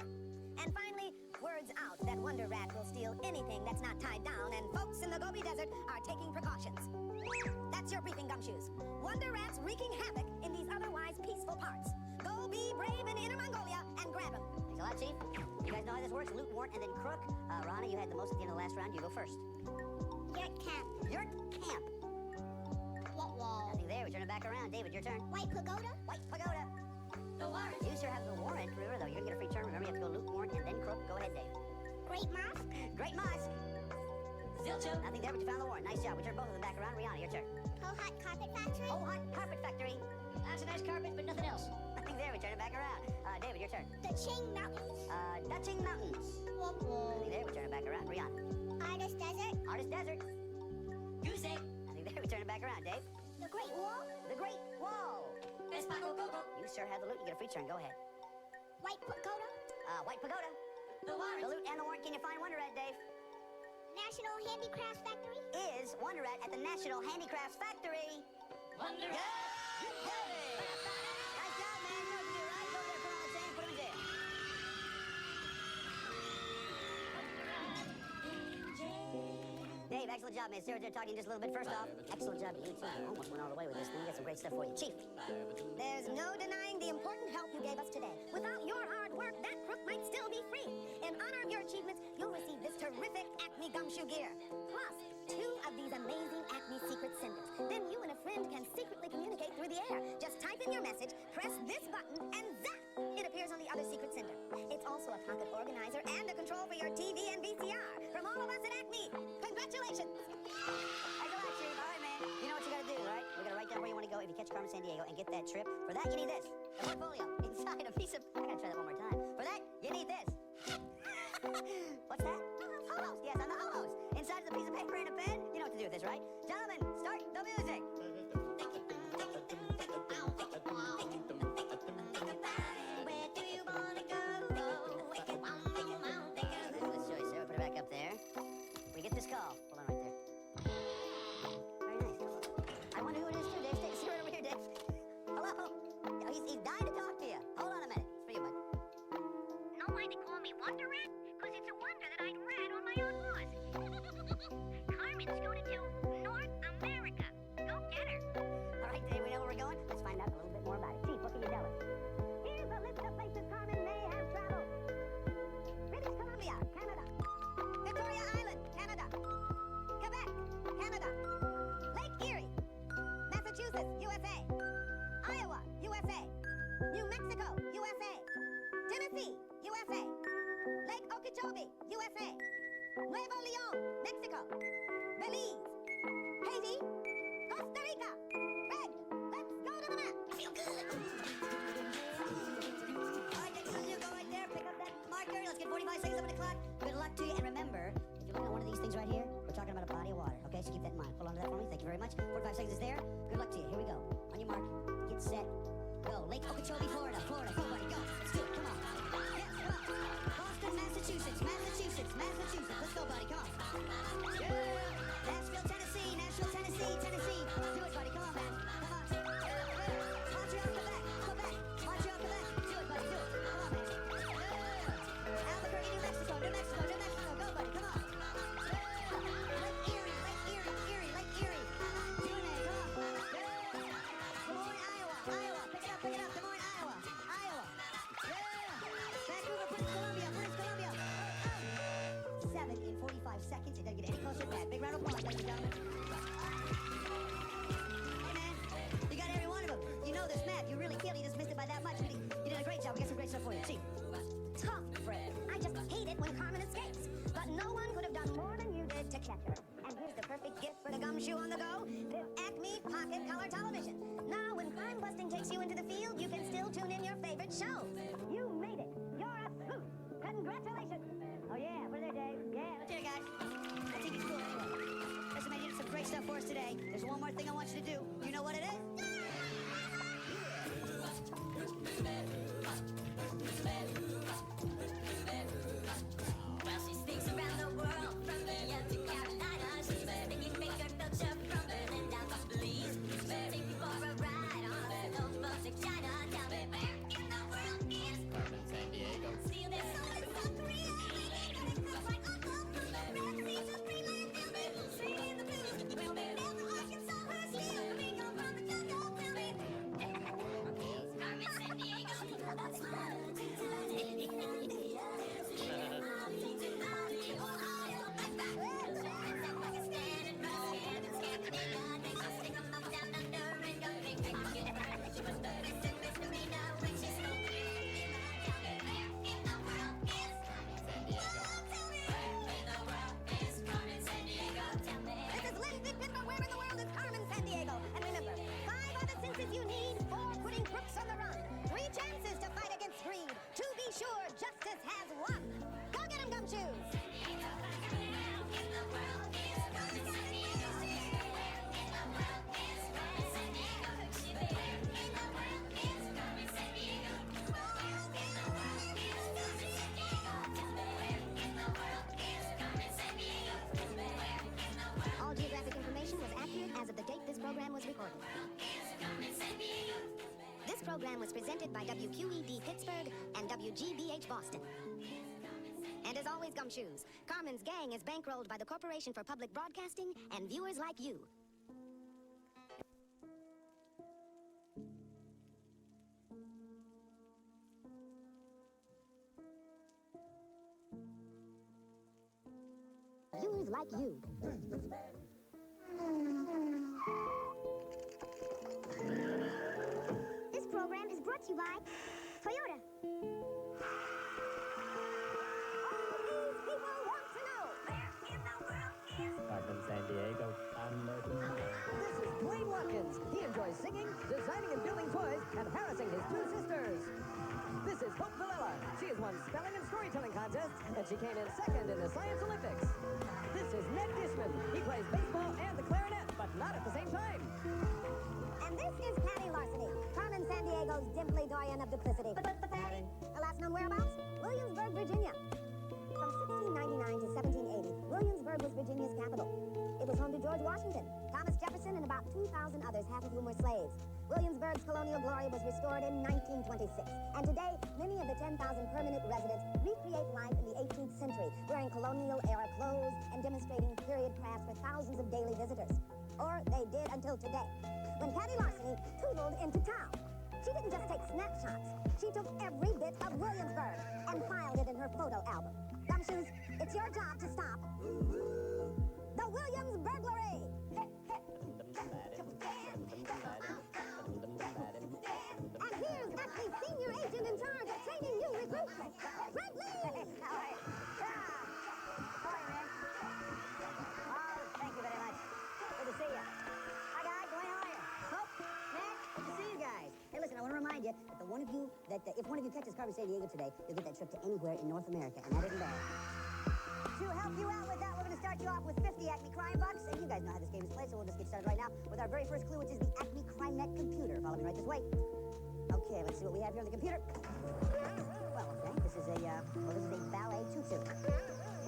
And finally, word's out that Wonder Rat will steal anything that's not tied down, and folks in the Gobi Desert are taking precautions. That's your briefing, Gumshoes. Wonder Rat's wreaking havoc in these otherwise peaceful parts. Go be brave in Inner Mongolia and grab him. Thanks a lot, Chief. You guys know how this works. Loot, warrant, and then crook. Ronnie, you had the most at the end of the last round. You go first. Yurt camp. Yurt camp. What wall? Nothing there. We turn it back around. David, your turn. White pagoda? White pagoda. The warrant. You sir have the warrant. Remember, though, you're gonna get a free turn. Remember, you have to go loot, warrant, and then crook. Go ahead, Dave. Great mosque? Great mosque. Zilcho. Nothing there, but you found the warrant. Nice job. We turn both of them back around. Rihanna, your turn. Oh Hot Carpet Factory? Oh, hot carpet factory. That's a nice carpet, but nothing else. Nothing there. We turn it back around. David, your turn. The Ching Mountains? Dutching Mountains. Nothing there. We turn it back around. Rihanna. Artist Desert? Artist Desert. Goose egg. Nothing there. We turn it back around. Dave. The Great Wall? The Great Wall. You sir have the loot. You get a free turn. Go ahead. White pagoda? White pagoda. The warrant. The loot and the warrant. Can you find Wonder Rat, Dave? National Handicrafts Factory? Is Wonder Rat at the National Handicrafts Factory? Wonder Yeah! Nice job, man. You know what to do, right? Go there, put on the chain, put him in jail. Dave, excellent job, man. Sarah's there talking just a little bit. First off, excellent job to you, too. You almost went all the way with this thing. We got some great stuff for you. Chief. There's no denying the important help you gave us today. Without your hard work, that crook might still be free. In honor of your achievements, you'll receive this terrific Acme gumshoe gear. Plus, 2 of these amazing Acme secret senders. Then you and a friend can secretly communicate through the air. Just type in your message, press this button, and zap! It appears on the other secret sender. It's also a pocket organizer and a control for your TV and VCR. From all of us at Acme, congratulations! Thanks a lot, Chief. All right, man. You know what you gotta do, all right? We gotta write down where you wanna go if you catch Carmen Sandiego and get that trip. For that, you need this. A portfolio inside a piece of... I gotta try that one more time. For that, you need this. What's that? Holos. Yes, on the holos. Inside is a piece of paper and a pen. You know what to do with this, right? Gentlemen, start the music. Where do you wanna go? Let's show you, Sarah. Put it back up there. We get this call. Hold on right there. Very nice. I wonder who it is, too, Dave. Stay right over here, Dave. Hello? He's dying to talk to you. Hold on a minute. It's for you, bud. Know why they call me Wonder Rat? 'Cause it's a wonder that I'd rat on my own horse. Carmen's going to North America. Go get her. All right, Dave, we know where we're going. Let's find out a little bit more about it. Chief, what can you tell us? Here's a list of places Carmen may have traveled. British Columbia, Canada. Nuevo Leon, Mexico, Belize, Haiti, Costa Rica. Red, let's go to the map. I feel good. All right, Dixon, you go right there, pick up that marker. Let's get 45 seconds up on the clock. Good luck to you, and remember, if you're looking at one of these things right here, we're talking about a body of water, okay? So keep that in mind. Hold on to that for me. Thank you very much. 45 seconds is there. Good luck to you. Here we go. On your mark, get set, go. Lake Okeechobee, Florida. Florida, go, buddy, go. Let's do it. Come on. Yes, come on. Boston, Massachusetts. Massachusetts. Massachusetts. Let's go, buddy. Come on. Yeah. Nashville, Tennessee. Nashville, Tennessee. Tennessee. Do it, buddy. Come on, man. Come on. Montreal, Quebec. Quebec. Montreal, Quebec. Do it, buddy. Do it. Come on, man. Yeah. Albuquerque, New Mexico. New Mexico. New Mexico. Go, buddy. Come on. Yeah. Lake Erie. Lake Erie. Erie. Lake Erie. Doing it. Come on. Yeah. Des Moines, Iowa. Iowa. Pick it up. Pick it up. Des Moines, Iowa. Iowa. Yeah. Vancouver, British Columbia. British Columbia. 7 in 45 seconds. It doesn't get any closer than that. Big round of applause, ladies and gentlemen. Hey, man. You got every one of them. You know this map. You really killed. You just missed it by that much. But you did a great job. We got some great stuff for you. See. Tough, Fred. I just hate it when Carmen escapes. But no one could have done more than you did to catch her. And here's the perfect gift for the gumshoe on the go. This Acme Pocket Color Television. Now, when crime busting takes you into the field, you can still tune in your favorite shows. You made it. You're a sleuth. Congratulations. Oh, yeah. Put it there, Dave. Yeah, let's hear it, guys. I think it's cool anyway. Listen, man, you did some great stuff for us today. There's one more thing I want you to do. You know what it is? Well, she speaks around the world, from India to Carolina. She's making finger culture from Berlin down to Belize. Take me for a ride on a sailboat to China. Tell me where in the world is Carmen Sandiego? See, there's so much South Korea. And it comes like Uncle from the Red Sea to Greenland. Tell me, singing the blues. Well, they're never Arkansas or steel. Ringo from the jungle. Tell me, it's Carmen Sandiego. That's This is Lindsay Pitman. Where in the world is Carmen Sandiego? And remember, 5 other senses you need, 4 putting crooks on the run, 3 chances to fight against greed. To be sure, justice has won. Go get 'em, gumshoes. All geographic information was accurate as of the date this program was recorded. This program was presented by WQED Pittsburgh and WGBH Boston. And as always, gumshoes, Carmen's gang is bankrolled by the Corporation for Public Broadcasting and viewers like you. Viewers like you. This program is brought to you by Toyota. All these people want to know. Carmen Sandiego. This is Dwayne Watkins. He enjoys singing, designing and building toys, and harassing his 2 sisters. This is Hope Villela. She has won spelling and storytelling contests, and she came in second in the Science Olympics. This is Ned Dishman. He plays baseball and the clarinet, but not at the same time. And this is Patty Larceny, Carmen Sandiego's dimply doyen of duplicity. Patty, her last known whereabouts? Williamsburg, Virginia. From 1699 to 1780, Williamsburg was Virginia's capital. It was home to George Washington, Thomas Jefferson, and about 2,000 others, half of whom were slaves. Williamsburg's colonial glory was restored in 1926. And today, many of the 10,000 permanent residents recreate life in the 18th century, wearing colonial-era clothes and demonstrating period crafts for thousands of daily visitors. Or they did until today, when Patty Larceny tootled into town. She didn't just take snapshots. She took every bit of Williamsburg and filed it in her photo album. Gumshoes, it's your job to stop the Williams burglary. And here's Acme's senior agent in charge of training new recruits, Frank Lee. remind you that if one of you catches Carmen San Diego today, you'll get that trip to anywhere in North America, and that isn't bad. To help you out with that, we're going to start you off with 50 Acme Crime Bucks, and you guys know how this game is played, so we'll just get started right now with our very first clue, which is the Acme CrimeNet computer. Follow me right this way. Okay, let's see what we have here on the computer. Well, okay, this is a ballet tutu,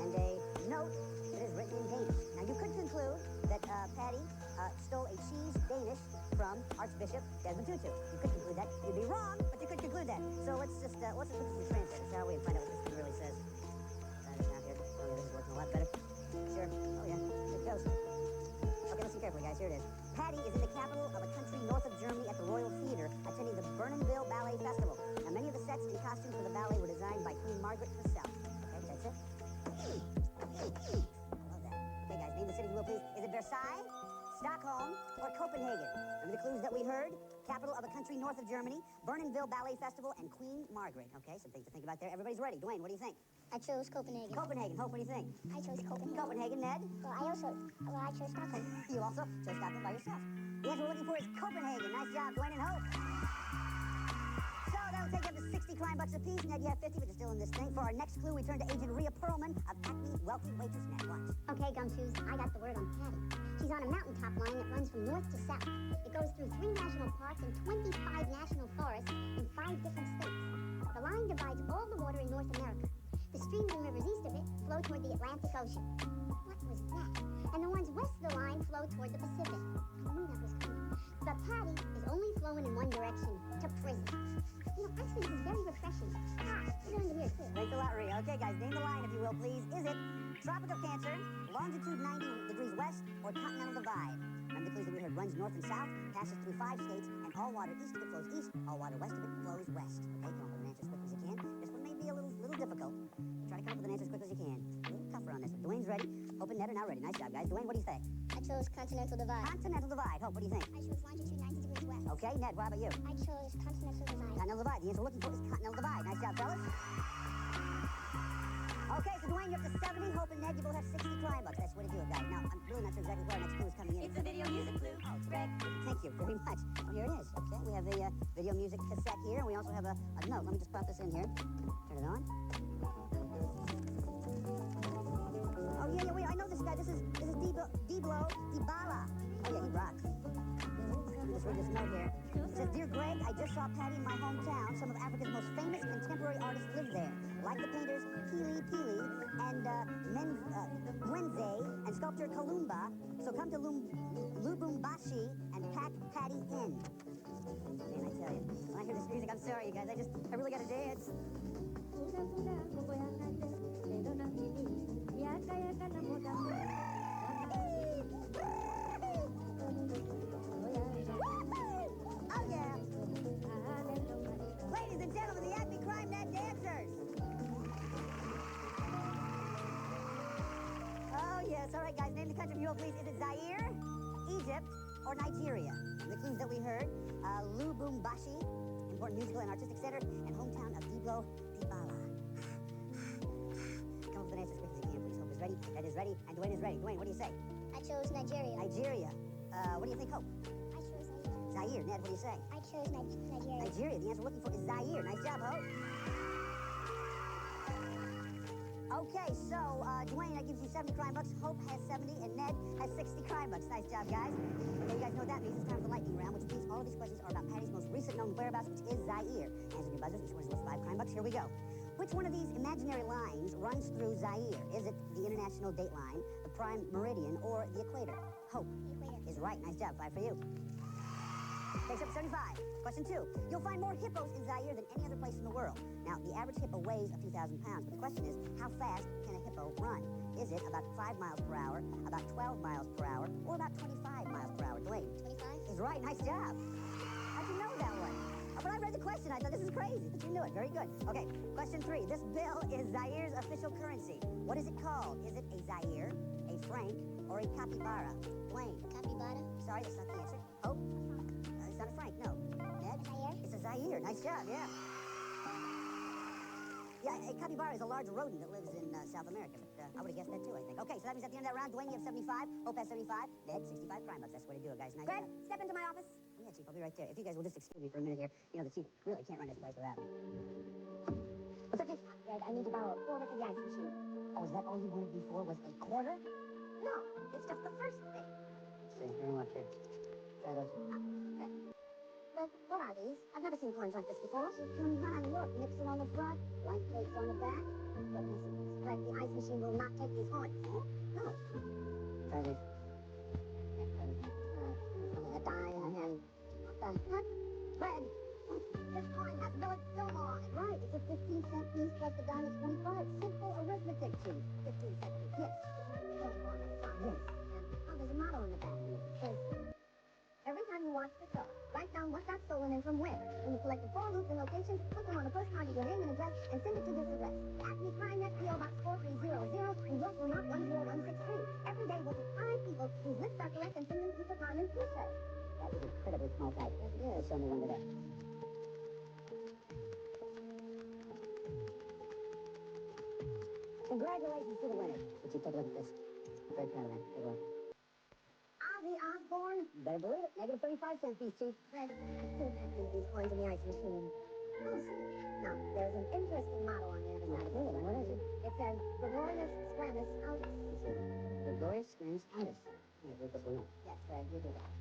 and a note that is written in Danish. Now, you could conclude that Patty stole a cheese Danish from Archbishop Desmond Tutu. You could conclude that. You'd be wrong, but you could conclude that. So let's just look at some translators, shall we, and find out what this thing really says. That is not here. Oh, yeah, this is working a lot better. Sure. Oh, yeah. Here it goes. Okay, listen carefully, guys. Here it is. Patty is in the capital of a country north of Germany at the Royal Theater, attending the Bernenville Ballet Festival. Now, many of the sets and costumes for the ballet were designed by Queen Margaret herself. Okay, that's it. I love that. Okay, guys, name the city, if you will, please. Is it Versailles, Stockholm, or Copenhagen? Remember the clues that we heard? Capital of a country north of Germany, Bernenville Ballet Festival, and Queen Margaret. Okay, some things to think about there. Everybody's ready. Dwayne, what do you think? I chose Copenhagen. Copenhagen. Hope, what do you think? I chose Copenhagen. Copenhagen, Ned? I chose Stockholm. You also chose Stockholm by yourself. The answer we're looking for is Copenhagen. Nice job, Dwayne and Hope. So that'll take you up to 60 crime bucks apiece. Ned, you have 50, but you're still in this thing. For our next clue, we turn to Agent Rhea Perlman of Acme Wealthy Waitress Net. Watch. Okay, Gumshoes, I got the word on Patty. She's on a mountaintop line that runs from north to south. It goes through 3 national parks and 25 national forests in 5 different states. The line divides all the water in North America. The streams and rivers east of it flow toward the Atlantic Ocean. What was that? And the ones west of the line flow toward the Pacific. I knew that was coming. But Patty is only flowing in one direction, to prison. You know, actually, this is very refreshing. You're going to hear it too. Thanks a lot, Rhea. Okay, guys, name the line, if you will, please. Is it Tropic of Cancer, longitude 90 degrees west, or Continental Divide? Remember the clues that we heard. Runs north and south, passes through 5 states, and all water east of it flows east, all water west of it flows west. Okay, come up with an answer as quick as you can. This one may be a little difficult. Try to come up with an answer as quick as you can. A little tougher on this one. Dwayne's ready. Hope and Ned are now ready. Nice job, guys. Dwayne, what do you think? I chose Continental Divide. Continental Divide. Hope, what do you think? I chose longitude 90 degrees west. Okay, Ned, what about you? I chose Continental Divide. Continental Divide. The answer we're looking for is Continental Divide. Nice job, fellas. Okay, so Dwayne, you're up to 70. Hope and Ned, you both have 60 crime bucks. That's the way to do it, guys. Now, I'm really not sure exactly where our next clue is coming in. It's a video music clue. Oh, Greg. Thank you very much. Well, here it is. Okay, we have a video music cassette here, and we also have a note. Let me just pop this in here. Turn it on. Oh, yeah, wait, I know this guy. This is Diblo Dibala. Oh, yeah, he rocks. Let me just read this note here. It says, Dear Greg, I just saw Patty in my hometown. Some of Africa's most famous contemporary artists live there, like the painters Pili Pili and Mwenze and sculptor Kalumba. So come to Lubumbashi and pack Patty in. Man, I tell you, when I hear this music, I'm sorry, you guys. I really got to dance. Oh, yeah. Ladies and gentlemen, the Acme CrimeNet dancers. Oh, yes. All right, guys. Name the country, if you will, please. Is it Zaire, Egypt, or Nigeria? The clues that we heard. Lubumbashi, important musical and artistic center, and hometown of Diblo Dibala. Come up with an answer as quick as you can, please. Hope is ready. Ed is ready. And Dwayne is ready. Dwayne, what do you say? I chose Nigeria. Nigeria. What do you think, Hope? I chose Nigeria. Zaire. Ned, what do you say? I chose Nigeria. Nigeria. The answer we're looking for is Zaire. Nice job, Hope. Okay, so Dwayne, that gives you 70 crime bucks. Hope has 70, and Ned has 60 crime bucks. Nice job, guys. Okay, you guys know what that means. It's time for the lightning round, which means all of these questions are about Patty's most recent known whereabouts, which is Zaire. Answer your buzzers. Each one is worth 5 crime bucks. Here we go. Which one of these imaginary lines runs through Zaire? Is it the International Date Line, the Prime Meridian, or the Equator? Hope is right. Nice job. 5 for you. Takes up 75. Question 2. You'll find more hippos in Zaire than any other place in the world. Now, the average hippo weighs a few thousand pounds, but the question is, how fast can a hippo run? Is it about 5 miles per hour, about 12 miles per hour, or about 25 miles per hour? Dwayne 25? is right. Nice job. How'd you know that one? When I read the question, I thought, this is crazy, but you knew it. Very good. Okay, question 3. This bill is Zaire's official currency. What is it called? Is it a Zaire, a franc, or a capybara? Dwayne. Capybara? Sorry, that's not the answer. Oh, it's not a franc, no. Ned? Zaire? It's a Zaire. Nice job, yeah. Yeah, a capybara is a large rodent that lives in South America, but I would have guessed that too, I think. Okay, so that means at the end of that round, Dwayne, you have 75, Hope has 75, Ned, 65 prime bucks. That's the way to do it, guys. Nice Greg, job. step into my office. Yeah, Chief, I'll be right there. If you guys will just excuse me for a minute here. You know, the Chief really can't run this place without me. What's up, Chief? Greg, I need to borrow a quarter for the ice machine. Oh, is that all you wanted before was a quarter? No, it's just the first thing. Let's see, very much here. Try those. But what are these? I've never seen coins like this before. Come on, look. Nixon on the front, light plates on the back. But listen, Greg, the ice machine will not take these coins. No. Try these. A die and what the heck? Greg, this coin has no film on it. Right, it's a 15-cent piece plus the dime is 25. Simple arithmetic, Chief. 15-cent piece, yes. Film on it, fine. Yes. And there's a motto on the back. It says, every time you watch the show, write down what got stolen and from where. When you collect the 4 loops and locations, put them on a postcard with your name and address and send it to this address. Acme Crime Net, P.O. Box 4300, and York, New York 10163. Every day we'll pick 5 people whose lists are correct and send them to the Carmen T-shirt. That was incredibly small type. Yes, it is. Show me one today. Congratulations to the winners. Would you take a look at this? I'm very proud of that. Take a look. Ozzy Osbourne. You better believe it. Negative 35-cent piece, Chief. Greg, I still have these coins in the ice machine. Now, there's an interesting motto on there. Now, what is it? It says, Gregorius Squamus Autus. Gregorius Squamus Autus. Here, look this one up. Yes, Greg, you do that.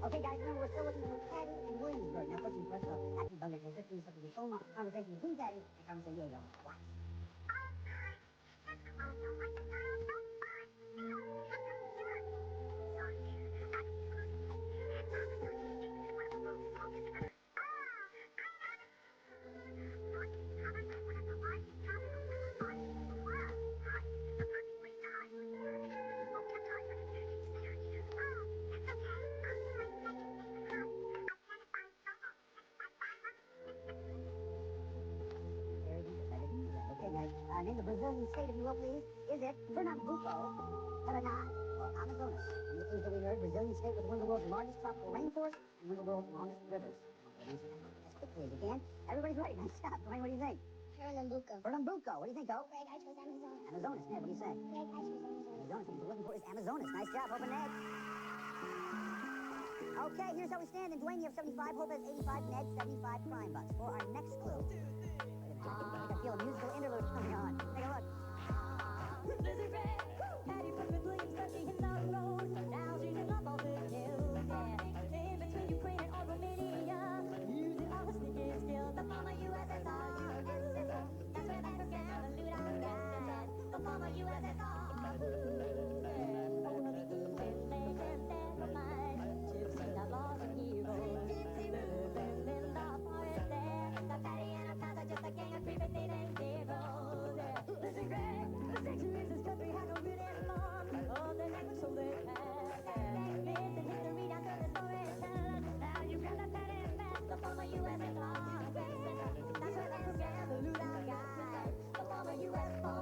Okay, guys, remember, we're still looking for Patty and Williamsburg. Now, question for us, Patty Bungert is 15 something the phone conversation between Patty and Carmen San Diego. Watch. Very good. Okay, guys, name the Brazilian state, if you will, please. Is it Pernambuco, Paraná, or Amazonas? And the clues that we heard, Brazilian state with one of the world's largest tropical rainforests and one of the world's longest rivers. Answer that as quickly as you can. Everybody's ready. Nice job. Dwayne, what do you think? Pernambuco. Pernambuco. What do you think, Hope? Greg, I chose Amazonas. Amazonas. Ned, what do you say? Greg, I chose Amazonas. Amazonas. What you're looking for is Amazonas. Nice job, Hope and Ned. Okay, here's how we stand. And Dwayne, you have 75. Hope has 85. Ned, 75 prime bucks. For our next clue. I feel a musical interlude coming on. Take a look. Blizzard Red, Patty from the Williamsburg in the road. So now she's in love all the hills, yeah. In between Ukraine and Romania, using all the sneaky skills. The former USSR. That's where they began the loot on guys. The former USSR. Yeah. Oh, the when they can never mind. Gypsy, that lost a hero. Living in the forest there. The Patty and her pals are just a gang of creepy teenage heroes, yeah. Listen, Greg, the centuries this country had no good and fun. Oh, they never so they can, yeah. Myth and history down to the storyteller. Now you got the Patty and Pat, the former USSR. That's where they began the loot out guys. The former USSR.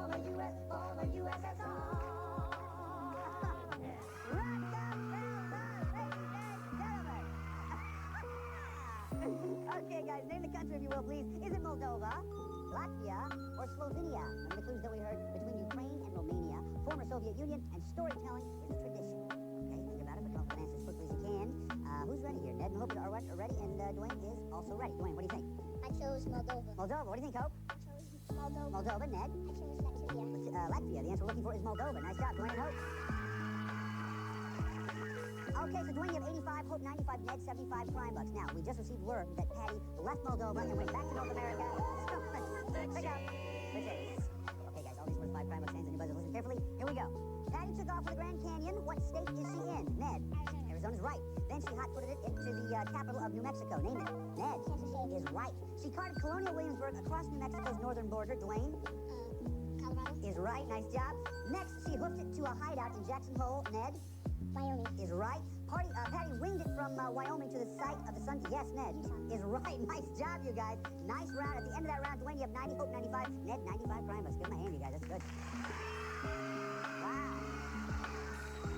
Okay, guys, name the country, if you will, please. Is it Moldova, Latvia, or Slovenia? Remember the clues that we heard between Ukraine and Romania, former Soviet Union, and storytelling is a tradition. Okay, think about it, but come up with an answer as quickly as you can. Who's ready here? Ned and Hope are ready, and Dwayne is also ready. Dwayne, what do you think? I chose Moldova. Moldova, what do you think, Hope? I chose Moldova. Moldova, Ned? I chose Latvia. Latvia, the answer we're looking for is Moldova. Nice job, Dwayne and Hope. Okay, so Dwayne, you have 85, Hope 95, Ned 75 prime bucks. Now, we just received word that Patty left Moldova and went back to North America. So, check out the dates. Okay, guys, all these worth 5 prime bucks hands in your buzzer. Listen carefully. Here we go. Patty took off for the Grand Canyon. What state is she in? Ned. Arizona's right. Then she hot-footed it into the capital of New Mexico. Name it. Ned is right. She carted Colonial Williamsburg across New Mexico's northern border. Dwayne Colorado. is right. Nice job. Next, she hoofed it to a hideout in Jackson Hole. Ned Wyoming. is right. Patty winged it from Wyoming to the site of the sun. Yes, Ned is right. Nice job, you guys. Nice round. At the end of that round, Dwayne, you have 90, Hope 95, Ned 95 prime bucks. Give him a hand, you guys. That's good. Wow.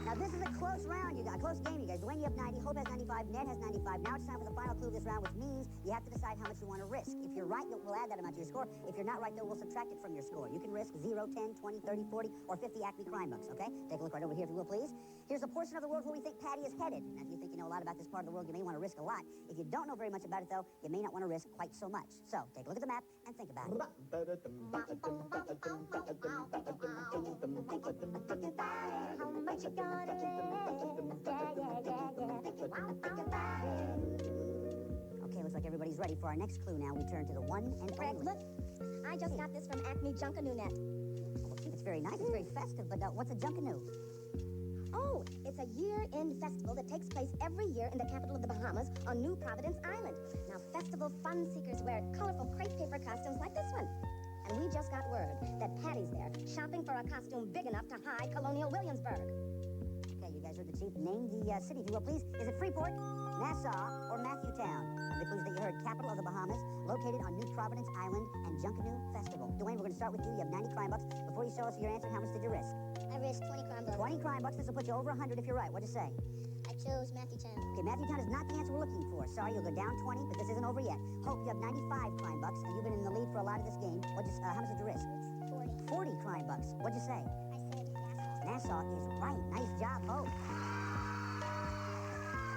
Now, this is a close round, you guys. A close game, you guys. Dwayne, you have 90. Hope has 95. Ned has 95. Now it's time for the final clue of this round, which means you have to decide how much you want to risk. If you're right, we'll add that amount to your score. If you're not right, though, we'll subtract it from your score. You can risk 0, 10, 20, 30, 40, or 50 Acme crime bucks, okay? Take a look right over here, if you will, please. Here's a portion of the world where we think Patty is headed. Now, if you think you know a lot about this part of the world, you may want to risk a lot. If you don't know very much about it, though, you may not want to risk quite so much. So, take a look at the map and think about it. How much you gonna risk? Okay, looks like everybody's ready for our next clue now. We turn to the one and Greg, only. look. I just got this from Acme Junkanoo Net. Well, it's very nice. It's very festive, but what's a Junkanoo? Oh, it's a year-end festival that takes place every year in the capital of the Bahamas on New Providence Island. Now, festival fun seekers wear colorful crepe paper costumes like this one. And we just got word that Patty's there, shopping for a costume big enough to hide Colonial Williamsburg. Okay, you guys heard the chief. Name the city, if you will, please. Is it Freeport, Nassau, or Matthewtown? The clues that you heard: capital of the Bahamas, located on New Providence Island, and Junkanoo Festival. Dwayne, we're going to start with you. You have 90 crime bucks. Before you show us your answer, how much did you risk? I risked 20 crime bucks. 20 crime bucks. This will put you over 100 if you're right. What'd you say? I chose Matthewtown. Okay, Matthewtown is not the answer we're looking for. Sorry, you'll go down 20, but this isn't over yet. Hope, you have 95 crime bucks, and you've been in the lead for a lot of this game. How much did you risk? 40. 40 crime bucks. What'd you say? I said Nassau. Nassau is right. Nice job, Hope.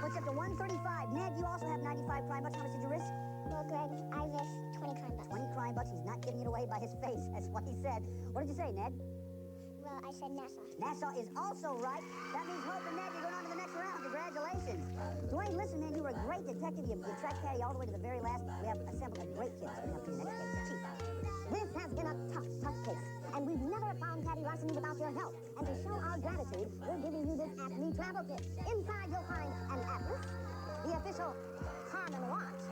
Puts up to 135. Ned, you also have 95 crime bucks. How much did you risk? Well, Greg, I risked 20 crime bucks. 20 crime bucks. He's not giving it away by his face. That's what he said. What did you say, Ned? Well, I said Nassau. Nassau is also right. That means Hope and Ned, you're going on to the next round. Congratulations. Dwayne, listen, man, you were a great detective. You tracked Patty all the way to the very last. We have assembled a great kit. So we have to the next case. Chief. This has been a tough case, and we've never found Patty larceny without your help. And to show our gratitude, we're giving you this Acme travel kit. Inside, you'll find an atlas, the official Carmen watch,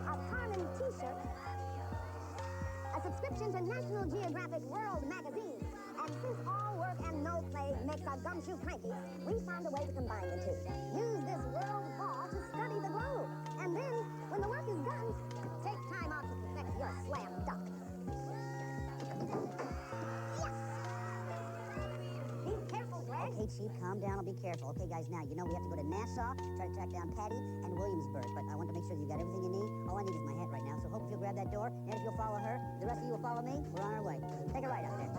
a Carmen t-shirt, a subscription to National Geographic World magazine. And since all work and no play makes a gumshoe cranky, we found a way to combine the two. Use this world ball to study the globe. And then, when the work is done, take time out to perfect your slam dunk. Yes! Be careful, Greg. Okay, Chief, calm down. I'll be careful. Okay, guys, now, you know we have to go to Nassau, try to track down Patty and Williamsburg. But I want to make sure that you got everything you need. All I need is my hat right now. So Hope, if you'll grab that door, and if you'll follow her, the rest of you will follow me. We're on our way. Take a ride out there.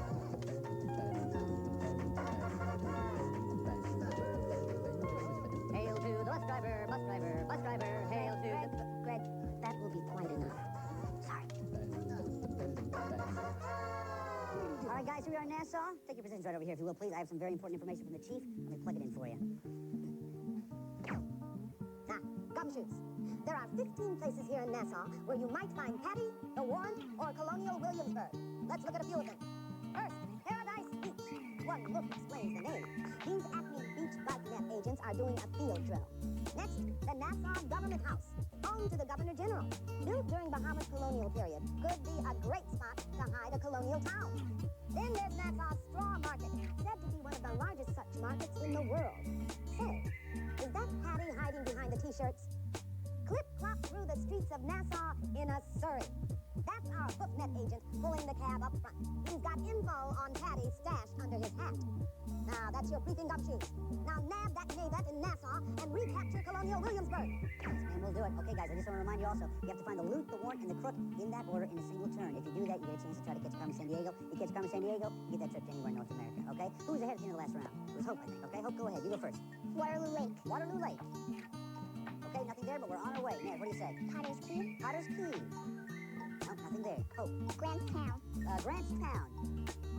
Hail to the bus driver, bus driver, bus driver. Hail to the... Greg, that will be quite enough. Sorry. All right, guys, here we are in Nassau. Take your positions right over here, if you will, please. I have some very important information from the chief. Let me plug it in for you. Now, gumshoes. There are 15 places here in Nassau where you might find Patty, the Warrant, or Colonial Williamsburg. Let's look at a few of them. First, Paradise Beach. One look explains the name. These Acme Beach Darknet agents are doing a field drill. Next, the Nassau Government House, home to the Governor General. Built during Bahamas colonial period, could be a great spot to hide a colonial town. Then there's Nassau Straw Market, said to be one of the largest such markets in the world. Say, is that Patty hiding behind the t-shirts? Clip-clop through the streets of Nassau in a Surrey. That's our HookNet agent pulling the cab up front. He's got info on Patty stashed under his hat. Now, that's your briefing gumshoes. Now nab that Navette in Nassau and recapture Colonial Williamsburg. Yes, and we'll do it. Okay, guys, I just want to remind you also, you have to find the loot, the warrant, and the crook in that order in a single turn. If you do that, you get a chance to try to catch Carmen Sandiego. You catch Carmen Sandiego, you get that trip to anywhere in North America, okay? Who was ahead at the end of the last round? It was Hope, I think, okay? Hope, go ahead. You go first. Waterloo Lake. Waterloo Lake. Okay, nothing there, but we're on our way. Ned, what do you say? Potter's Key. Potter's Key. No, nothing there. Hope. Grantstown. Grantstown.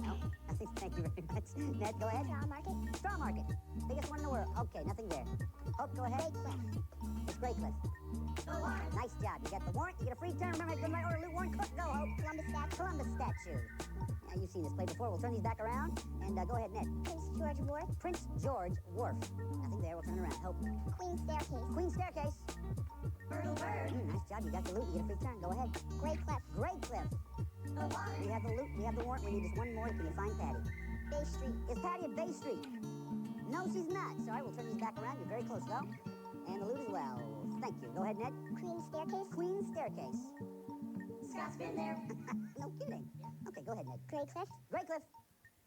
No, nothing. Thank you very much. Ned, go ahead. Straw Market. Straw Market. Biggest one in the world. Okay, nothing there. Hope, go ahead. Great Cliff. It's Great Cliff. Nice job. You got the warrant. You get a free turn. Remember, I couldn't write order loot warrant. Cook, go, Hope. Columbus Statue. Columbus statue. Now, you've seen this play before. We'll turn these back around. And go ahead, Ned. Prince George Wharf. Prince George Wharf. Nothing there. We'll turn around. Hope. Queen Staircase. Queen Staircase. Nice job. You got the loot. You get a free turn. Go ahead. Great Cliff. Great Cliff. We have the loot. We have the warrant. We need just one more. Can you find Patty? Bay Street. Is Patty at Bay Street? No, she's not. Sorry, we'll turn these back around. You're very close, though. And the loot as well. Thank you. Go ahead, Ned. Queen Staircase. Queen Staircase. Scott's been there. No kidding. Okay, go ahead, Ned. Great Cliff. Great Cliff.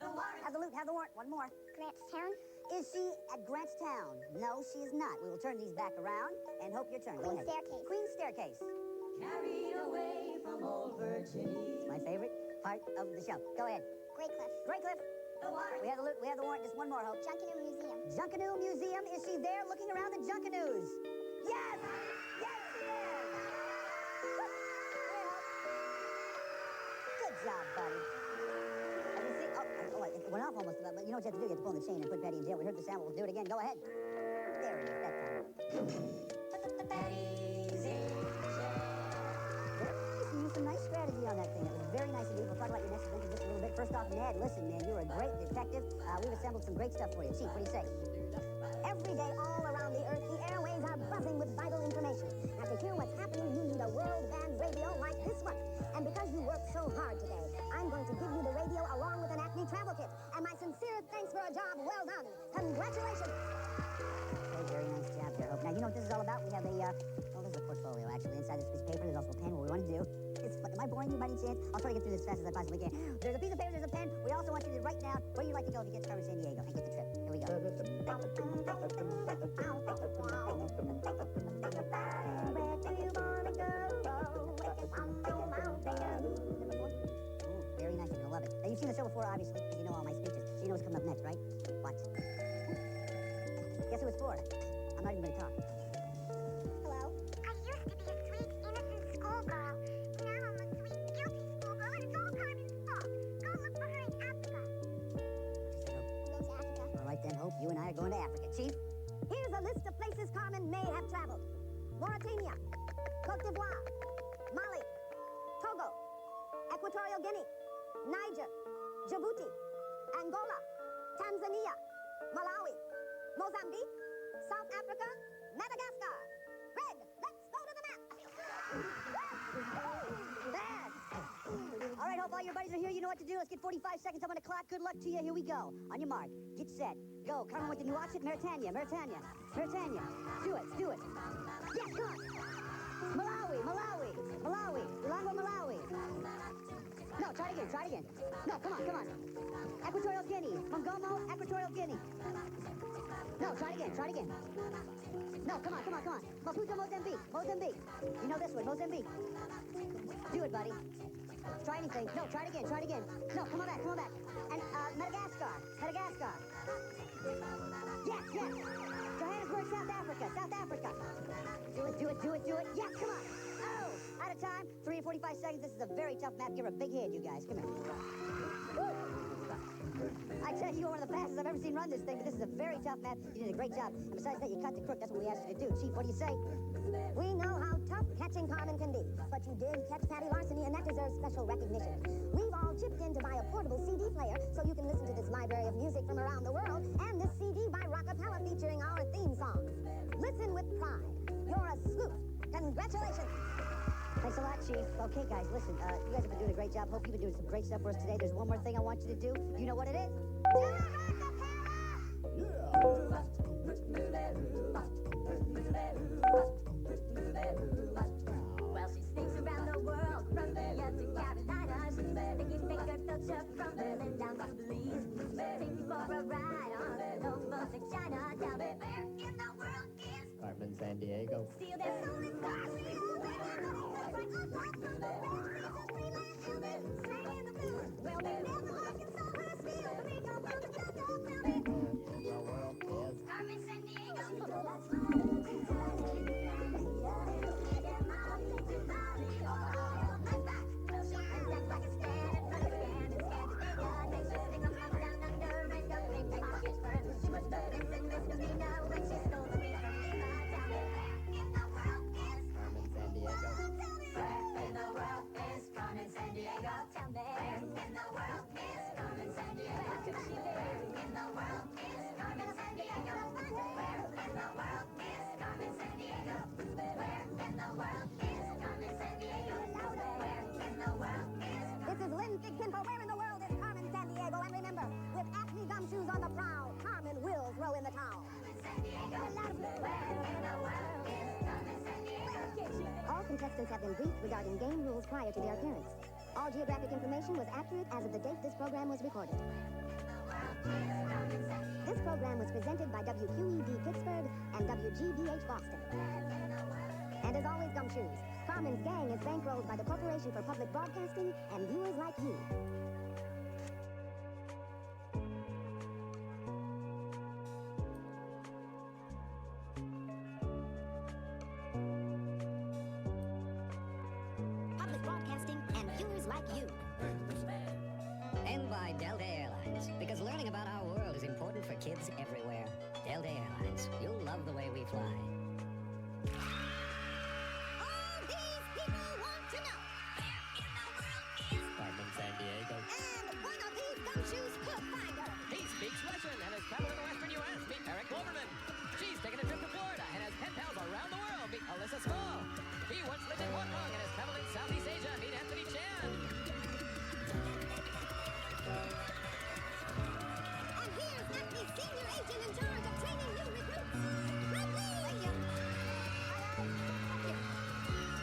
Have the loot, have the warrant. One more. Grantstown? Is she at Grantstown? No, she is not. We will turn these back around and hope your turn. Go Queen's ahead. Staircase. Queen's Staircase. Carried away from old Virginia. It's my favorite part of the show. Go ahead. Grey Cliff. Grey Cliff. We have the loot, we have the warrant. Just one more, Hope. Junkanoo Museum. Junkanoo Museum. Is she there looking around the Junkanoos? Yes! Yes, she is! Woo! Good job, buddy. Have you seen? Oh, it went off almost, but you know what you have to do? You have to pull on the chain and put Betty in jail. We heard the sound. We'll do it again. Go ahead. There it is. That time. Betty's in jail. Very nice. You used some nice strategy on that thing. It was very nice of you. We'll talk about your next adventure just a little bit. First off, Ned, listen, man, you're a great detective. We've assembled some great stuff for you. Chief, what do you say? Every day, all around the earth, the airways are buzzing with vital information. And to hear what's happening, you need a world band radio like this one. And because you worked so hard today, I'm going to give you the radio along with an Acme travel kit. And my sincere thanks for a job well done. Congratulations. Okay, very nice job there, Hope. Now, you know what this is all about? We have this is a portfolio, actually. Inside this piece of paper, there's also a pen. What we want to do is, am I boring you by any chance? I'll try to get through this as fast as I possibly can. There's a piece of paper, there's a pen. We also want you to write down where you'd like to go if you get to Carmen San Diego and get the trip. Here we go. Where do you wanna go? Ooh, very nice. You're gonna love it. Now, you've seen the show before, obviously, because you know all my speeches. So you know what's coming up next, right? Watch. Guess who it's for? I'm not even gonna talk. Hello? I used to be a sweet, innocent schoolgirl. Now I'm a sweet, guilty schoolgirl, and it's all Carmen's fault. Go look for her in Africa. What you say, Hope? Go to Africa. All right then, Hope. You and I are going to Africa. Chief? Here's a list of places Carmen may have traveled. Mauritania, Cote d'Ivoire, Mali, Togo, Equatorial Guinea, Niger, Djibouti, Angola, Tanzania, Malawi, Mozambique, South Africa, Madagascar. Greg, let's go to the map. Bad. All right, Hope, all your buddies are here. You know what to do. Let's get 45 seconds up on the clock. Good luck to you. Here we go. On your mark. Get set. Go. Carmen with the new outfit. Mauritania. Mauritania. Mauritania. Do it. Do it. Yes, come on. Malawi. Malawi. Malawi. Lulango, Malawi. No, try it again. Try it again. No, come on. Come on. Equatorial Guinea. Mongomo. Equatorial Guinea. No, try it again. Try it again. No, come on. Come on. Come on. Maputo, Mozambique. Mozambique. You know this one. Mozambique. Do it, buddy. Try anything. No, try it again. Try it again. No, come on back. Come on back. And Madagascar. Madagascar. Yes, yes. Johannesburg, South Africa. South Africa. Do it, do it, do it, do it. Yes, come on. Oh, out of time. 3 and 45 seconds. This is a very tough map. Give her a big hand, you guys. Come here. Woo. I tell you, you're one of the fastest I've ever seen run this thing, but this is a very tough map. You did a great job. And besides that, you cut the crook. That's what we asked you to do. Chief, what do you say? We know how tough catching Carmen can be, but you did catch Patty Larceny, and that deserves special recognition. We've all chipped in to buy a portable CD player so you can listen to this library of music from around the world, and this CD by Rockapella featuring our theme songs. Listen with pride. You're a sleuth. Congratulations. Thanks a lot, Chief. Okay, guys, listen. You guys have been doing a great job. Hope you've been doing some great stuff for us today. There's one more thing I want you to do. You know what it is? Well, she sneaks around the world from India to Carolina. She's making finger filter from Berlin down to Belize. Take you for a ride on the Novos in China. Tell me where in the world is Carmen San Diego. still there's so many stars. Well, they never Arkansas, where it's still the big old The world is Carmen San Diego. Carmen San Diego. This is Lynn Thigpen for Where in the World is Carmen San Diego? And remember, with Acme gumshoes on the prowl, Carmen will throw in the towel. All contestants have been briefed regarding game rules prior to their appearance. All geographic information was accurate as of the date this program was recorded. This program was presented by WQED Pittsburgh and WGBH Boston. And as always, Gumshoes, Carmen's gang is bankrolled by the Corporation for Public Broadcasting and viewers like you. Public Broadcasting and viewers like you. And by Delta Airlines, because learning about our world is important for kids everywhere. Delta Airlines, you'll love the way we fly. All these people want to know where in the world is Carmen San Diego. and one of these gumshoes could find her. He speaks Russian and has traveled in the western U.S. Meet Eric Wolverman. She's taken a trip to Florida and has pen pals around the world. Meet Alyssa Small. He once lived in Hong Kong and has traveled in Southeast Asia. Meet Anthony Chan. And here's Acme's senior agent in charge of training new recruits. Lovely! Thank you.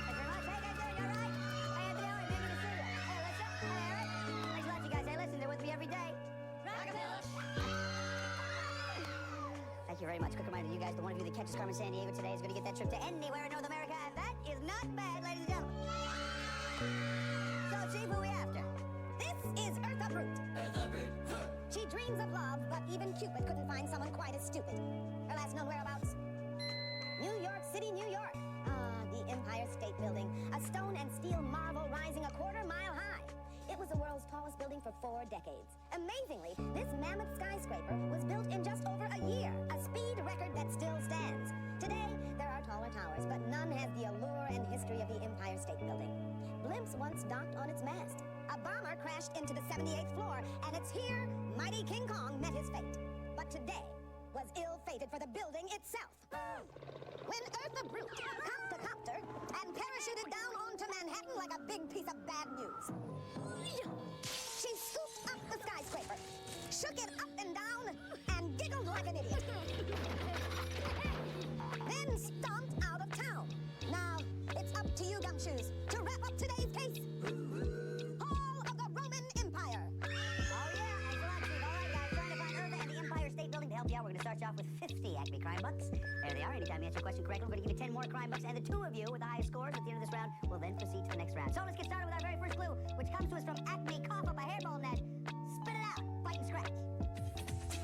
Thanks very much. Hey, guys, doing all right? Hey, Anthony, how are you? Good to see you. Hey, Alyssa. Hey, Eric. Thanks a lot, you guys. Hey, listen, they're with me every day. Thank you very much. Quick reminder to you guys, the one of you that catches Carmen San Diego today is going to get that trip to anywhere in North America, and that is not bad, ladies and gentlemen. So, Chief, who are we after? This is Eartha Brute. She dreams of love, but even Cupid couldn't find someone quite as stupid. Her last known whereabouts? New York City, New York. Ah, the Empire State Building. A stone and steel marvel rising a quarter-mile high. It was the world's tallest building for 4 decades. Amazingly, this mammoth skyscraper was built in just over a year, a speed record that still stands. Today, there are taller towers, but none has the allure and history of the Empire State Building. Blimps once docked on its mast. A bomber crashed into the 78th floor, and it's here mighty King Kong met his fate. But today was ill-fated for the building itself. When Eartha Brute copped a copter and parachuted down onto Manhattan like a big piece of bad news. She scooped up the skyscraper, shook it up and down, and giggled like an idiot. Then stomped out of town. Now, it's up to you, Gumshoes, to wrap up today's case. Hall of the Roman Empire. Oh, yeah. Thanks a lot, Chief. All right, guys. Trying to find Eartha and the Empire State Building. To help you out, we're going to start you off with 50 Acme Crime Bucks. There they are. Anytime you answer a question correctly, we're going to give you 10 more Crime Bucks. And the two of you with the highest scores at the end of this round will then proceed to the next round. So let's get started with our very first clue, which comes to us from Acme Cough Up a Hairball Net. Spit it out. Fight and scratch.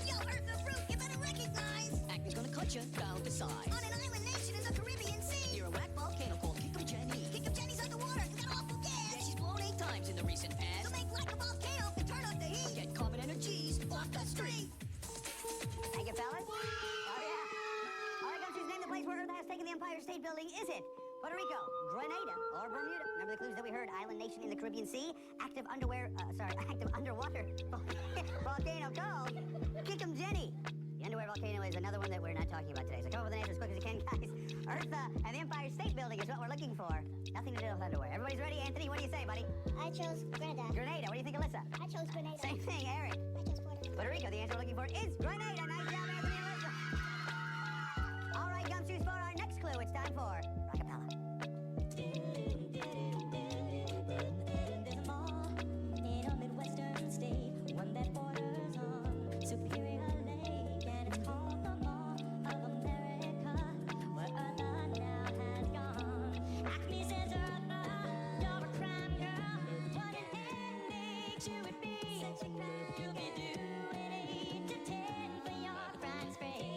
Yo, Eartha Brute, you better recognize. Acme's gonna cut you down to size. On an island nation in the Caribbean Sea. Near a whack volcano called Kikum Jenny. Kick of Jenny's underwater and got awful gas. Yeah, she's blown 8 times in the recent past. To make like a volcano and turn up the heat. Get common energies off the street. Thank you, fellas. Oh, yeah. All right, Gumshoes, name the place where Eartha has taken the Empire State Building. Is it Puerto Rico, Grenada, or Bermuda? Remember the clues that we heard? Island nation in the Caribbean Sea, active underwater volcano called Kikum Jenny. The underwear volcano is another one that we're not talking about today. So come up with an answer as quick as you can, guys. Eartha and the Empire State Building is what we're looking for. Nothing to do with underwear. Everybody's ready? Anthony, what do you say, buddy? I chose Grenada. Grenada. What do you think, Alyssa? I chose Grenada. Same thing, Eric. I chose Puerto Rico. Puerto Rico. The answer we're looking for is Grenada. Nice job, Anthony and Alyssa. All right, Gumshoes, for our next clue, it's time for Rockapella. There's a mall in a Midwestern state, one that borders on Superior Lake, and it's called the Mall of America, where Eartha now has gone. Acme says, Eartha, you're a crime girl. What an ending to it be. Such a crime. You'll be doing 8 to 10 for your crime spree.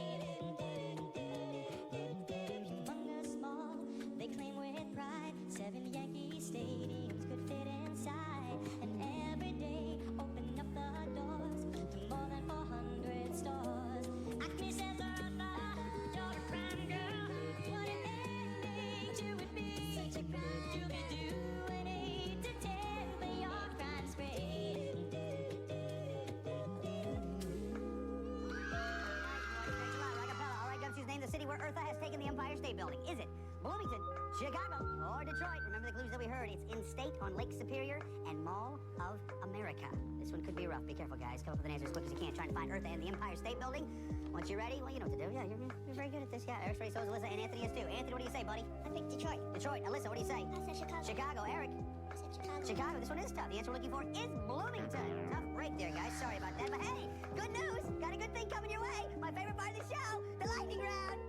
Humongous mall, they claim with pride. 7 Yankee stadiums could fit inside, and every day open up the doors to more than 400 stores. Acme says, Eartha, you're a crime girl. What an ending to it be. Such a crime. You'll be doing 8 to 10 for your crime spree. All right, Gumshoes, name the city where Eartha has taken the Empire State Building. Is it Bloomington, Chicago, or Detroit? Remember the clues that we heard. It's in state on Lake Superior and Mall of America. This one could be rough. Be careful, guys. Come up with an answer as quick as you can. Trying to find Eartha and the Empire State Building. Once you're ready, well, you know what to do. Yeah, you're very good at this. Yeah, Eric's ready, so is Alyssa, and Anthony is too. Anthony, what do you say, buddy? I picked Detroit. Detroit. Alyssa, what do you say? I said Chicago. Chicago. Eric? I said Chicago. This one is tough. The answer we're looking for is Bloomington. Tough break there, guys. Sorry about that. But hey, good news. Got a good thing coming your way. My favorite part of the show, the lightning round.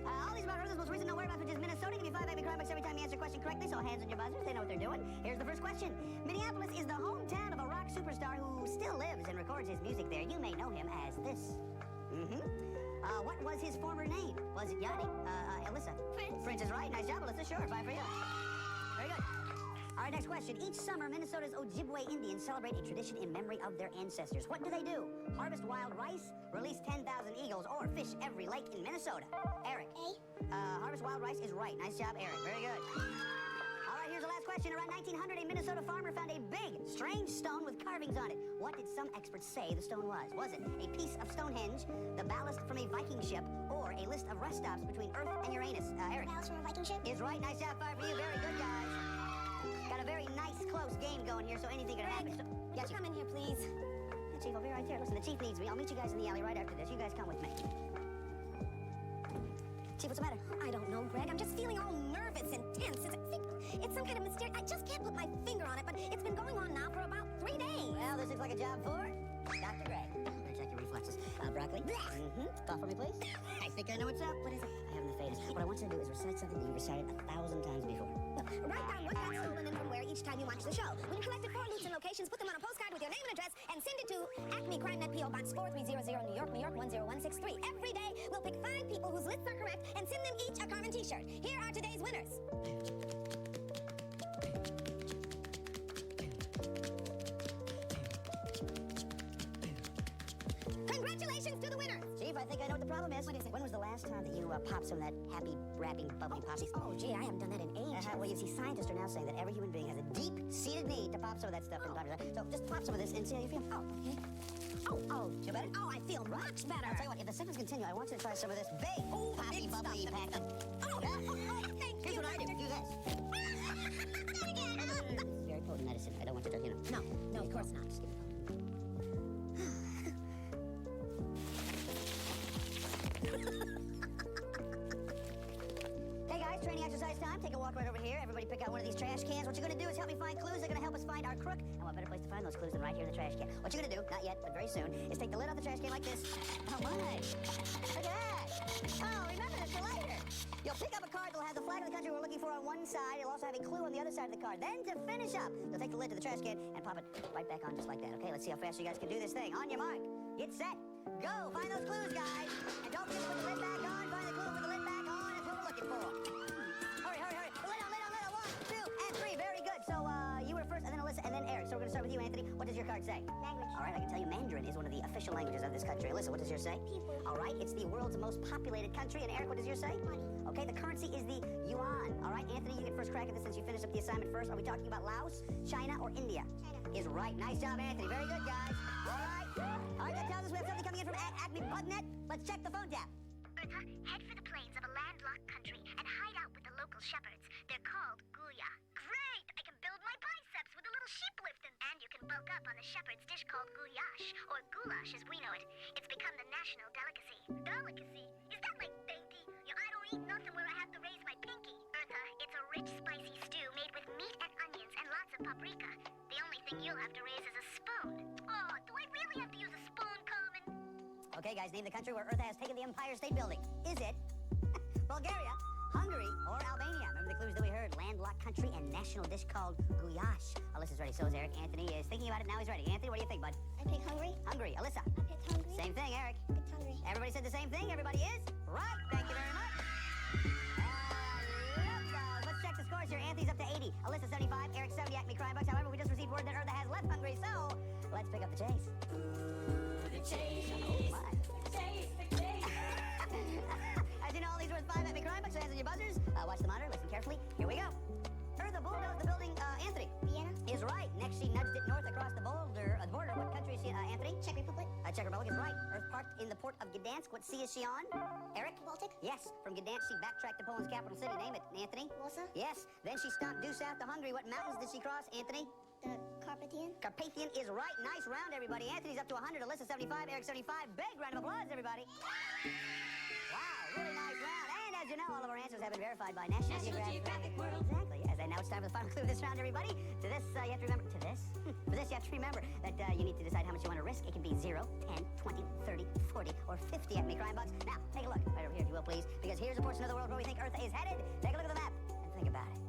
All these about Earth's most recent known whereabouts, which is Minnesota. Give you 5 Acme Crime Bucks every time you answer a question correctly. So hands on your buzzers. They know what they're doing. Here's the first question. Minneapolis is the hometown of a rock superstar who still lives and records his music there. You may know him as this. What was his former name? Was it Yanni? Alyssa? Prince. Prince is right. Nice job, Alyssa. Sure, 5 for you. Very good. All right, next question. Each summer, Minnesota's Ojibwe Indians celebrate a tradition in memory of their ancestors. What do they do? Harvest wild rice, release 10,000 eagles, or fish every lake in Minnesota? Eric. A. Harvest wild rice is right. Nice job, Eric. Very good. All right, here's the last question. Around 1900, a Minnesota farmer found a big, strange stone with carvings on it. What did some experts say the stone was? Was it a piece of Stonehenge, the ballast from a Viking ship, or a list of rest stops between Earth and Uranus? Eric. Ballast from a Viking ship. Is right. Nice job, 5 for you. Very good, guys. Got a very nice, close game going here, so anything can happen. So, Would you come in here, please? yeah, Chief, I'll be right there. Listen, the Chief needs me. I'll meet you guys in the alley right after this. You guys come with me. Chief, what's the matter? I don't know, Greg. I'm just feeling all nervous and tense. It's some kind of mysterious. I just can't put my finger on it, but it's been going on now for about 3 days. Well, this looks like a job for Dr. Greg. I'm gonna check your reflexes. Broccoli? Cough for me, please. I think I know what's up. What is it? I haven't the faintest. What I want you to do is recite something that you've recited 1,000 times before. Write down what got stolen and from where each time you watch the show. When you collected 4 loots and locations, put them on a postcard with your name and address and send it to Acme Crime Net P.O. Box 4300 New York, New York 10163. Every day, we'll pick 5 people whose lists are correct and send them each a Carmen t-shirt. Here are today's winners. Congratulations to the winners. Chief, I think I know what the problem is. What is it? When was the last time that you popped some of that happy, rapping, bubbly poppy? Oh, gee, I haven't done that in ages. Well, you see, scientists are now saying that every human being has a deep-seated need to pop some of that stuff from time to time. So just pop some of this and see how you feel. Oh, okay. Oh, Feel better? oh, I feel much better. I'll tell you what, if the symptoms continue, I want you to try some of this big, poppy, big bubbly stuff. pack. Oh, thank Here's you. what I do. Do this. Not again. It's very potent medicine. I don't want you to, No, of course not. Hey guys, training exercise time. Take a walk right over here. Everybody pick out one of these trash cans. What you're gonna do is help me find clues. They're gonna help us find our crook. And what better place to find those clues than right here in the trash can? What you're gonna do, not yet, but very soon, is take the lid off the trash can like this. Oh my. Look at that. Oh, remember this for later. You'll pick up a card that'll have the flag of the country we're looking for on one side. It'll also have a clue on the other side of the card. Then to finish up, you'll take the lid to the trash can and pop it right back on just like that. Okay, let's see how fast you guys can do this thing. On your mark. Get set. Go. Find those clues, guys. And don't forget to put the lid back on. Find the clue with the lid back on. That's what we're looking for. Hurry, hurry, hurry. Lid on, lid on, lid on. 1, 2, and 3. Very good. So, you were first, and then Alyssa, and then Eric. So we're going to start with you, Anthony. What does your card say? Language. All right, I can tell you Mandarin is one of the official languages of this country. Alyssa, what does yours say? People. All right, it's the world's most populated country. And Eric, what does yours say? Money. Okay, the currency is the yuan. All right, Anthony, you get first crack at this since you finished up the assignment first. Are we talking about Laos, China, or India? China. Is right. Nice job, Anthony. Very good, guys. All right. All right, that tells us we have something coming in from Acme Bugnet. Let's check the phone tap. Eartha, head for the plains of a landlocked country and hide out with the local shepherds. They're called Guya. Great! I can build my biceps with a little sheep lifting. And you can bulk up on the shepherd's dish called gulash, or goulash as we know it. It's become the national delicacy. Delicacy? Is that like dainty? I don't eat nothing where I have to raise my pinky. Eartha, it's a rich, spicy stew made with meat and onions and lots of paprika. The only thing you'll have to raise is a spoon. Oh, do I really have to use a spoon, Carmen? Okay, guys, name the country where Eartha has taken the Empire State Building. Is it Bulgaria, Hungary, or Albania? Remember the clues that we heard? Landlocked country and national dish called goulash. Alyssa's ready, so is Eric. Anthony is thinking about it, now he's ready. Anthony, what do you think, bud? I pick hungry. Hungry. Alyssa? I pick hungry. Same thing, Eric. I pick hungry. Everybody said the same thing? Everybody is? Right. Thank you very much. Let's check the scores here. Anthony's up to 80. Alyssa 75. Eric 70. Acme Crime Bucks. However, we just received word that Eartha has left Hungary, so let's pick up the chase. The chase. Oh, my. Chase, the chase. As you know, all these worth 5 Acme Crime Bucks, so hands on your buzzers. Watch the monitor. Listen carefully. Here we go. Eartha bulldozed the building. Anthony Vienna. is right. Next, she nudged it north across the border. What country is she, Anthony? Czech Republic. Czech Republic is right. Earth parked in the port of Gdansk. What sea is she on? Eric? Baltic. Yes. From Gdansk, she backtracked to Poland's capital city. Name it, Anthony. Warsaw. Yes. Then she stomped due south to Hungary. What mountains did she cross, Anthony? The Carpathian. Carpathian is right. Nice round, everybody. Anthony's up to 100. Alyssa 75. Eric 75. Big round of applause, everybody. Wow. you know, all of our answers have been verified by National Geographic World. Exactly. Yes. And now it's time for the final clue of this round, everybody. To this, you have to remember. To this? For this, you have to remember that you need to decide how much you want to risk. It can be 0, 10, 20, 30, 40, or 50 Acme Crime Bucks. Now, take a look right over here, if you will, please, because here's a portion of the world where we think Earth is headed. Take a look at the map and think about it.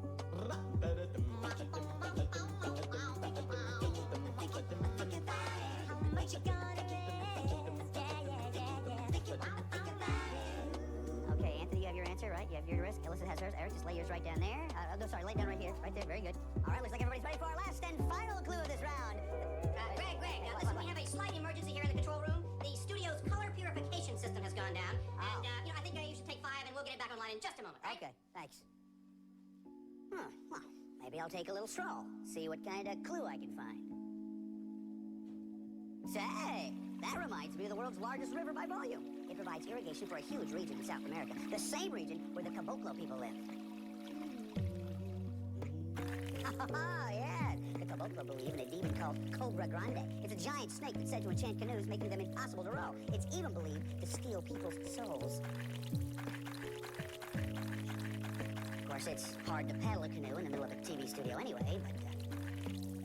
Okay, Anthony, you have your answer, right? You have your risk. Alyssa has hers. Eric, just lay yours right down there. No, sorry, lay it down right here. Right there, very good. All right, looks like everybody's ready for our last and final clue of this round. Greg, now listen, we have a slight emergency here in the control room. The studio's color purification system has gone down. And, I think you should take 5 and we'll get it back online in just a moment, right? Okay, thanks. Well, maybe I'll take a little stroll, see what kind of clue I can find. Say, that reminds me of the world's largest river by volume. It provides irrigation for a huge region in South America, the same region where the Caboclo people live. Oh, yeah. The Caboclo believe in a demon called Cobra Grande. It's a giant snake that's said to enchant canoes, making them impossible to row. It's even believed to steal people's souls. Of course, it's hard to paddle a canoe in the middle of a TV studio anyway, but...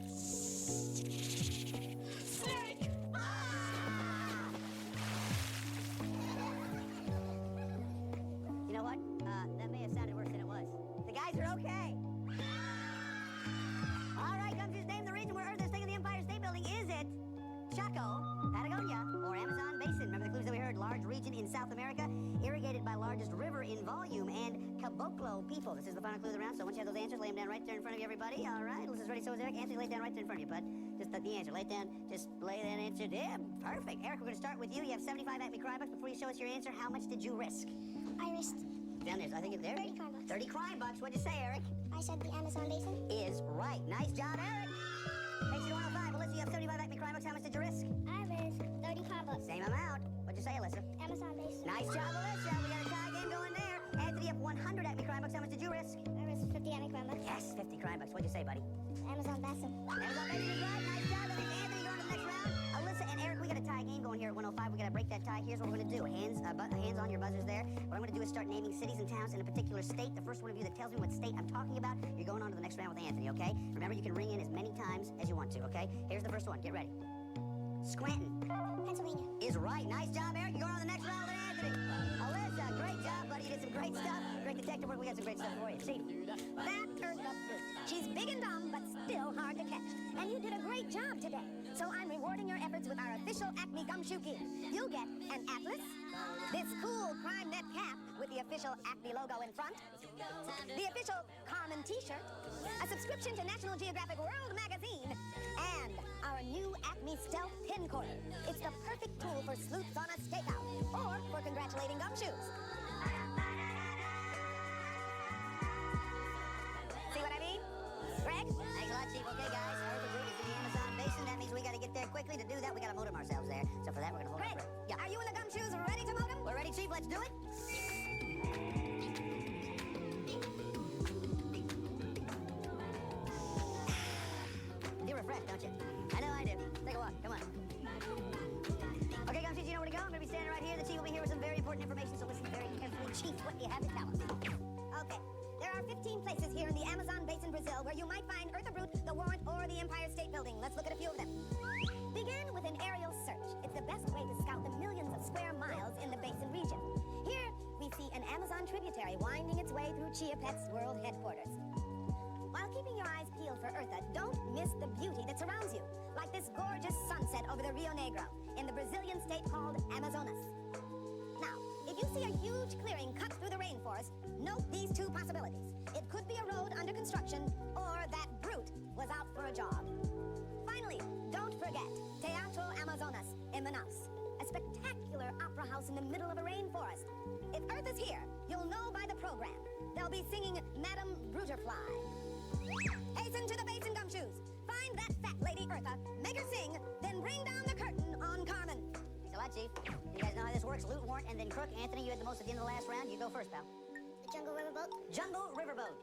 Snake! You know what? That may have sounded worse than it was. The guys are okay. All right, Gumshoes, name the region where Earth is thinking the Empire State Building. Is it Chaco, Patagonia, or Amazon Basin? Remember the clues that we heard? Large region in South America, irrigated by largest river in volume, and Caboclo people. This is the final clue of the round, so once you have those answers, lay them down right there in front of you, everybody. All right, Alyssa's ready, so is Eric. Anthony, lay it down right there in front of you, bud. Just the answer. Lay it down. Just lay that answer down. Perfect. Eric, we're going to start with you. You have 75 Acme Crime Bucks. Before you show us your answer, how much did you risk? I risked Down there, I think it's there. 30 crime bucks. 30 Crime Bucks. What'd you say, Eric? I said the Amazon Basin. Is right. Nice job, Eric. Takes you to 105. Alyssa, you have 75 Acme Crime Bucks. How much did you risk? I risked 30 crime bucks. Same amount. What'd you say, Alyssa? Amazon Basin. Nice job, Alyssa. We got a tie game going there. Anthony, you have 100 Acme Crime Bucks. How much did you risk? I risked 50 Acme crime bucks. Yes, 50 Crime Bucks. What'd you say, buddy? Amazon Basin. Amazon Basin is right. Nice job. That means Anthony going to the next round. Alyssa and Eric, we got a tie game going here at 105. We got to break that tie. Here's what we're going to do. Hands on your buzzers there. What I'm going to do is start naming cities and towns in a particular state. The first one of you that tells me what state I'm talking about, you're going on to the next round with Anthony, okay? Remember, you can ring in as many times as you want to, okay? Here's the first one. Get ready. Scranton Pennsylvania. is right. Nice job, Eric. You're going on to the next round with Anthony. Alyssa, great job, buddy. You did some great stuff. Great detective work. We got some great stuff for you. Chief. That Eartha fruit. She's big and dumb, but still hard to catch. And you did a great job today. So I'm rewarding your efforts with our official Acme Gumshoe gear. You'll get an atlas, this cool Crime Net cap with the official Acme logo in front, the official Carmen t-shirt, a subscription to National Geographic World magazine, and our new Acme Stealth pin quarter. It's the perfect tool for sleuths on a stakeout or for congratulating gumshoes. See what I mean? Greg? Thanks a lot, Chief. Okay, guys. Eartha Root is in the Amazon Basin. That means we got to get there quickly. To do that, we got to modem ourselves there. So for that, we're going to hold Greg, our breath. Yeah. are you and the gumshoes ready to modem? We're ready, Chief. Let's do it. You refresh, don't you? I know I do. Take a walk. Come on. Okay, gumshoes, you know where to go. I'm going to be standing right here. The Chief will be here with some very important information, so listen very carefully. Chief, what do you have to tell us? Okay. There are 15 places here in the Amazon Basin, Brazil, where you might find Eartha Brute, the Warrant, or the Empire State Building. Let's look at a few of them. Begin with an aerial search. It's the best way to scout the millions of square miles in the Basin region. Here, we see an Amazon tributary winding its way through Chia Pet's world headquarters. While keeping your eyes peeled for Eartha, don't miss the beauty that surrounds you, like this gorgeous sunset over the Rio Negro in the Brazilian state called Amazonas. Now, if you see a huge clearing cut through the rainforest, note these two possibilities. It could be a road under construction, or that brute was out for a job. Finally, don't forget Teatro Amazonas in Manaus, a spectacular opera house in the middle of a rainforest. If Earth is here, you'll know by the program. They'll be singing Madame Bruterfly. Hasten to the Basin, gumshoes. Find that fat lady Eartha, make her sing, then bring down the curtain on Carmen. Thanks a lot, Chief. You guys know how this works. Loot, warrant, and then crook. Anthony, you had the most at the end of the last round. You go first, pal. The Jungle Riverboat. Jungle Riverboat.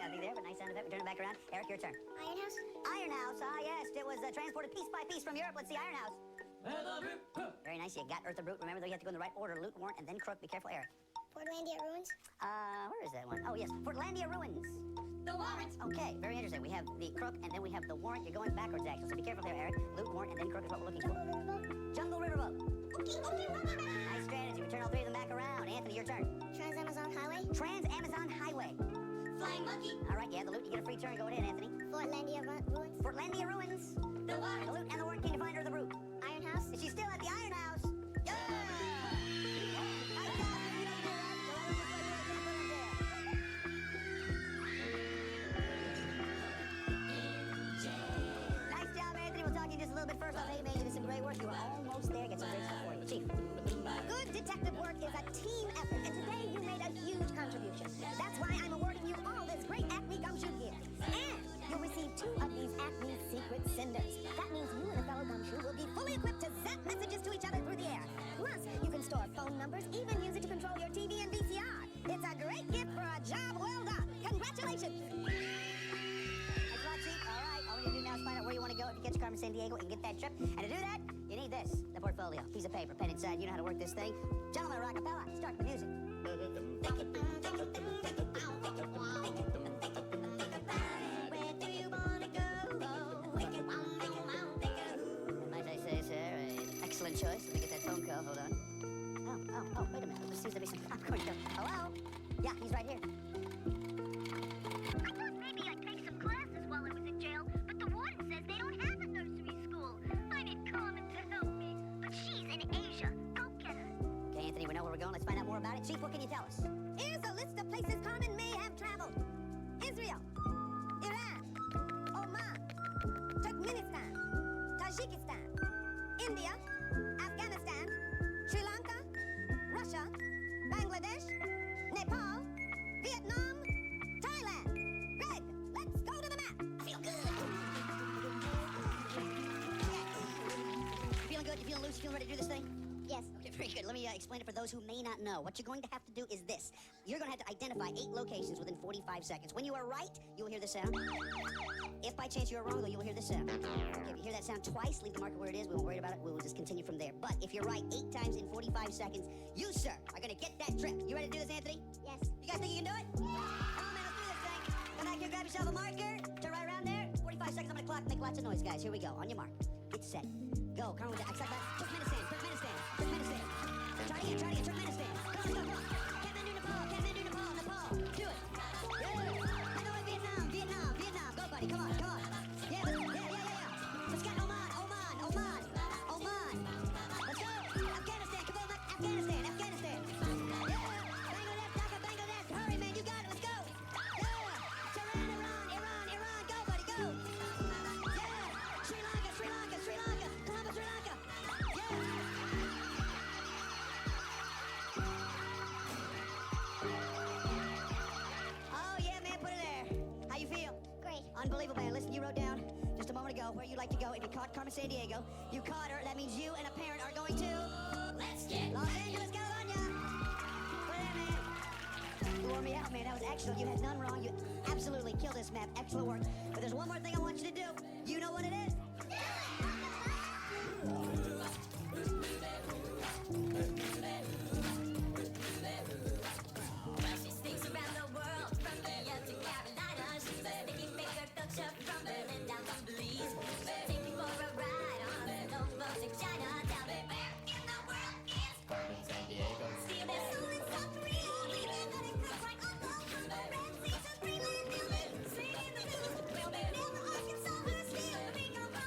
Nothing there, but nice sound effect. We turn it back around. Eric, your turn. Iron House. Iron House. Ah, yes. It was transported piece by piece from Europe. Let's see Iron House. Very nice. You got Eartha Brute. Remember, though, you have to go in the right order. Loot, warrant, and then crook. Be careful, Eric. Portlandia Ruins? Where is that one? Oh, yes, Portlandia Ruins. The warrant. Okay, very interesting. We have the crook, and then we have the warrant. You're going backwards, actually, so be careful there, Eric. Loot, warrant, and then crook is what we're looking for. Jungle Riverboat. Nice strategy. We turn all three of them back around. Anthony, your turn. Trans-Amazon Highway? Trans-Amazon Highway. Flying monkey. All right, you have the loot. You get a free turn. Go ahead, Anthony. Portlandia Ruins? Portlandia Ruins. The warrant. The loot and the warrant. Can you find her the route? Iron House? Is she still at the Iron House? Yeah! Nice job, Anthony. We'll talk to you just a little bit first. I'll tell you, man, you did some great work. You were almost there. Get some great stuff for you. Chief. Good detective work is a team effort, and today you made a huge contribution. That's why I'm awarding you all this great Acme gumshoe gear. And you'll receive 2 of these Acme secret cinders. That means you and a fellow gumshoe will be fully equipped to zap messages to each other through the air. Plus, you can store phone numbers, even use it to control your TV and VCR. It's a great gift for a job well done. Congratulations! That's right, Chief. All right. All we need to do now is find out where you want to go if you catch Carmen San Diego and get that trip. And to do that, you need this, the portfolio. Piece of paper, pen inside. You know how to work this thing. Gentlemen, rockapella, start the music. Where do you wanna go? Might I say, sir, an excellent choice. Let me get that phone call. Hold on. Oh, wait a minute. There seems to be some popcorn here. Hello? Yeah, he's right here. I thought maybe I'd take some classes while I was in jail, but the warden says they don't have a nursery school. I need Carmen to help me, but she's in Asia. Go get her. Okay, Anthony, we know where we're going. Let's find out more about it. Chief, what can you tell us? Here's a list of places Carmen may have traveled. Israel, Iran, Oman, Turkmenistan, Tajikistan, India, Afghanistan, Sri Lanka, Russia, Bangladesh, Nepal, Vietnam, Thailand. Greg, let's go to the map. I feel good. You feeling good? You feeling loose? You feeling ready to do this thing? Yes. Okay, very good. Let me explain it for those who may not know. What you're going to have to do is this. You're going to have to identify 8 locations within 45 seconds. When you are right, you will hear the sound. If by chance you are wrong, though, you will hear the sound. Okay, if you hear that sound twice, leave the marker where it is. We won't worry about it. We will just continue from there. But if you're right 8 times in 45 seconds, you, sir, are going to get that trip. You ready to do this, Anthony? Yes. You guys think you can do it? Come on, man, let's do this thing. Come back here, grab yourself a marker. Turn right around there. 45 seconds on the clock. Make lots of noise, guys. Here we go. On your mark. Get set. Go. Come on with that. Turkmenistan. Try to get Turkmenistan. Come on. Kathmandu, Nepal. Do it. Yeah. And over Vietnam. Go, buddy. Come on. Yeah. Let's get Oman. Let's go. Afghanistan. Come on, Afghanistan. Yeah. Bangladesh. Hurry, man. You got it. Let's go. Yeah. Iran. Go, buddy. Go. Yeah. Sri Lanka. Colombo, Sri Lanka. Yeah. Oh, yeah, man, put it there. How you feel? Great. Unbelievable, man. Listen, you wrote down just a moment ago where you'd like to go. If you caught Carmen San Diego, you caught her. That means you and a parent are going to Let's get Los Angeles, California. Put it there, man. You wore me out, man. That was excellent. You had none wrong. You absolutely killed this map. Excellent work. But there's one more thing I want you to do. You know what it is? Well, she sings around the world, from India to Carolina. She's a sticky finger culture from Berlin down to Belize. Take me for a ride on a slow boat to China. Tell me where in the world is Carmen San Diego? Still there's soul in South Korea. We live in it, cause right on from the Red Sea to Greenland, Singing the blues. Well, they're never Arkansas, we're still bring 'em on.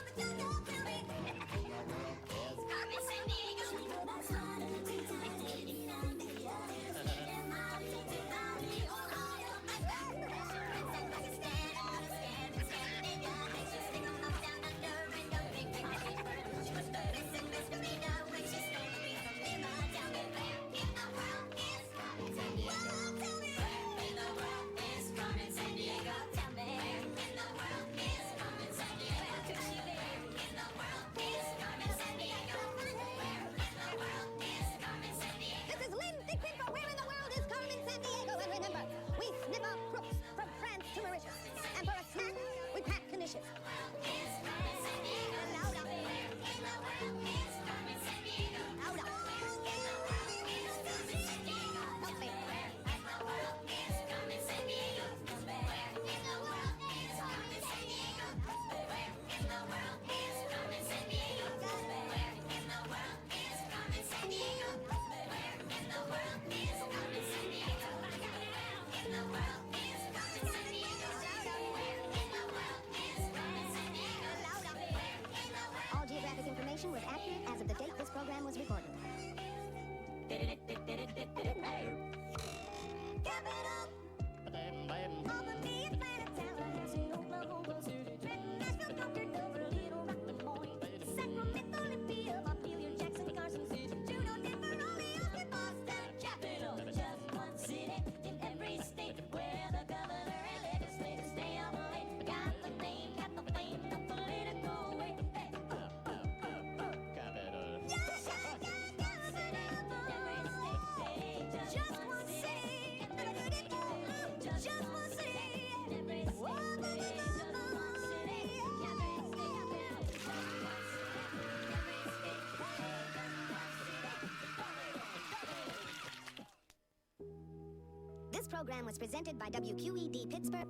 program was presented by WQED Pittsburgh.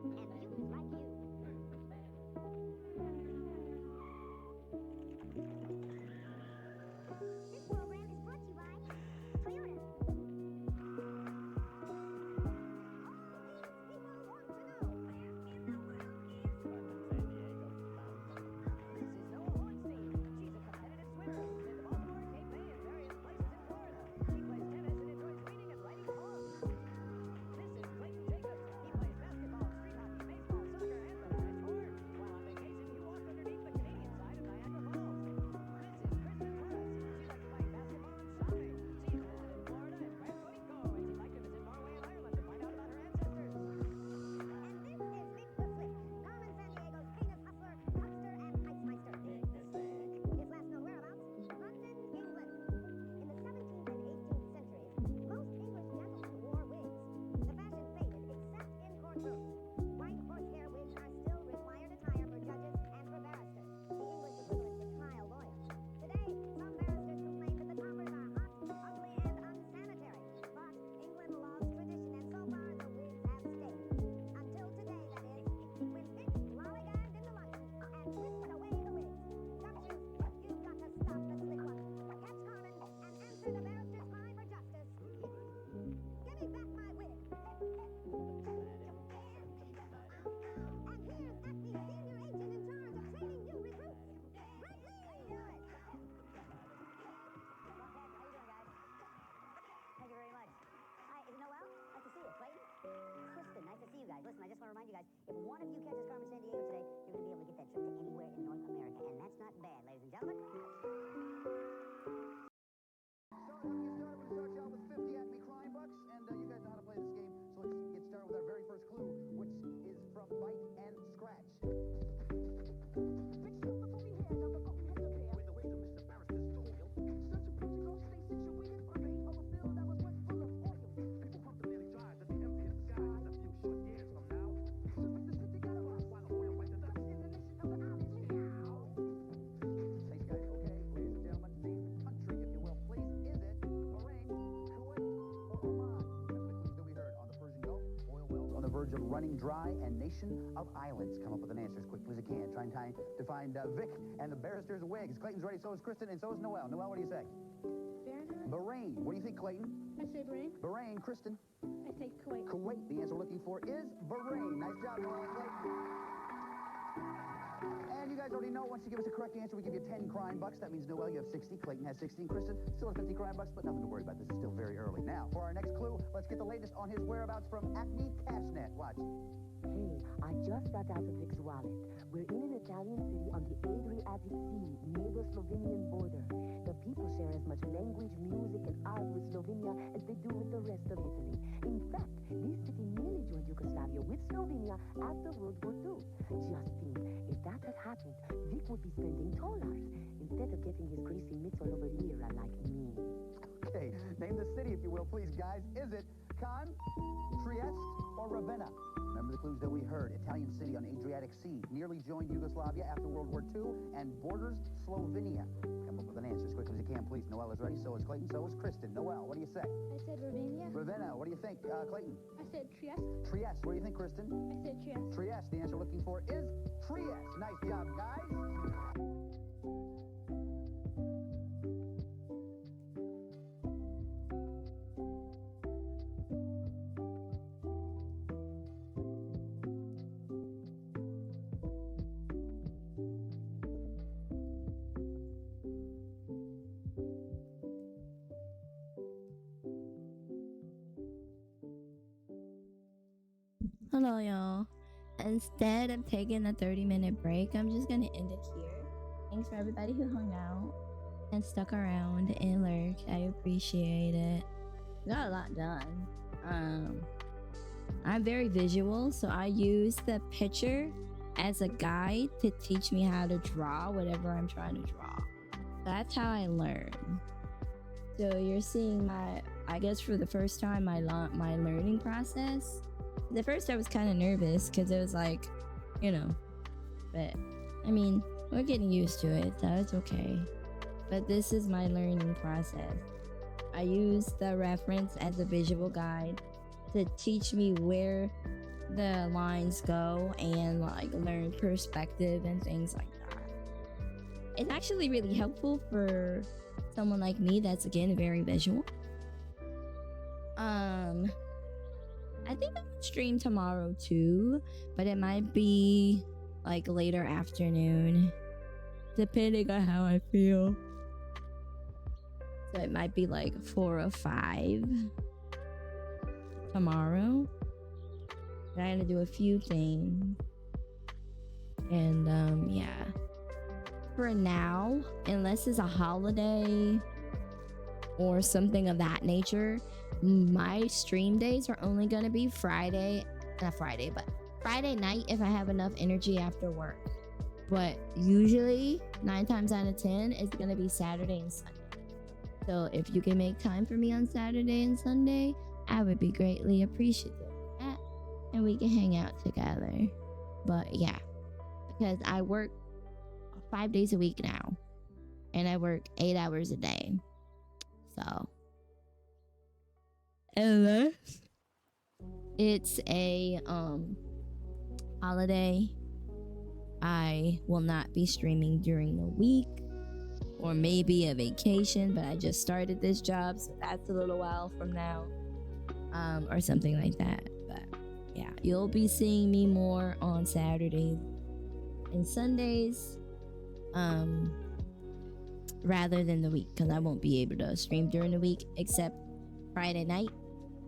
And viewers like you. This program is brought to you by Toyota. This is Noah Hornstein. She's a competitive swimmer who's been to Baltimore, Cape May, and various places in Florida. She plays tennis and enjoys reading and writing poems. This is Clayton Jacobs. He plays basketball, street hockey, baseball, soccer, and the French horn. While on vacation, he walked underneath the Canadian side of Niagara Falls. This is Kristen Torres. She likes playing basketball and shopping. She's born in Florida and Puerto Rico, and she'd like to visit Norway and Ireland to find out about her ancestors. And this is Vic the Flip, Carmen San Diego's heinous hustler, huckster, and heistmeister. His last known whereabouts, London, England. In the 17th and 18th centuries, most English gentlemen wore wigs. The fashion faded, except in courtrooms. White horsehair wigs are still required attire for judges and for barristers, the English equivalent to trial lawyers. Today, some barristers complain that the toppers are hot, ugly, and unsanitary. But England loves tradition, and so far the wigs have stayed. Until today, that is, when Vic lollygagged into London and twisted away the wigs. Judges, you've got to stop the slick one. Catch Carmen and answer the barrister's cry for justice. Give me back my wig. And here's Acme's senior agent in charge of training new recruits. Greg Lee. How you doing? Thank you very much. Hi, is it Noel? Nice to see you. Clayton? Kristen, nice to see you guys. Listen, I just want to remind you guys, if one of you catches Carmen San Diego today, you're going to be able to get that trip to anywhere in North America, and that's not bad, ladies and gentlemen. Start out with 50 Acme Crime Bucks, and you guys know how to play this game, so let's get started with our very first clue, which is from Bite and Scratch. With the wisdom Mr. Barrister's toil, such a preaching on state situated by the of a field that was once full of oil. People pumped the daily drive that the empty of the sky just a few short years from now. So make the city got a rush while the oil wiped the dust in the nation of the island. Thanks, guys. Okay, ladies and gentlemen, name the country, if you will, please. Is it Bahrain, Kuwait, or Oman? That's the clues that we heard on the Persian Gulf, oil wells on the verge of running dry, and nation of islands. Come up with an answer as quickly as you can. Try and to find Vic and the barrister's wigs. Clayton's ready, so is Kristen, and so is Noel. Noel, what do you say? Bahrain. What do you think, Clayton? I say Bahrain. Bahrain. Kristen? I say Kuwait. Kuwait. The answer we're looking for is Bahrain. Nice job, Noel and Clayton. And you guys already know, once you give us a correct answer, we give you 10 crime bucks. That means, Noel, you have 60. Clayton has 16. Kristen still has 50 crime bucks, but nothing to worry about. This is still very early. Now, for our next clue, let's get the latest on his whereabouts from Acme Cashnet. Watch. Hey, I just got out of Vic's wallet. We're in an Italian city on the Adriatic Sea, near the Slovenian border. The people share as much language, music, and art with Slovenia as they do with the rest of Italy. In fact, this city nearly joined Yugoslavia with Slovenia after World War II. Just think, if that had happened, Vic would be spending $2 instead of getting his greasy mitts all over here like me. Okay, name the city, if you will, please, guys. Is it Cannes, Trieste, or Ravenna? Remember the clues that we heard. Italian city on the Adriatic Sea, nearly joined Yugoslavia after World War II, and borders Slovenia. Come up with an answer as quickly as you can, please. Noel is ready, so is Clayton, so is Kristen. Noel, what do you say? I said Ravenna. Ravenna, what do you think, Clayton? I said Trieste. Trieste, what do you think, Kristen? I said Trieste. Trieste, the answer we're looking for is Trieste. Nice job, guys. Hello, y'all. Instead of taking a 30-minute break, I'm just gonna end it here. Thanks for everybody who hung out and stuck around and lurked. I appreciate it. Got a lot done. I'm very visual, so I use the picture as a guide to teach me how to draw whatever I'm trying to draw. That's how I learn. So you're seeing I guess for the first time, my learning process. At first I was kind of nervous because it was like, but I mean, We're getting used to it, so it's okay. But this is my learning process. I use the reference as a visual guide to teach me where the lines go and like learn perspective and things like that. It's actually really helpful for someone like me that's again very visual. I think I'm gonna stream tomorrow too, but it might be like later afternoon, depending on how I feel. So it might be like 4 or 5 tomorrow. But I gotta do a few things. And yeah. For now, unless it's a holiday or something of that nature, my stream days are only gonna be Friday night if I have enough energy after work. But usually 9 times out of 10 it's gonna be Saturday and Sunday. So if you can make time for me on Saturday and Sunday, I would be greatly appreciative of that, and we can hang out together. But yeah, because I work 5 days a week now, and I work 8 hours a day. So unless it's a holiday, I will not be streaming during the week, or maybe a vacation, but I just started this job, so that's a little while from now, or something like that. But yeah, you'll be seeing me more on Saturdays and Sundays, rather than the week, because I won't be able to stream during the week except Friday night.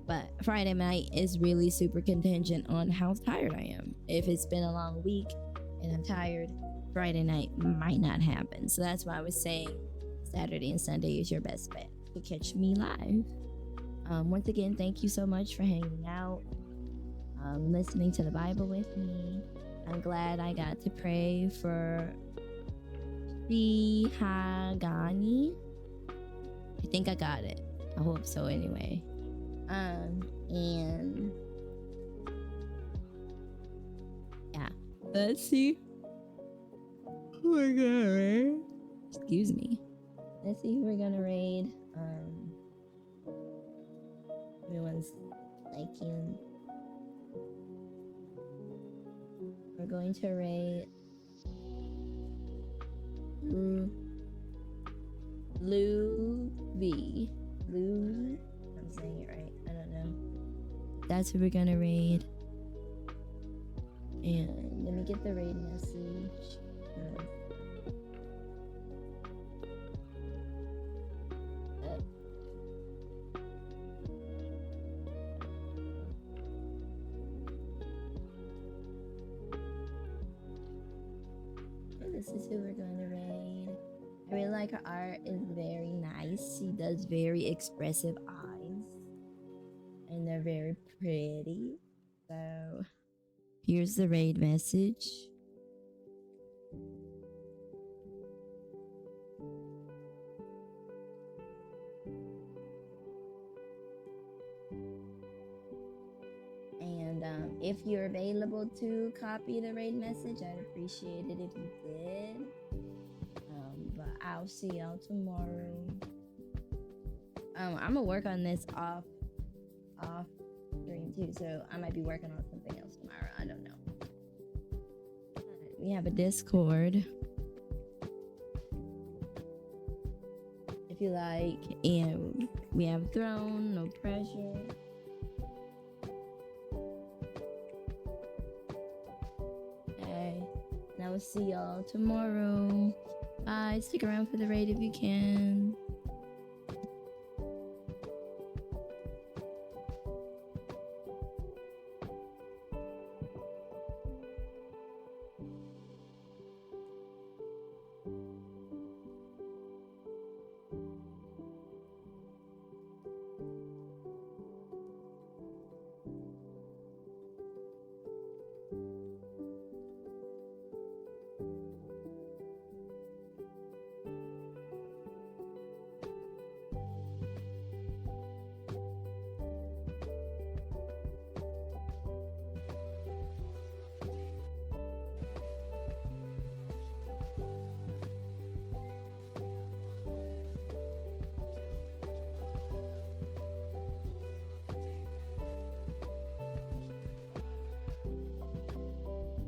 But Friday night is really super contingent on how tired I am. If it's been a long week and I'm tired, Friday night might not happen. So that's why I was saying Saturday and Sunday is your best bet to catch me live. Once again, thank you so much for hanging out, listening to the Bible with me. I'm glad I got to pray for Shihagani. I think I got it. I hope so anyway. And yeah, let's see who we're gonna raid. Excuse me. Let's see who we're gonna raid. Everyone's liking. We're going to raid Lou V. Lou. I'm saying it right. I don't know. That's who we're gonna raid. And let me get the raid message. This is who we're going to raid. I really like her art. It's very nice. She does very expressive eyes, and they're very pretty. So here's the raid message. And if you're available to copy the raid message, I'd appreciate it if you did. But I'll see y'all tomorrow. I'm gonna work on this off stream too, so I might be working on something else tomorrow. I don't know. We have a Discord if you like, and we have Throne, no pressure. Okay, and I will see y'all tomorrow. Bye. Stick around for the raid if you can.